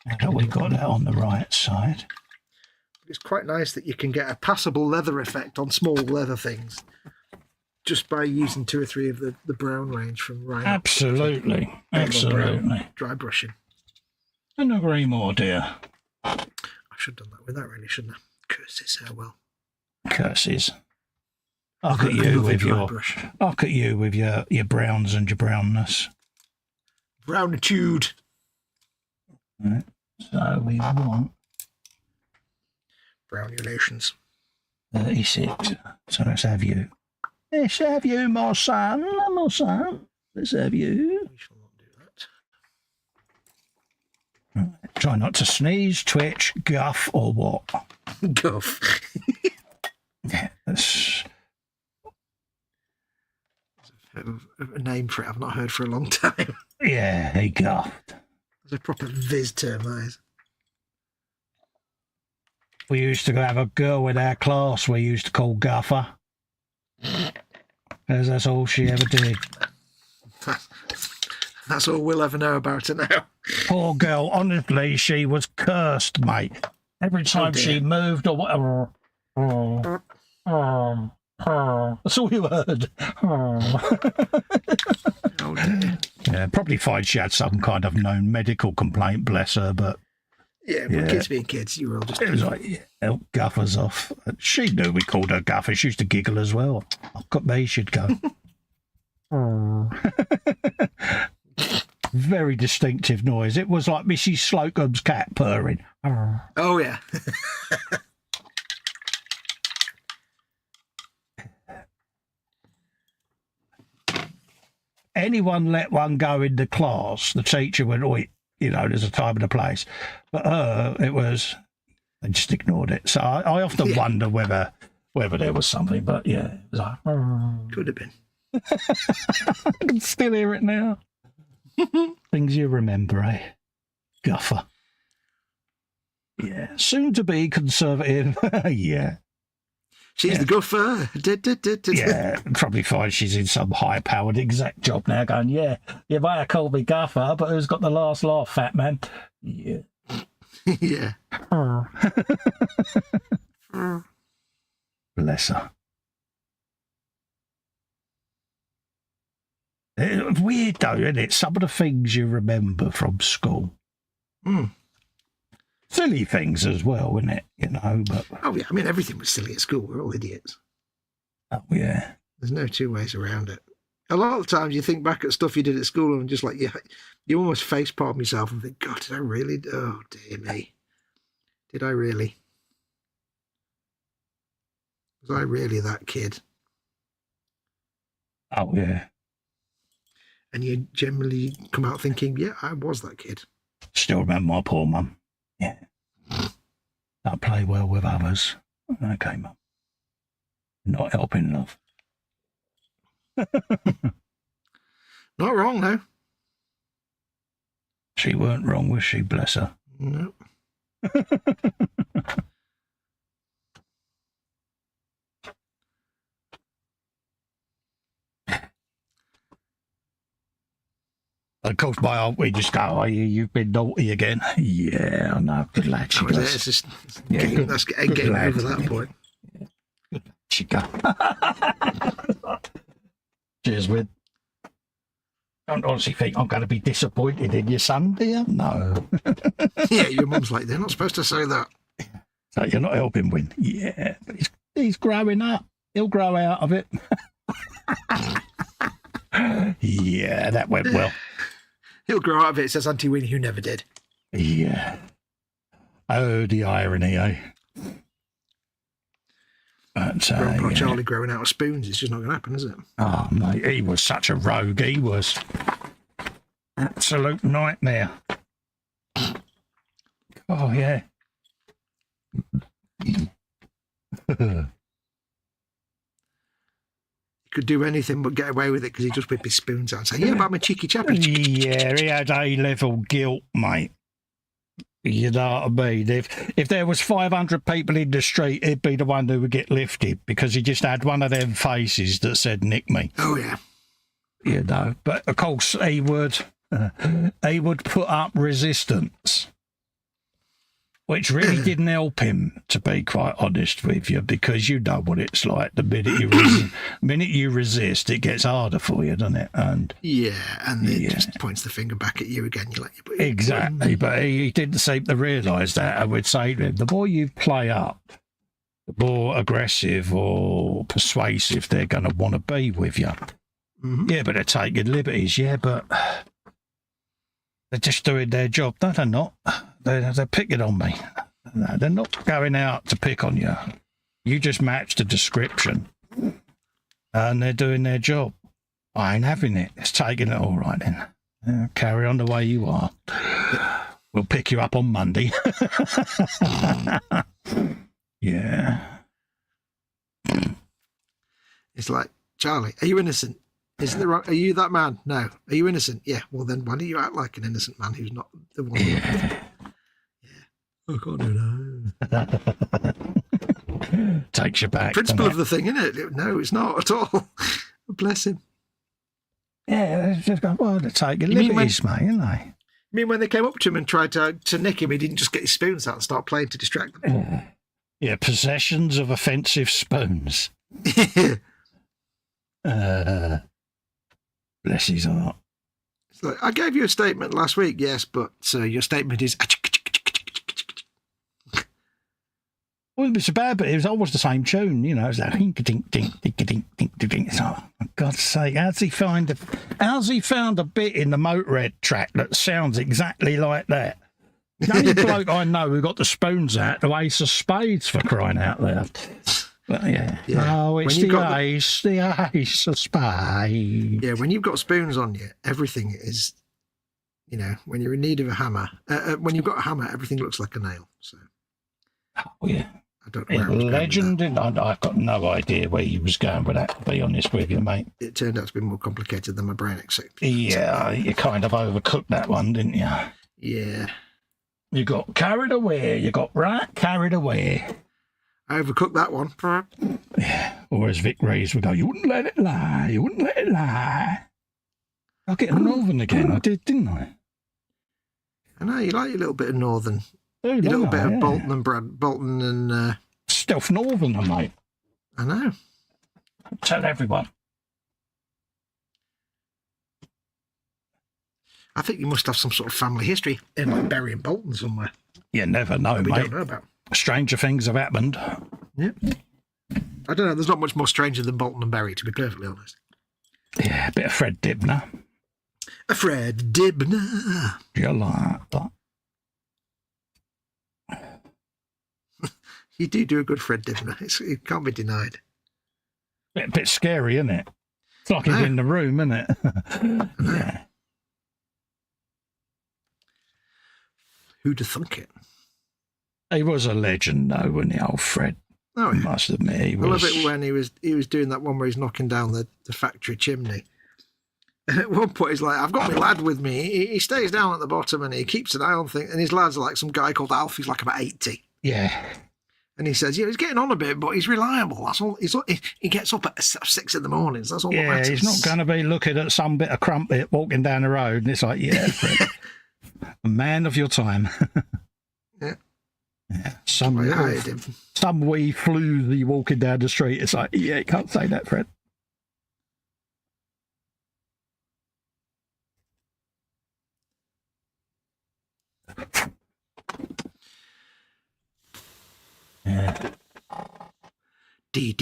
Now that we've got that on the right side. It's quite nice that you can get a passable leather effect on small leather things just by using 2 or 3 of the brown range from Rhino. Absolutely. Dry brushing. Couldn't agree more, dear. I should have done that with that, really, shouldn't I? Curses, how well. Curses. Look at you with your browns and your brownness. Brownitude. Right. So we want brownulations. 36. So let's have you. Let's have you, my son. Let's have you. We shall not do that. Right. Try not to sneeze, twitch, guff, or what? Guff. Yeah, that's a name for it I've not heard for a long time. Yeah, he guffed. It's a proper viz term, that is. We used to have a girl in our class we used to call Guffer. Because that's all she ever did. That's all we'll ever know about her now. Poor girl, honestly, she was cursed, mate. Every time she moved or whatever. That's all you heard. Oh dear. Yeah, probably find she had some kind of known medical complaint, bless her, but Yeah, but kids being kids, you were all just... It was like, help Guffers off. She knew we called her Guffer. She used to giggle as well. I've got me, she'd go. Very distinctive noise. It was like Mrs. Slocum's cat purring. Oh, yeah. Anyone let one go in the class, the teacher would, there's a time and a place. But it was, they just ignored it. So I often wonder whether there was something, but yeah, it was like, could have been. I can still hear it now. Things you remember, eh? Guffer. Yeah. Soon to be conservative. Yeah. She's the guffer. Yeah, probably find she's in some high-powered exec job now going, you might have called me Guffer, but who's got the last laugh, fat man? Yeah. Yeah. Bless her. It's weird, though, isn't it? Some of the things you remember from school. Silly things as well, isn't it? But... Oh, yeah. I mean, everything was silly at school. We're all idiots. Oh, yeah. There's no two ways around it. A lot of times you think back at stuff you did at school and just like, you almost face-palm yourself and think, God, did I really? Oh, dear me. Did I really? Was I really that kid? Oh, yeah. And you generally come out thinking, yeah, I was that kid. Still remember my poor mum. Yeah. Don't play well with others. Okay, mum. Not helping enough. Not wrong, though. She weren't wrong, was she? Bless her. No. Of course, we just go, you've been naughty again. Yeah, I know. Good lad, she goes. It's just getting over that point. Yeah. Good lad, she go. Cheers, Wid. Don't honestly think I'm going to be disappointed in your son, dear? No. Yeah, your mum's like, they're not supposed to say that. So you're not helping Win. Yeah, but he's growing up. He'll grow out of it. Yeah, that went well. He'll grow out of it, says Auntie Winnie, who never did. Yeah. Oh, the irony, eh? But, Grandpa Charlie growing out of spoons, it's just not going to happen, is it? Oh, mate, he was such a rogue. He was absolute nightmare. Oh, yeah. Could do anything but get away with it because he just whip his spoons out and say, yeah, about my cheeky chappy. Yeah, he had A-level guilt, mate. You know what I mean? If there was 500 people in the street, he'd be the one who would get lifted because he just had one of them faces that said, nick me. Oh, yeah. But of course he would put up resistance, which really didn't help him, to be quite honest with you, because you know what it's like. The minute you resist, it gets harder for you, doesn't it? And it just points the finger back at you again. You're like, exactly, but he didn't seem to realise that. I would say to him, the more you play up, the more aggressive or persuasive they're going to want to be with you. Mm-hmm. Yeah, but they're taking liberties. Yeah, but they're just doing their job. No, they're not. They're picking on me. No, they're not going out to pick on you. You just match the description. And they're doing their job. I ain't having it. It's taking it all right then. Carry on the way you are. We'll pick you up on Monday. Yeah. It's like, Charlie, are you innocent? Isn't there? Are you that man? No. Are you innocent? Yeah. Well, then why don't you act like an innocent man who's not the one? Yeah. I can't do that. Takes you back. Principle of the thing, isn't it? No, it's not at all. Bless him. Yeah, it's just going, well, they're taking liberties, mate, aren't they? I mean, when they came up to him and tried to nick him, he didn't just get his spoons out and start playing to distract them. Yeah, possessions of offensive spoons. Bless his heart. It's like, I gave you a statement last week, yes, but your statement is... Wasn't be so bad, but it was always the same tune, you know. It was like dink dink dink dink dink dink dink. Oh, for God's sake, how's he found a bit in the Motorhead track that sounds exactly like that? The only bloke I know who got the spoons out to Ace of Spades, for crying out loud. But yeah. Oh, it's the Ace of Spades. Yeah, when you've got spoons on you, everything is, you know, when you're in need of a hammer, when you've got a hammer, everything looks like a nail. So. Oh yeah. I don't know where Legend, and I've got no idea where he was going with that, to be honest with you, mate. It turned out to be more complicated than my brain accepted. Yeah, you kind of overcooked that one, didn't you? Yeah. You got carried away. You got carried away. I overcooked that one. Yeah. Or as Vic Reeves would go, you wouldn't let it lie. You wouldn't let it lie. I'll get a northern again. I did, didn't I? I know, you like your little bit of northern. Your little bit of Bolton and Stealth Northerner, mate. I know. Tell everyone. I think you must have some sort of family history in like Bury and Bolton somewhere. You never know, we mate. Don't know about. Stranger things have happened. Yeah. I don't know. There's not much more stranger than Bolton and Bury, to be perfectly honest. Yeah, a bit of Fred Dibner. A Fred Dibner. You like that? You do a good Fred Dibner. It can't be denied. A bit scary, isn't it? It's like he's in the room, isn't it? Yeah. Who'd have thunk it? He was a legend, though, wasn't he, old Fred? Oh, I must admit, he was. I love it when he was doing that one where he's knocking down the factory chimney. And at one point, he's like, I've got my lad with me. He stays down at the bottom and he keeps an eye on things. And his lad's like some guy called Alf. He's like about 80. Yeah. And he says, yeah, he's getting on a bit, but he's reliable. That's all. He gets up at 6 in the mornings. That's all that matters. Yeah, he's not going to be looking at some bit of crumpet walking down the road. And it's like, yeah, Fred, a man of your time. Yeah. Yeah. Some wee floozy walking down the street. It's like, yeah, you can't say that, Fred. Yeah. D.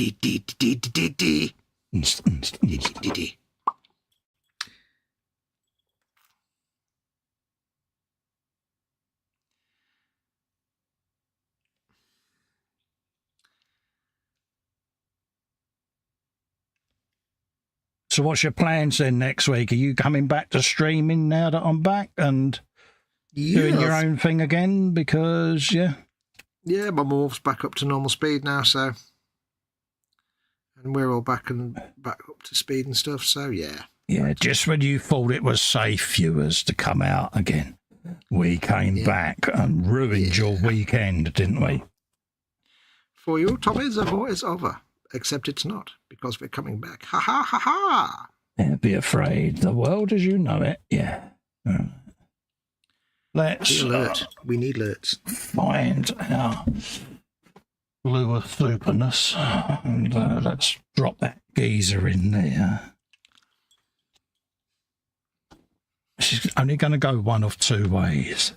So what's your plans then next week? Are you coming back to streaming now that I'm back and doing your own thing again? Because, yeah, my morph's back up to normal speed now, so... And we're all back up to speed and stuff, so yeah. Yeah, just when you thought it was safe, viewers, to come out again, we came back and ruined your weekend, didn't we? For you, Tommy, the war is over. Except it's not, because we're coming back. Ha ha ha ha! Yeah, be afraid. The world as you know it, yeah. Let's... we need alerts. Find our lure superness, and let's drop that geezer in there. She's only going to go one of two ways.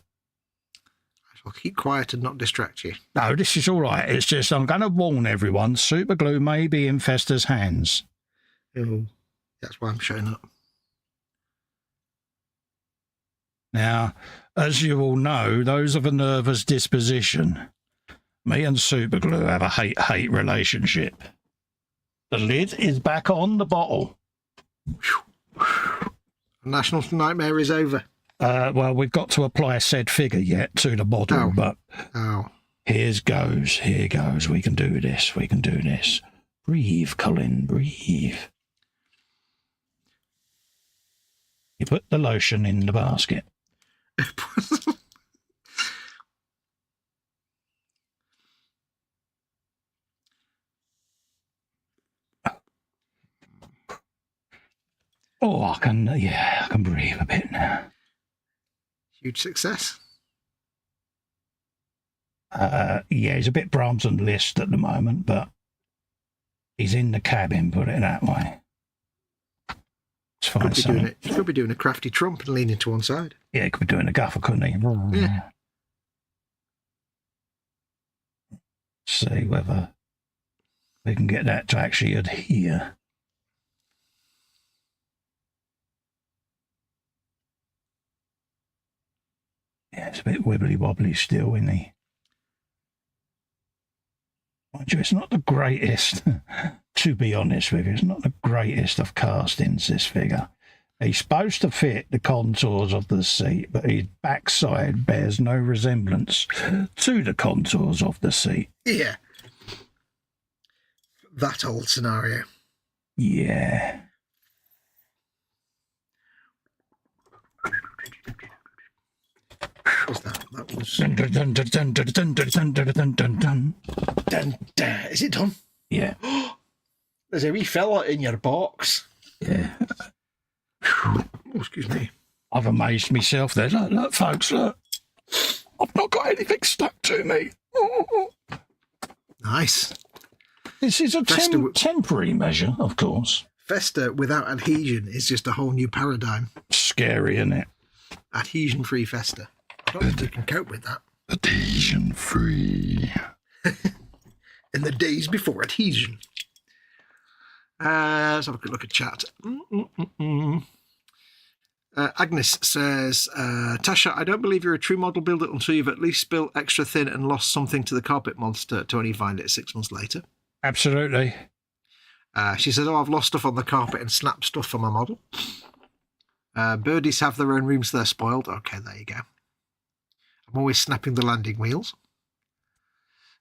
I'll keep quiet and not distract you. No, this is all right. It's just I'm going to warn everyone, super glue may be in Festa's hands. Oh, that's why I'm showing up. Now, as you all know, those of a nervous disposition, me and super glue have a hate-hate relationship. The lid is back on the bottle. National nightmare is over. Well, we've got to apply said figure yet to the model, but here goes. We can do this. Breathe, Colin, breathe. You put the lotion in the basket. Oh, I can breathe a bit now. Huge success. Yeah, he's a bit Brahms and Liszt at the moment, but he's in the cabin, put it that way. It's fine. He could be doing a crafty trump and leaning to one side. Yeah, he could be doing a guffer, couldn't he? Yeah. See whether we can get that to actually adhere. Yeah, it's a bit wibbly wobbly still, isn't he? Mind you, it's not the greatest, to be honest with you, it's not the greatest of castings, this figure. He's supposed to fit the contours of the seat, but his backside bears no resemblance to the contours of the seat. Yeah. That old scenario. Yeah. What was that? That was... Dun, dun, dun, dun, dun, dun, dun, dun, dun, dun, dun, dun. Dun, dun. Is it done? Yeah. There's a wee fella in your box. Yeah. Oh, excuse me. I've amazed myself there. Look, look, folks, look. I've not got anything stuck to me. Nice. This is a temporary measure, of course. Festa without adhesion is just a whole new paradigm. Scary, isn't it? Adhesion-free Festa. I don't think you can cope with that. Adhesion-free. In the days before adhesion. Let's have a quick look at chat. Agnes says, Tasha, I don't believe you're a true model builder until you've at least built extra thin and lost something to the carpet monster to only find it 6 months later. Absolutely. She says, I've lost stuff on the carpet and snapped stuff for my model. Birdies have their own rooms, they're spoiled. Okay, there you go. I'm always snapping the landing wheels.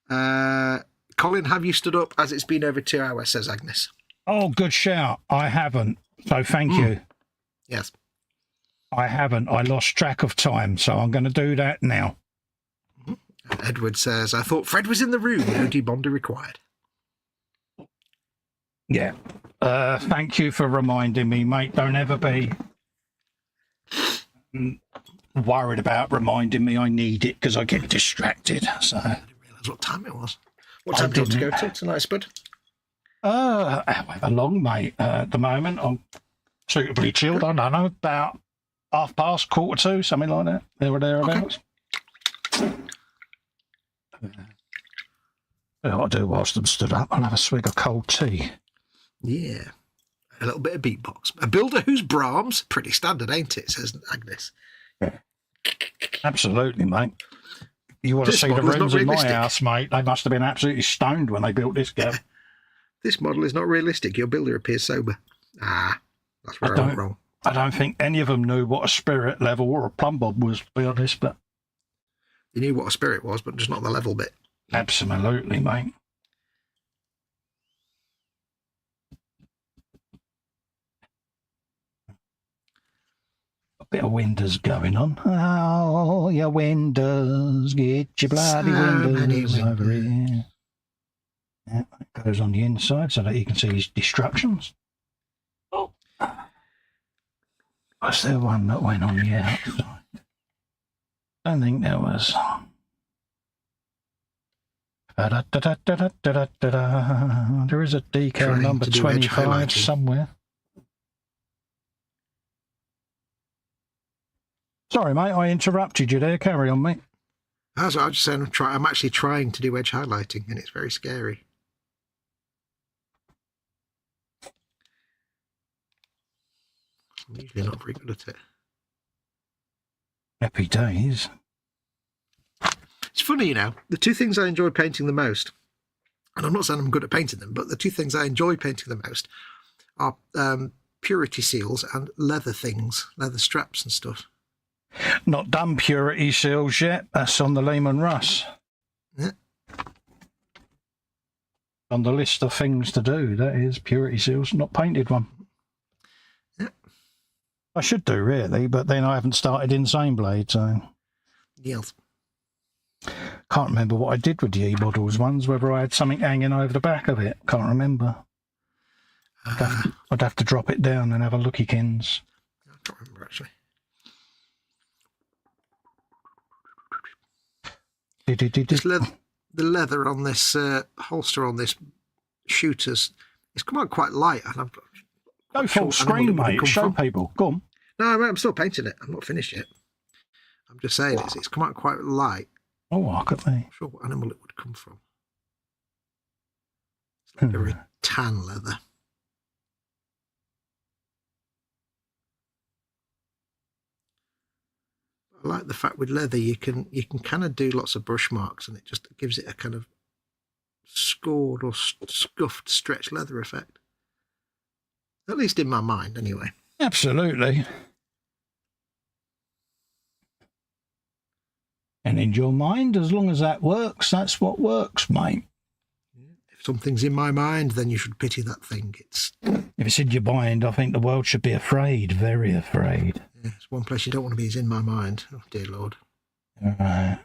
Colin, have you stood up as it's been over 2 hours, says Agnes. Oh, good shout. I haven't. So thank you. Yes. I haven't. I lost track of time, so I'm going to do that now. And Edward says, I thought Fred was in the room. No debonder required. Yeah. Thank you for reminding me, mate. Don't ever be worried about reminding me I need it because I get distracted. So I didn't realise what time it was. What time do you want to go till tonight, Spud? However long, mate. At the moment, I'm suitably chilled. I don't know, about 2:30, 1:45, something like that. There or thereabouts. Okay. I'll do whilst I'm stood up. I'll have a swig of cold tea. Yeah. A little bit of beatbox. A builder who's Brahms. Pretty standard, ain't it, says Agnes. Yeah. Absolutely, mate. You want to see the rooms in my house, mate? They must have been absolutely stoned when they built this girl. This model is not realistic. Your builder appears sober. Ah, that's where I went wrong. I don't think any of them knew what a spirit level or a plumb bob was, to be honest. But you knew what a spirit was, but just not the level bit. Absolutely, mate. A bit of windows going on. Oh, your windows, get your bloody windows over here. Yeah, it goes on the inside so that you can see his destructions. Oh. Was there one that went on the outside? I don't think there was. There is a decal number 25 somewhere. Sorry, mate, I interrupted you there. Carry on, mate. As I was just saying, I'm actually trying to do edge highlighting, and it's very scary. I'm usually not very good at it. Happy days. It's funny, you know, the two things I enjoy painting the most, and I'm not saying I'm good at painting them, but the two things I enjoy painting the most are purity seals and leather things, leather straps and stuff. Not done purity seals yet. That's on the Lehman Russ. Yeah. On the list of things to do, that is purity seals, not painted one. Yeah. I should do, really, but then I haven't started Insane Blade, so... Yes. Can't remember what I did with the YWOBB ones, whether I had something hanging over the back of it. Can't remember. I'd have to drop it down and have a lookykins. I can't remember, actually. This the leather on this holster on this shooter's, it's come out quite light. And I'm go full screen, mate. Show people. Go on. No, I'm still painting it. I'm not finished yet. I'm just saying it's come out quite light. Oh, look at me. I'm not sure what animal it would come from. It's like a very tan leather. I like the fact with leather you can kind of do lots of brush marks, and it just gives it a kind of scored or scuffed stretched leather effect. At least in my mind, anyway. Absolutely. And in your mind, as long as that works, that's what works, mate. If something's in my mind, then you should pity that thing. If it's in your mind, I think the world should be afraid, very afraid. Yeah, it's one place you don't want to be is in my mind. Oh, dear Lord. All right.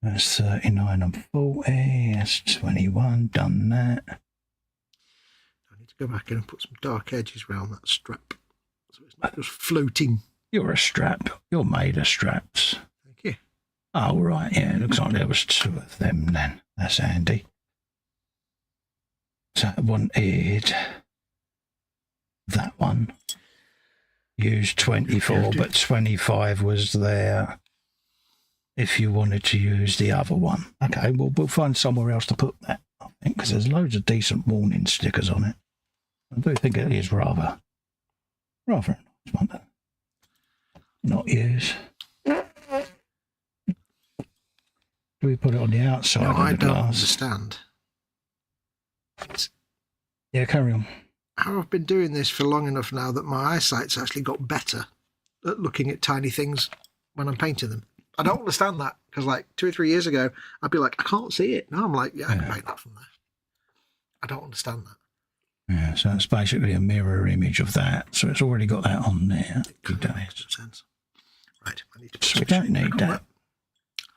That's 39 and 40. That's 21. Done that. I need to go back in and put some dark edges around that strap, so it's not just floating. You're a strap. You're made of straps. Thank you. Oh, right. Yeah, it looks like there was 2 of them then. That's handy. So I wanted that one. Use 24, but 25 was there if you wanted to use the other one. Okay, well, we'll find somewhere else to put that, I think, because there's loads of decent warning stickers on it. I do think it is rather a nice one to not use. Do we put it on the outside No, of the I don't glass? understand. Yeah, carry on. How I've been doing this for long enough now that my eyesight's actually got better at looking at tiny things when I'm painting them. I don't understand that, because like 2 or 3 years ago, I'd be like, I can't see it. Now I'm like, yeah, I can paint that from there. I don't understand that. Yeah, so it's basically a mirror image of that. So it's already got that on there. It makes sense. Right, I need to put So we don't need that.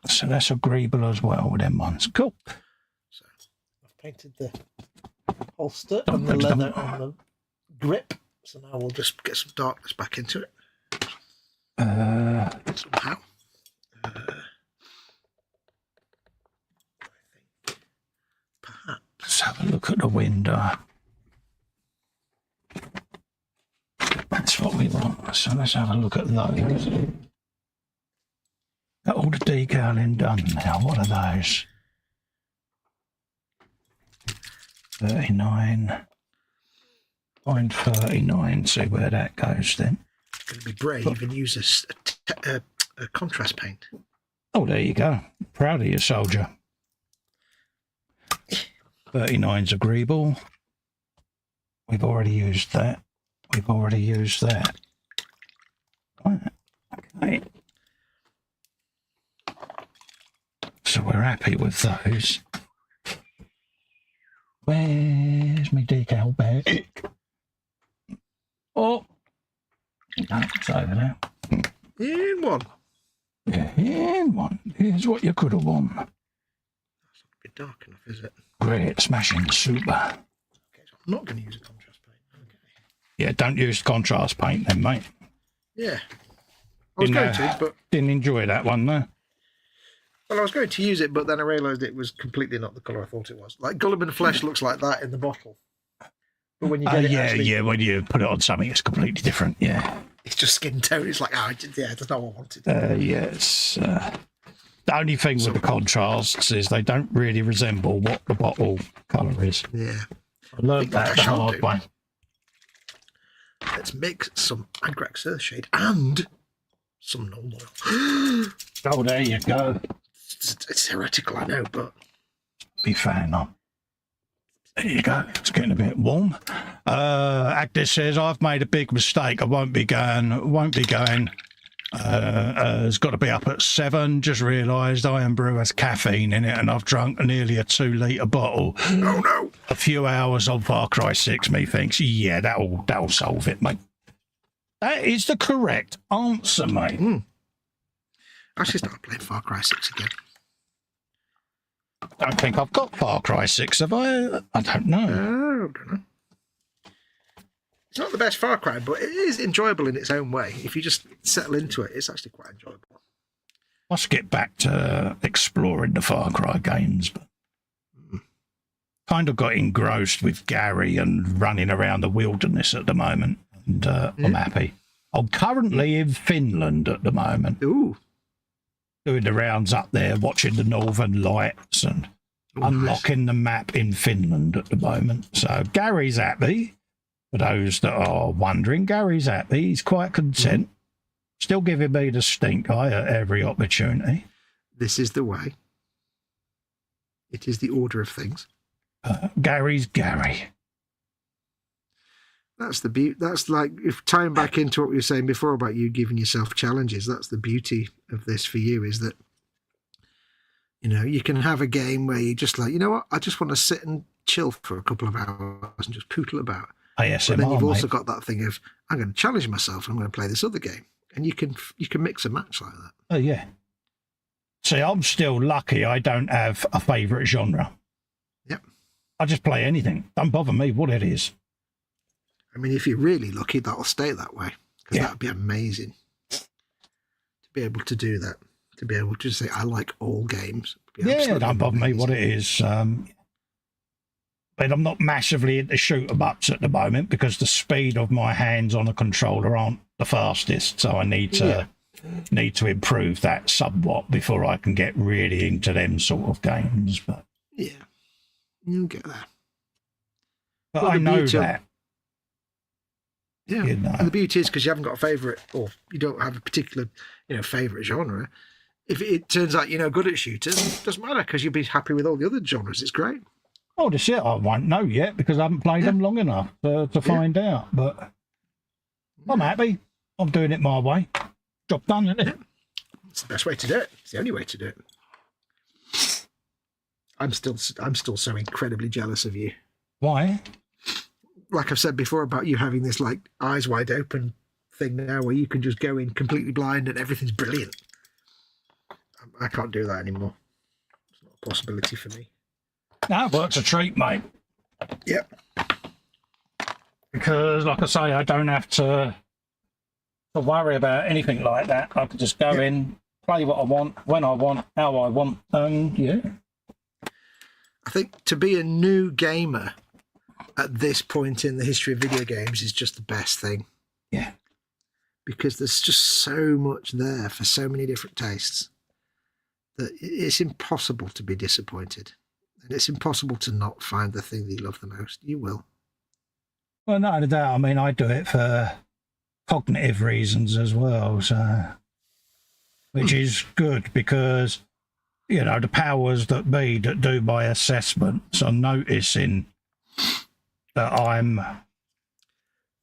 So that's agreeable as well with them ones. Cool. So I've painted the holster and the leather on the grip. So now we'll just get some darkness back into it. Somehow. I think perhaps. Let's have a look at the window. That's what we want. So let's have a look at those. Got all the decaling done now. What are those? 39. Find 39. See where that goes then. Going to be brave and use a contrast paint. Oh, there you go. Proud of you, soldier. 39's agreeable. We've already used that. We've already used that. Right. Okay. So we're happy with those. Where's my decal bag? Oh, no, it's over there. In one. Yeah, in one. Here's what you could have won. That's not a bit dark enough, is it? Great, smashing, super. Okay, so I'm not going to use a contrast paint. Okay. Yeah, don't use contrast paint then, mate. Yeah. I was going to, but... Didn't enjoy that one, though. Well, I was going to use it, but then I realised it was completely not the colour I thought it was. Like, Gulliman Flesh looks like that in the bottle. But when you get it yeah, when you put it on something, it's completely different, yeah. It's just skin tone. It's like, yeah, that's not what I wanted. Yes. The only thing with the contrasts is they don't really resemble what the bottle colour is. Yeah. I learned that the hard way. Let's make some Agrax Earthshade and some Null Oil. Oh, there you go. It's heretical, I know, but... Be fan on. There you go. It's getting a bit warm. Agnes says, I've made a big mistake. I won't be going. It's got to be up at 7. Just realised Iron Brew has caffeine in it and I've drunk nearly a 2-litre bottle. Oh, no. A few hours on Far Cry 6, methinks. Yeah, that'll solve it, mate. That is the correct answer, mate. I should start playing Far Cry 6 again. I don't think I've got Far Cry 6, have I? I don't know. I don't know. It's not the best Far Cry, but it is enjoyable in its own way. If you just settle into it, it's actually quite enjoyable. Must get back to exploring the Far Cry games, but kind of got engrossed with Gary and running around the wilderness at the moment, and I'm happy. I'm currently in Finland at the moment. Ooh. Doing the rounds up there, watching the Northern Lights and unlocking the map in Finland at the moment. So Gary's happy. For those that are wondering, Gary's happy. He's quite content. Still giving me the stink eye at every opportunity. This is the way. It is the order of things. Gary's Gary. That's the beauty. That's like, if tying back into what we were saying before about you giving yourself challenges, that's the beauty of this for you, is that, you know, you can have a game where you just like, you know what, I just want to sit and chill for a couple of hours and just pootle about. ASMR, but then you've also got that thing of, I'm going to challenge myself and I'm going to play this other game. And you can mix and match like that. Oh, yeah. See, I'm still lucky I don't have a favourite genre. Yep. I just play anything. Don't bother me what it is. I mean, if you're really lucky, that'll stay that way. Because that would be amazing. To be able to do that. To be able to say, I like all games. Yeah, don't bother me what it is. But I'm not massively into shoot-em-ups at the moment because the speed of my hands on a controller aren't the fastest. So I need to improve that somewhat before I can get really into them sort of games. But yeah, you'll get there. But I know that. Yeah, you know. And the beauty is, because you haven't got a favourite, or you don't have a particular, you know, favourite genre. If it turns out you're no good at shooters, it doesn't matter, because you'll be happy with all the other genres. It's great. Oh, that's it. I won't know yet because I haven't played them long enough to find out. But I'm happy. I'm doing it my way. Job done, isn't it? Yeah. It's the best way to do it. It's the only way to do it. I'm still so incredibly jealous of you. Why? Like I've said before about you having this like eyes wide open thing now where you can just go in completely blind and everything's brilliant. I can't do that anymore. It's not a possibility for me. That works a treat, mate. Yep. Because, like I say, I don't have to worry about anything like that. I can just go in, play what I want, when I want, how I want, and yeah. I think to be a new gamer at this point in the history of video games is just the best thing. Yeah. Because there's just so much there for so many different tastes that it's impossible to be disappointed. And it's impossible to not find the thing that you love the most. You will. Well, not only that, I mean, I do it for cognitive reasons as well, so which is good because, you know, the powers that be that do my assessments are noticing that I'm,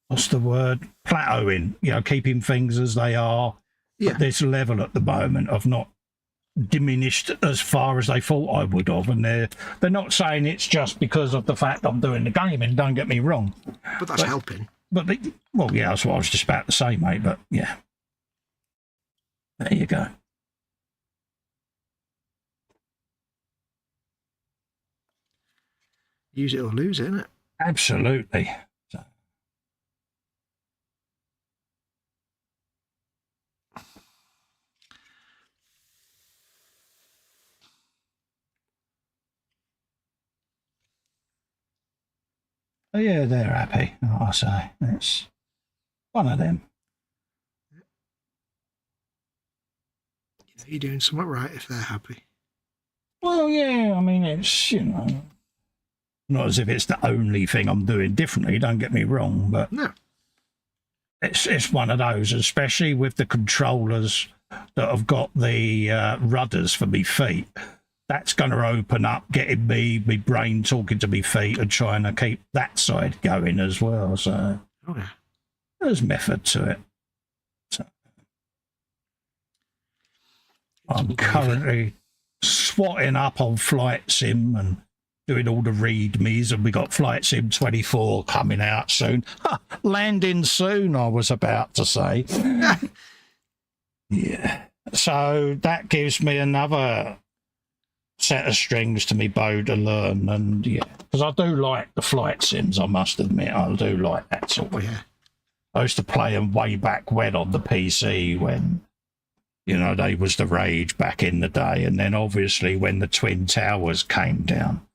what's the word, plateauing, you know, keeping things as they are at this level at the moment of not diminished as far as they thought I would have, and they're not saying it's just because of the fact I'm doing the gaming, don't get me wrong, but that's helping. But well, yeah, that's what I was just about to say, mate. But yeah, there you go. Use it or lose it, isn't it? Absolutely. So. Oh, yeah, they're happy, I say. It's one of them. You're doing something right if they're happy. Well, yeah, I mean, it's, you know, not as if it's the only thing I'm doing differently, don't get me wrong, but no. It's one of those, especially with the controllers that have got the rudders for me feet. That's going to open up, getting my brain talking to me feet and trying to keep that side going as well. So there's method to it. So, I'm currently swatting up on Flight Sim and doing all the readmes, and we got Flight Sim 24 coming out soon. Landing soon, I was about to say. Yeah. So that gives me another set of strings to me bow to learn, and yeah, because I do like the flight sims, I must admit. I do like that sort of. I used to play them way back when on the PC when, you know, they was the rage back in the day, and then obviously when the Twin Towers came down,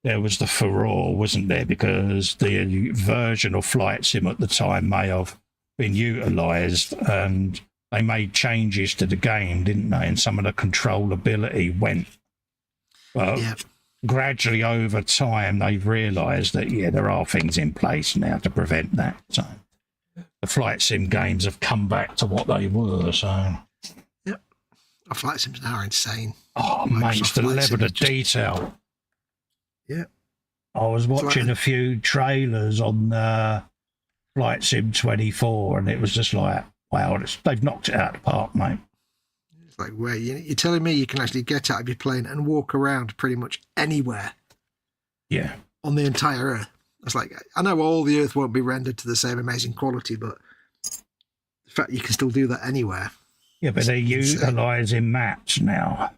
there was the furore, wasn't there? Because the version of Flight Sim at the time may have been utilised, and they made changes to the game, didn't they? And some of the controllability went. Well, gradually over time they've realised that there are things in place now to prevent that. So the flight sim games have come back to what they were. So yep, our flight sims now are insane. Oh, mate, the level of detail. Yeah, I was watching a few trailers on Flight Sim 24, and it was just like, wow, they've knocked it out of the park, mate. It's like, where you're telling me you can actually get out of your plane and walk around pretty much anywhere? Yeah. On the entire Earth. It's like, I know all the Earth won't be rendered to the same amazing quality, but the fact you can still do that anywhere. Yeah, but they're utilising maps now.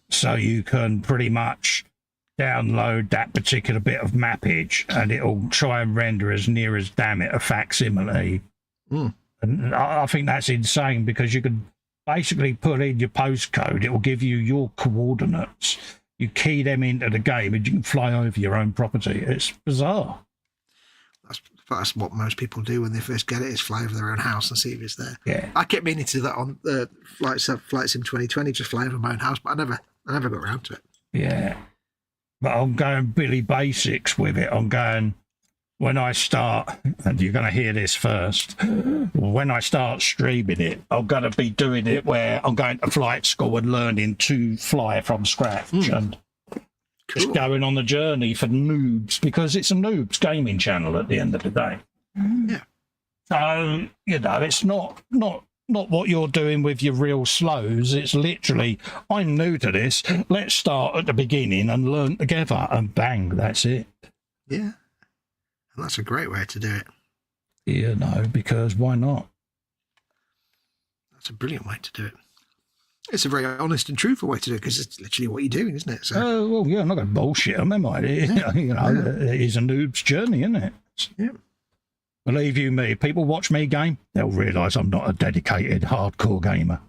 So you can pretty much download that particular bit of mappage and it'll try and render as near as, damn it, a facsimile. And I think that's insane, because you can basically put in your postcode, it will give you your coordinates. You key them into the game and you can fly over your own property. It's bizarre. That's what most people do when they first get it, is fly over their own house and see if it's there. Yeah. I kept meaning to do that on the Flight Sim 2020, just fly over my own house, but I never got around to it. Yeah. But I'm going Billy Basics with it. I'm going, when I start, and you're going to hear this first, when I start streaming it, I'm going to be doing it where I'm going to flight school and learning to fly from scratch and just going on the journey for noobs, because it's a noobs gaming channel at the end of the day. Yeah. So, it's not what you're doing with your real slows. It's literally, I'm new to this, let's start at the beginning and learn together, and bang, that's it. Yeah. And that's a great way to do it. Because why not? That's a brilliant way to do it. It's a very honest and truthful way to do it, because it's literally what you're doing, isn't it? So. Well, yeah, I'm not going to bullshit them, am I? It is a noob's journey, isn't it? Yeah. Believe you me, people watch me game, they'll realise I'm not a dedicated hardcore gamer.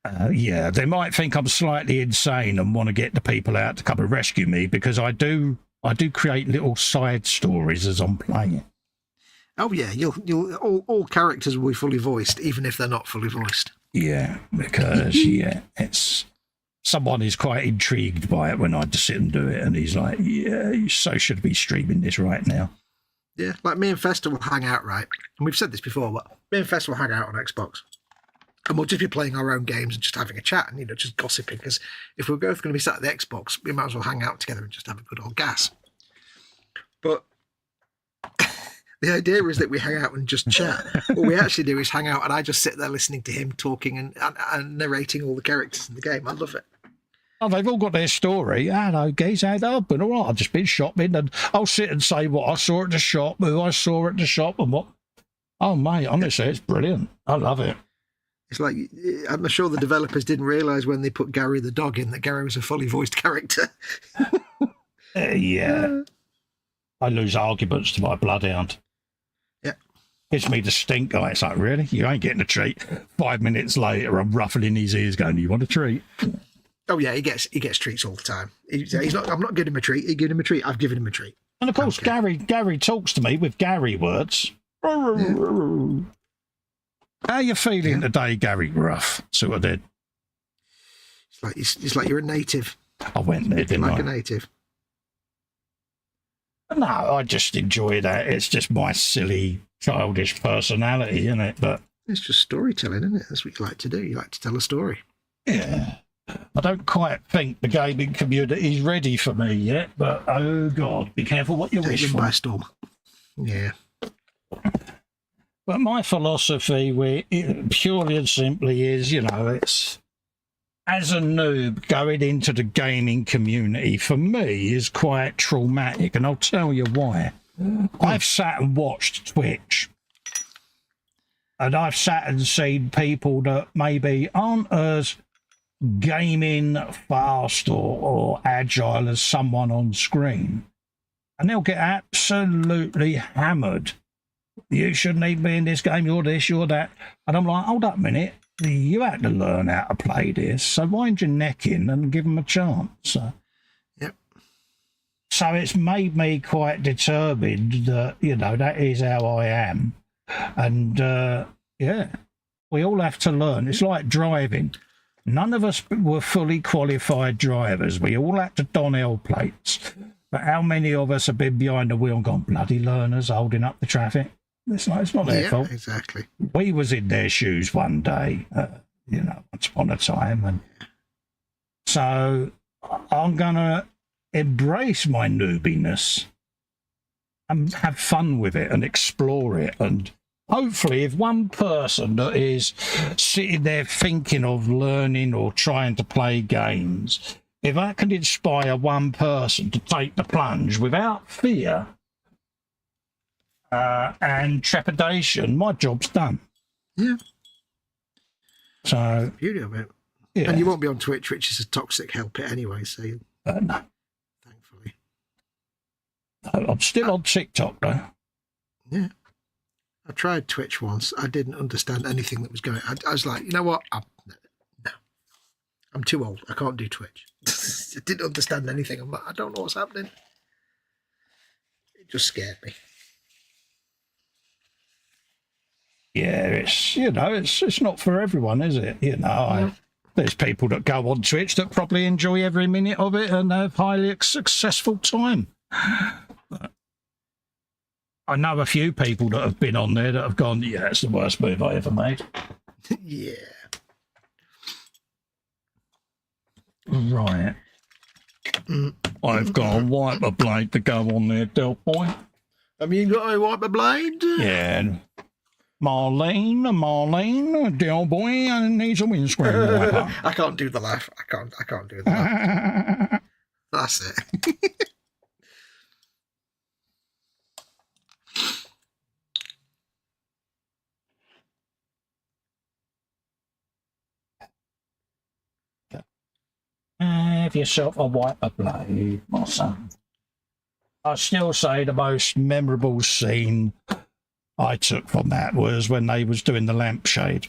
They might think I'm slightly insane and want to get the people out to come and rescue me, because I do create little side stories as I'm playing. Oh yeah, all characters will be fully voiced, even if they're not fully voiced. Yeah, because it's someone is quite intrigued by it when I just sit and do it, and he's like, "Yeah, you so should be streaming this right now." Yeah, like me and Festa will hang out, right? And we've said this before, but me and Festa will hang out on Xbox, and we'll just be playing our own games and just having a chat and just gossiping. Because if we're both going to be sat at the Xbox, we might as well hang out together and just have a good old gas. But the idea is that we hang out and just chat. What we actually do is hang out, and I just sit there listening to him talking and narrating all the characters in the game. I love it. Oh, they've all got their story. Hello, guys, how I've been all right. I've just been shopping, and I'll sit and say what I saw at the shop, who I saw at the shop, and what. Oh, mate, honestly, it's brilliant. I love it. It's like, I'm sure the developers didn't realise when they put Gary the dog in that Gary was a fully voiced character. Yeah. I lose arguments to my bloodhound. Yeah. Gives me the stink eye. It's like, really? You ain't getting a treat. 5 minutes later, I'm ruffling his ears going, you want a treat? Oh, yeah, he gets treats all the time. He's not. I'm not giving him a treat. He's giving him a treat. I've given him a treat. And, of course, Gary talks to me with Gary words. Yeah. How you feeling today, Gary Ruff? Sort of did. It's like you're a native. I went there, didn't I? Like a native. No, I just enjoy that. It's just my silly, childish personality, isn't it? But it's just storytelling, isn't it? That's what you like to do. You like to tell a story. Yeah. I don't quite think the gaming community is ready for me yet, but oh God, be careful what you wish for. By storm. Yeah. But my philosophy purely and simply is, it's as a noob going into the gaming community for me is quite traumatic, and I'll tell you why. I've sat and watched Twitch, and I've sat and seen people that maybe aren't as gaming fast or agile as someone on screen, and they'll get absolutely hammered. You shouldn't even be in this game, you're this, you're that. And I'm like, hold up a minute, you had to learn how to play this, so wind your neck in and give them a chance. Yep. So it's made me quite determined that, that is how I am. And, we all have to learn. It's like driving. None of us were fully qualified drivers. We all had to don L plates. But how many of us have been behind the wheel and gone, bloody learners holding up the traffic? It's not their fault. Exactly. We was in their shoes one day, once upon a time. And so I'm going to embrace my noobiness and have fun with it and explore it. And hopefully if one person that is sitting there thinking of learning or trying to play games, if I can inspire one person to take the plunge without fear and trepidation, my job's done. Yeah. So beauty of it. Yeah. And you won't be on Twitch, which is a toxic hell pit anyway, so no. Thankfully. I'm still on TikTok though. Yeah. I tried Twitch once. I didn't understand anything that was going on. I was like, you know what? No. I'm too old. I can't do Twitch. I didn't understand anything. I'm like, I don't know what's happening. It just scared me. Yeah, it's not for everyone, is it? There's people that go on Twitch that probably enjoy every minute of it and have highly successful time. But I know a few people that have been on there that have gone, yeah, it's the worst move I ever made. Yeah. Right. I've got a wiper blade to go on there, Del Boy. Have you got a wiper blade? Yeah. Marlene, Del Boy, needs a windscreen wiper. I can't do the laugh. I can't do the laugh. That's it. Have yourself a wiper blade, my son. I still say the most memorable scene I took from that was when they was doing the lampshade.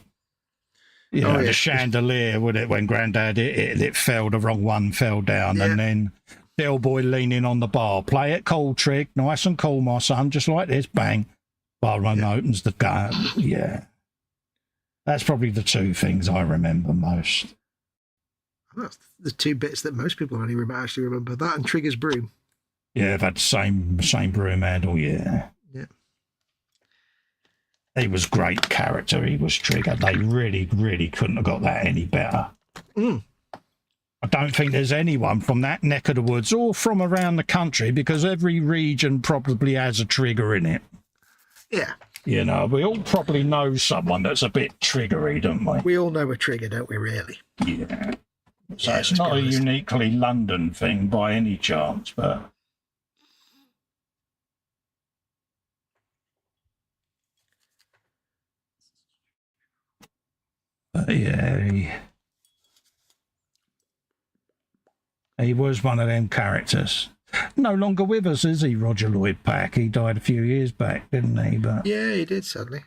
The chandelier, when Grandad hit it, it fell, the wrong one fell down, and then Del Boy leaning on the bar. Play it cool, Trig, nice and cool, my son, just like this, bang. Bar run opens the gun. Yeah. That's probably the two things I remember most. That's the two bits that most people only actually remember, that and Trigger's broom. Yeah, I've had the same broom handle, yeah. Yeah. He was great character, he was Trigger. They really, really couldn't have got that any better. I don't think there's anyone from that neck of the woods or from around the country, because every region probably has a Trigger in it. Yeah. We all probably know someone that's a bit triggery, don't we? We all know a Trigger, don't we, really? Yeah. So it's not a uniquely London thing by any chance, but... yeah, he was one of them characters. No longer with us, is he, Roger Lloyd Pack? He died a few years back, didn't he? But yeah, he did, sadly.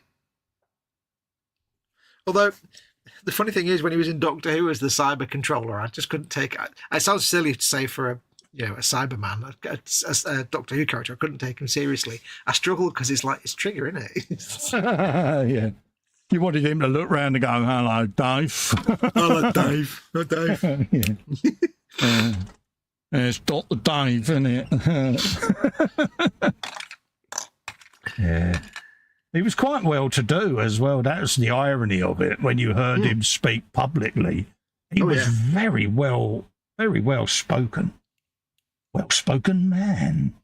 Although, the funny thing is, when he was in Doctor Who as the cyber controller, I just couldn't take it. It sounds silly to say for a Cyberman, a Doctor Who character. I couldn't take him seriously. I struggled because it's Trigger, isn't it? Yeah. You wanted him to look round and go, hello, Dave. Hello, Dave. Hello, Dave. Yeah. It's Dr. Dave, isn't it? Yeah. He was quite well to do as well. That was the irony of it. When you heard him speak publicly, he was very well spoken. Well-spoken man.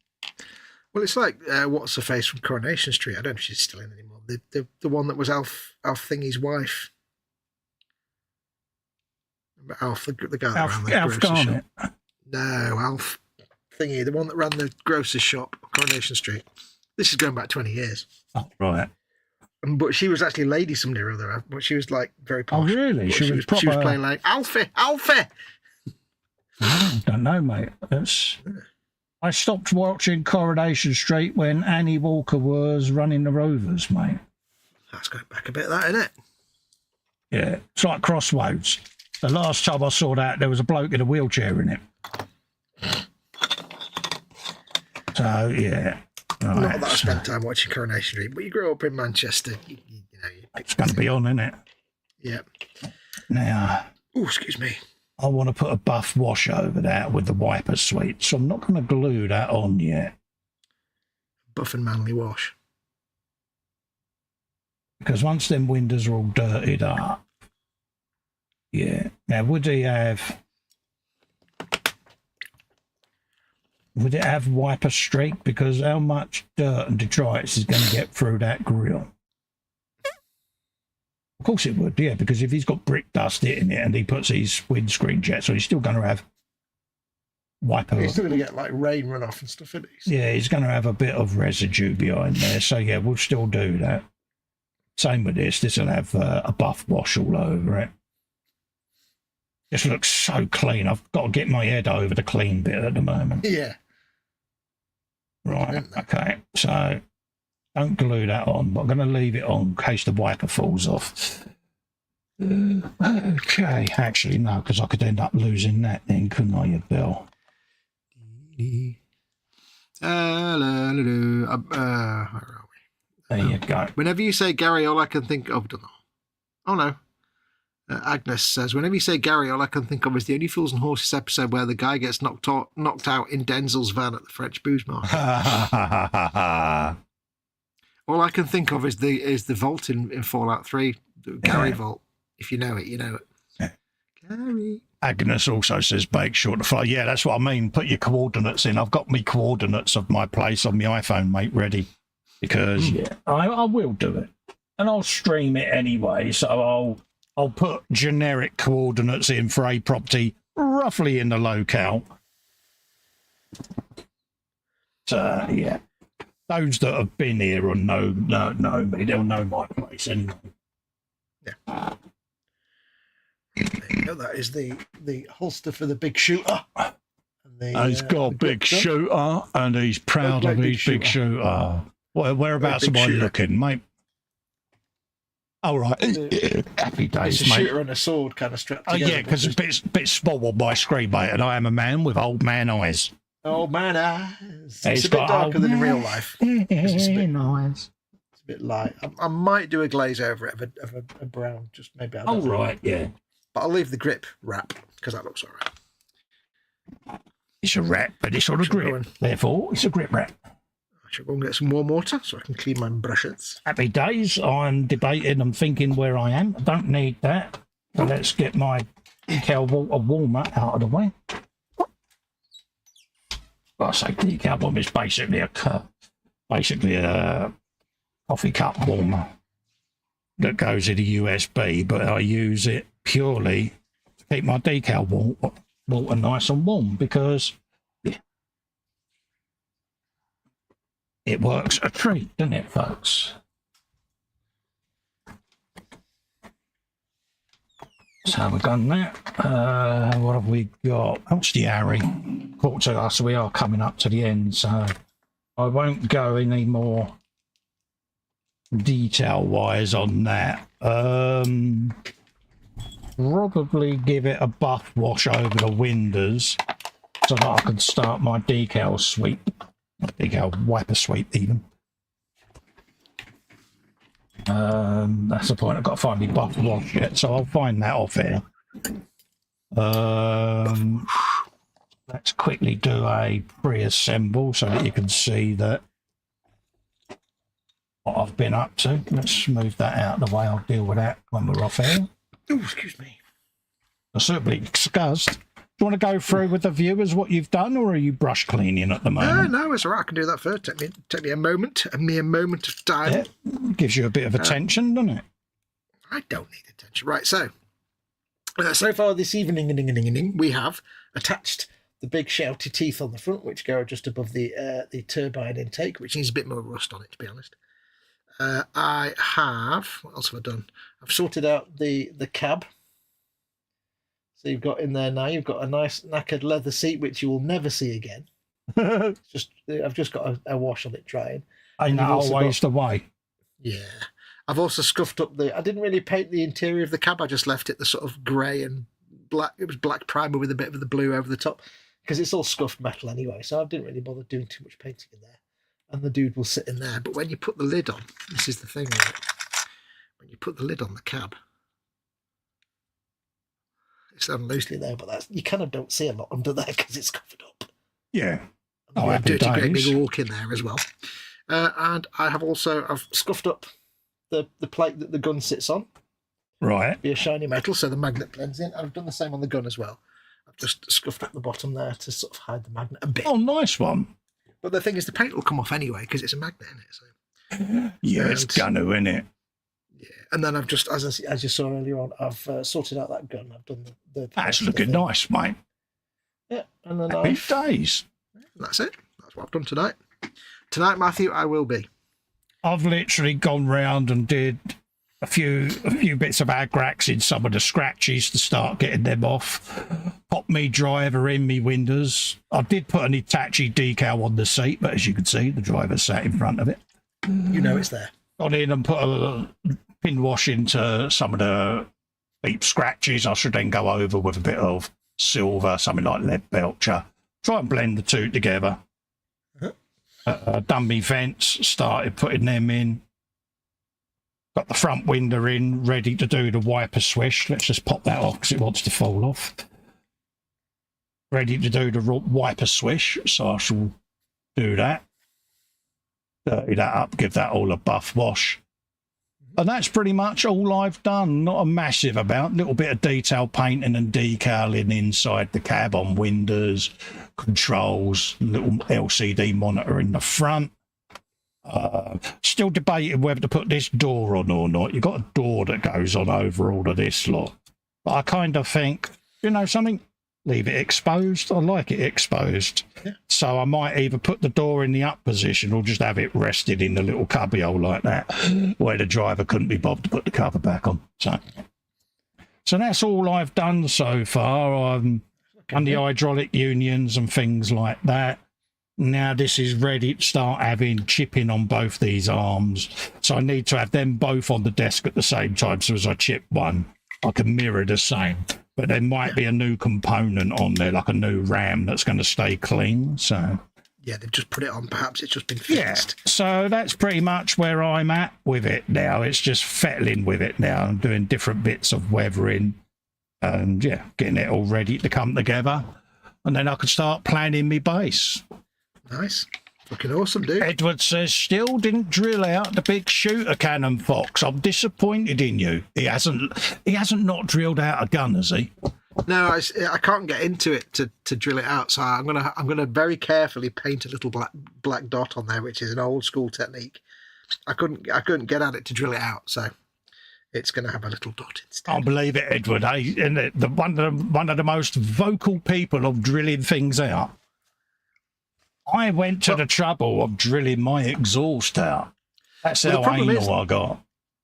Well, it's like what's her face from Coronation Street. I don't know if she's still in anymore. The one that was Alf Thingy's wife. Remember Alf, the guy that ran the grocer's shop. No, Alf Thingy, the one that ran the grocer's shop on Coronation Street. This is going back 20 years. Oh, right. But she was actually Lady somebody or other. But she was like very posh. Oh, really? She was playing like Alfie. I don't know, mate. I stopped watching Coronation Street when Annie Walker was running the Rovers, mate. That's going back a bit, that, isn't it? Yeah, it's like Crossroads. The last time I saw that, there was a bloke in a wheelchair in it. So, yeah. Right. Not that I spent time watching Coronation Street, but you grew up in Manchester. You it's going to be on, isn't it? Yeah. Now, Oh, excuse me. I want to put a buff wash over that with the wiper suite, so I'm not going to glue that on yet. Buff and manly wash. Because once them windows are all dirtied up, yeah. Now, would it have wiper streak? Because how much dirt and detritus is going to get through that grill? Of course it would, yeah, because if he's got brick dust hitting it and he puts his windscreen jets on, he's still going to have wiper. He's still going to get like rain runoff and stuff, isn't he? Yeah, he's going to have a bit of residue behind there. So, yeah, we'll still do that. Same with this. This will have a buff wash all over it. This looks so clean. I've got to get my head over the clean bit at the moment. Yeah. Right, okay. So don't glue that on, but I'm going to leave it on in case the wiper falls off. Okay. Actually, no, because I could end up losing that then, couldn't I, you Bill? Where are we? There you go. Whenever you say Gary, all I can think of... Oh, no. Agnes says, whenever you say Gary, all I can think of is the Only Fools and Horses episode where the guy gets knocked out in Denzel's van at the French booze market. All I can think of is the vault in Fallout 3, the Gary vault. If you know it, you know it. Yeah. Gary. Agnes also says bake short to fly. Yeah, that's what I mean. Put your coordinates in. I've got my coordinates of my place on my iPhone, mate, ready. Because yeah, I will do it. And I'll stream it anyway, so I'll put generic coordinates in for a property roughly in the locale. So yeah. Those that have been here or know me, they'll know my place anyway. Yeah. There you go. That is the holster for the big shooter. And he's got a big shooter, and he's proud of his big shooter. Whereabouts am I looking, mate? All right. Happy days, it's a mate. shooter and a sword kind of strapped together. Yeah, because it's a bit small on my screen, mate, and I am a man with old man eyes. Old man eyes. It's a bit darker than in real life. It's a bit nice. It's a bit light. I might do a glaze over it of a brown, just maybe. Oh, right, yeah. But I'll leave the grip wrap because that looks all right. It's a wrap, but it's on a grip. Therefore, it's a grip wrap. I should go and get some warm water so I can clean my brushes. Happy days. I'm debating and thinking where I am. I don't need that. So let's get my decal water warmer out of the way. Well, I say decal warmer is basically a coffee cup warmer that goes in a USB, but I use it purely to keep my decal water nice and warm because it works a treat, doesn't it, folks? So we've done that. What have we got? What's the Harry? Quarter to us. We are coming up to the end, so I won't go any more detail-wise on that. Probably give it a buff wash over the windows so that I can start my decal sweep. Decal wiper sweep even. That's the point. I've got to find my buff wash yet, so I'll find that off here. Let's quickly do a pre-assemble so that you can see that what I've been up to. Let's move that out of the way. I'll deal with that when we're off air. Oh, excuse me. I'm certainly discussed. Do you want to go through with the viewers what you've done, or are you brush cleaning at the moment? No, it's all right. I can do that first. Take me a mere moment of time. Yeah, gives you a bit of attention, doesn't it? I don't need attention. Right, so far this evening, we have attached the big shouty teeth on the front, which go just above the turbine intake, which needs a bit more rust on it, to be honest. I have, what else have I done? I've sorted out the cab. So you've got in there now, you've got a nice knackered leather seat, which you will never see again. I've just got a wash on it drying. I know, always the way. Yeah. I've also scuffed up I didn't really paint the interior of the cab. I just left it the sort of grey and black. It was black primer with a bit of the blue over the top because it's all scuffed metal anyway. So I didn't really bother doing too much painting in there. And the dude will sit in there. But when you put the lid on, this is the thing, right? When you put the lid on the cab, It's loosely there, but that's, you kind of don't see a lot under there because it's covered up. Yeah. Oh, a dirty great big walk in there as well. And I've scuffed up the plate that the gun sits on. Right. Be a shiny metal, so the magnet blends in. I've done the same on the gun as well. I've just scuffed up the bottom there to sort of hide the magnet a bit. Oh, nice one. But the thing is, the paint will come off anyway because it's a magnet in it. So. Yeah, it's gonna, isn't it? Yeah, and then I've just, as you saw earlier on, I've sorted out that gun. I've done the That's looking nice, mate. Yeah, and then Happy days. That's it. That's what I've done tonight. Tonight, Matthew, I will be. I've literally gone round and did a few bits of agrax in some of the scratches to start getting them off. Popped me driver in me windows. I did put an Hitachi decal on the seat, but as you can see, the driver sat in front of it. You know it's there. Got in and put a pin wash into some of the deep scratches. I should then go over with a bit of silver, something like lead belcher. Try and blend the two together. Done me vents, started putting them in. Got the front window in, ready to do the wiper swish. Let's just pop that off because it wants to fall off. Ready to do the wiper swish, so I shall do that. Dirty that up, give that all a buff wash. And that's pretty much all I've done. Not a massive amount. Little bit of detail painting and decaling inside the cab on windows, controls, little LCD monitor in the front. Still debating whether to put this door on or not. You've got a door that goes on over all of this lot. But I kind of think, you know something? Leave it exposed. I like it exposed. Yeah. So I might either put the door in the up position or just have it rested in the little cubbyhole like that, where the driver couldn't be bothered to put the cover back on. So that's all I've done so far. I've done the hydraulic unions and things like that. Now this is ready to start having chipping on both these arms. So I need to have them both on the desk at the same time. So as I chip one, I can mirror the same. But there might be a new component on there, like a new RAM that's going to stay clean. So yeah, they've just put it on. Perhaps it's just been fixed. Yeah. So that's pretty much where I'm at with it now. It's just fettling with it now. I'm doing different bits of weathering and yeah, getting it all ready to come together. And then I can start planning my base. Nice. Looking awesome, dude. Edward says, still didn't drill out the big shooter cannon, Fox. I'm disappointed in you. He hasn't not drilled out a gun, has he? No, I can't get into it to drill it out. So I'm gonna very carefully paint a little black dot on there, which is an old school technique. I couldn't get at it to drill it out, so it's gonna have a little dot instead. I believe it, Edward. And one of the most vocal people of drilling things out. I went to the trouble of drilling my exhaust out. That's how anal I got.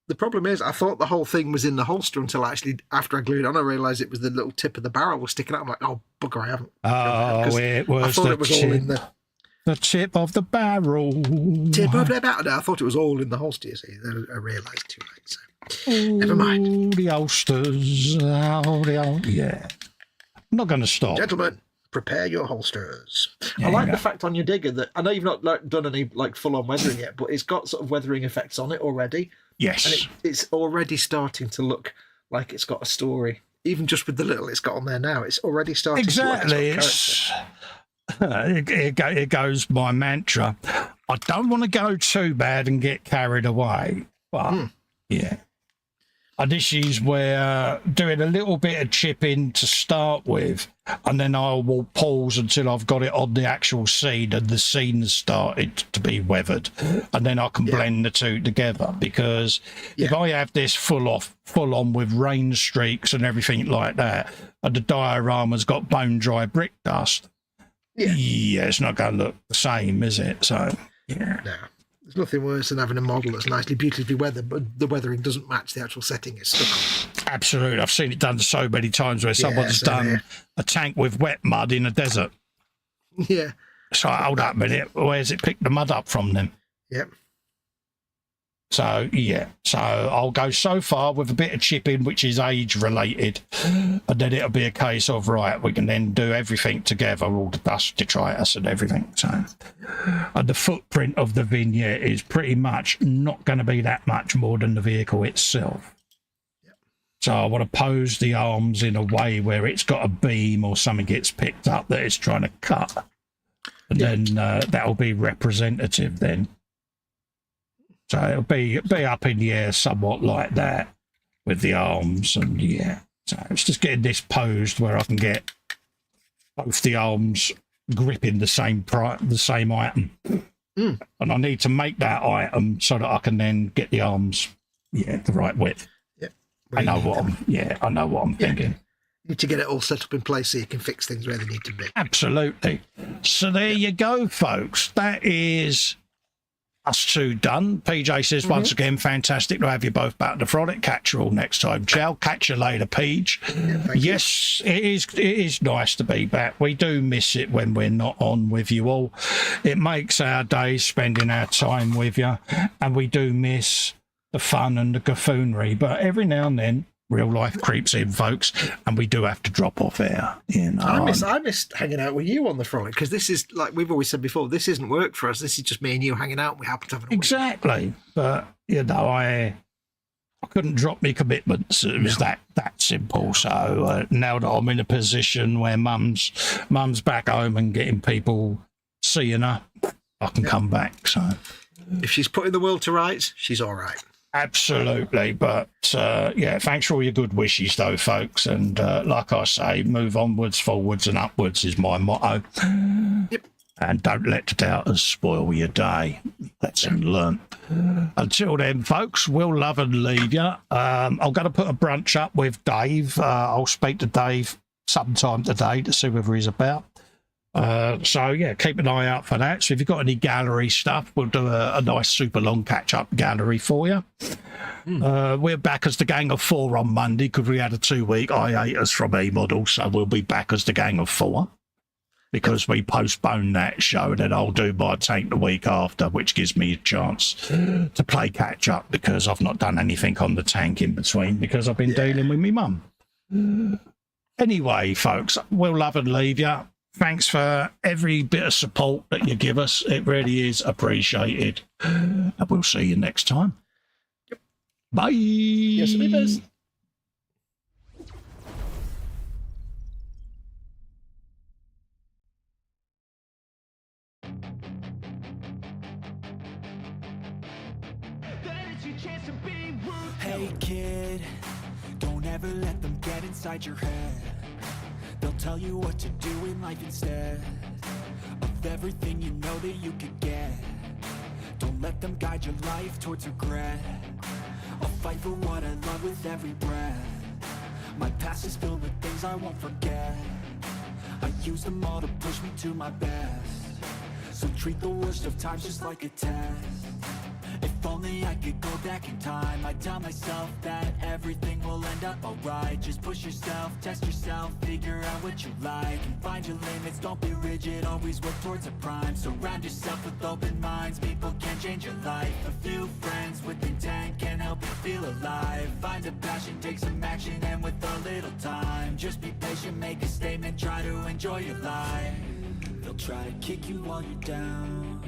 The problem is, I thought the whole thing was in the holster until after I glued it on, I realised it was the little tip of the barrel was sticking out. I'm like, oh, bugger, I haven't. Oh, it was, I thought it was all in the tip of the barrel. Tip of the barrel. No, I thought it was all in the holster, you see. I realised too late, so never mind. The holsters. Yeah. I'm not going to stop. Gentlemen, prepare your holsters. Yeah, I like the fact on your digger that I know you've not done any full-on weathering yet, but it's got sort of weathering effects on it already. Yes, and it's already starting to look like it's got a story. Even just with the little it's got on there now, it's already starting to look like it's got character. It goes my mantra. I don't want to go too bad and get carried away, but yeah. And this is where doing a little bit of chipping to start with, and then I will pause until I've got it on the actual scene and the scene has started to be weathered, and then I can blend the two together. Because if I have this full on with rain streaks and everything like that, and the diorama's got bone dry brick dust, it's not going to look the same, is it? So yeah. No. There's nothing worse than having a model that's nicely, beautifully weathered, but the weathering doesn't match the actual setting it's stuck on. Absolutely. I've seen it done so many times where someone's done a tank with wet mud in a desert. Yeah. So hold up a minute. Where's it picked the mud up from then? Yep. So, yeah. So I'll go so far with a bit of chipping, which is age-related, and then it'll be a case of, right, we can then do everything together, all the dust detritus and everything. So, and the footprint of the vignette is pretty much not going to be that much more than the vehicle itself. Yep. So I want to pose the arms in a way where it's got a beam or something gets picked up that it's trying to cut. And then that'll be representative then. So it'll be up in the air somewhat like that with the arms. And yeah, so it's just getting this posed where I can get both the arms gripping the same item. And I need to make that item so that I can then get the arms, the right width. I know what I'm thinking. You need to get it all set up in place so you can fix things where they need to be. Absolutely. So there you go, folks. That is us two done. PJ says, once again, fantastic to have you both back at the Frolic. Catch you all next time. Ciao. Catch you later, Peach. Yes, it is nice to be back. We do miss it when we're not on with you all. It makes our days spending our time with you, and we do miss the fun and the buffoonery, but every now and then real life creeps in, folks, and we do have to drop off air. I missed hanging out with you on the Frolic, because this is, like we've always said before, this isn't work for us. This is just me and you hanging out. We happen to have an exactly, but I couldn't drop my commitments. It was that simple. So now that I'm in a position where mum's back home and getting people seeing her, I can come back. So if she's putting the world to rights, she's all right. Absolutely, but thanks for all your good wishes though, folks, and like I say, move onwards, forwards and upwards is my motto. Yep. And don't let the doubters spoil your day. Lesson learned. Until then, folks, we'll love and leave you. I'm going to put a brunch up with Dave. I'll speak to Dave sometime today to see whether he's about. Keep an eye out for that. So if you've got any gallery stuff, we'll do a nice super long catch-up gallery for you. We're back as the Gang of Four on Monday because we had a 2-week hiatus from KA.Models, so we'll be back as the Gang of Four because we postponed that show, and then I'll do my tank the week after, which gives me a chance to play catch-up because I've not done anything on the tank in between because I've been dealing with me mum. Anyway, folks, we'll love and leave you. Thanks for every bit of support that you give us. It really is appreciated. And we'll see you next time. Yep. Bye. Yes, it is. Hey kid, don't ever let them get inside your head. They'll tell you what to do in life instead of everything you know that you could get. Don't let them guide your life towards regret. I'll fight for what I love with every breath. My past is filled with things I won't forget. I use them all to push me to my best. So treat the worst of times just like a test. If only I could go back in time, I'd tell myself that everything will end up alright. Just push yourself, test yourself, figure out what you like, and find your limits, don't be rigid, always work towards a prime. Surround yourself with open minds, people can change your life. A few friends with intent can help you feel alive. Find a passion, take some action, and with a little time, just be patient, make a statement, try to enjoy your life. They'll try to kick you while you're down,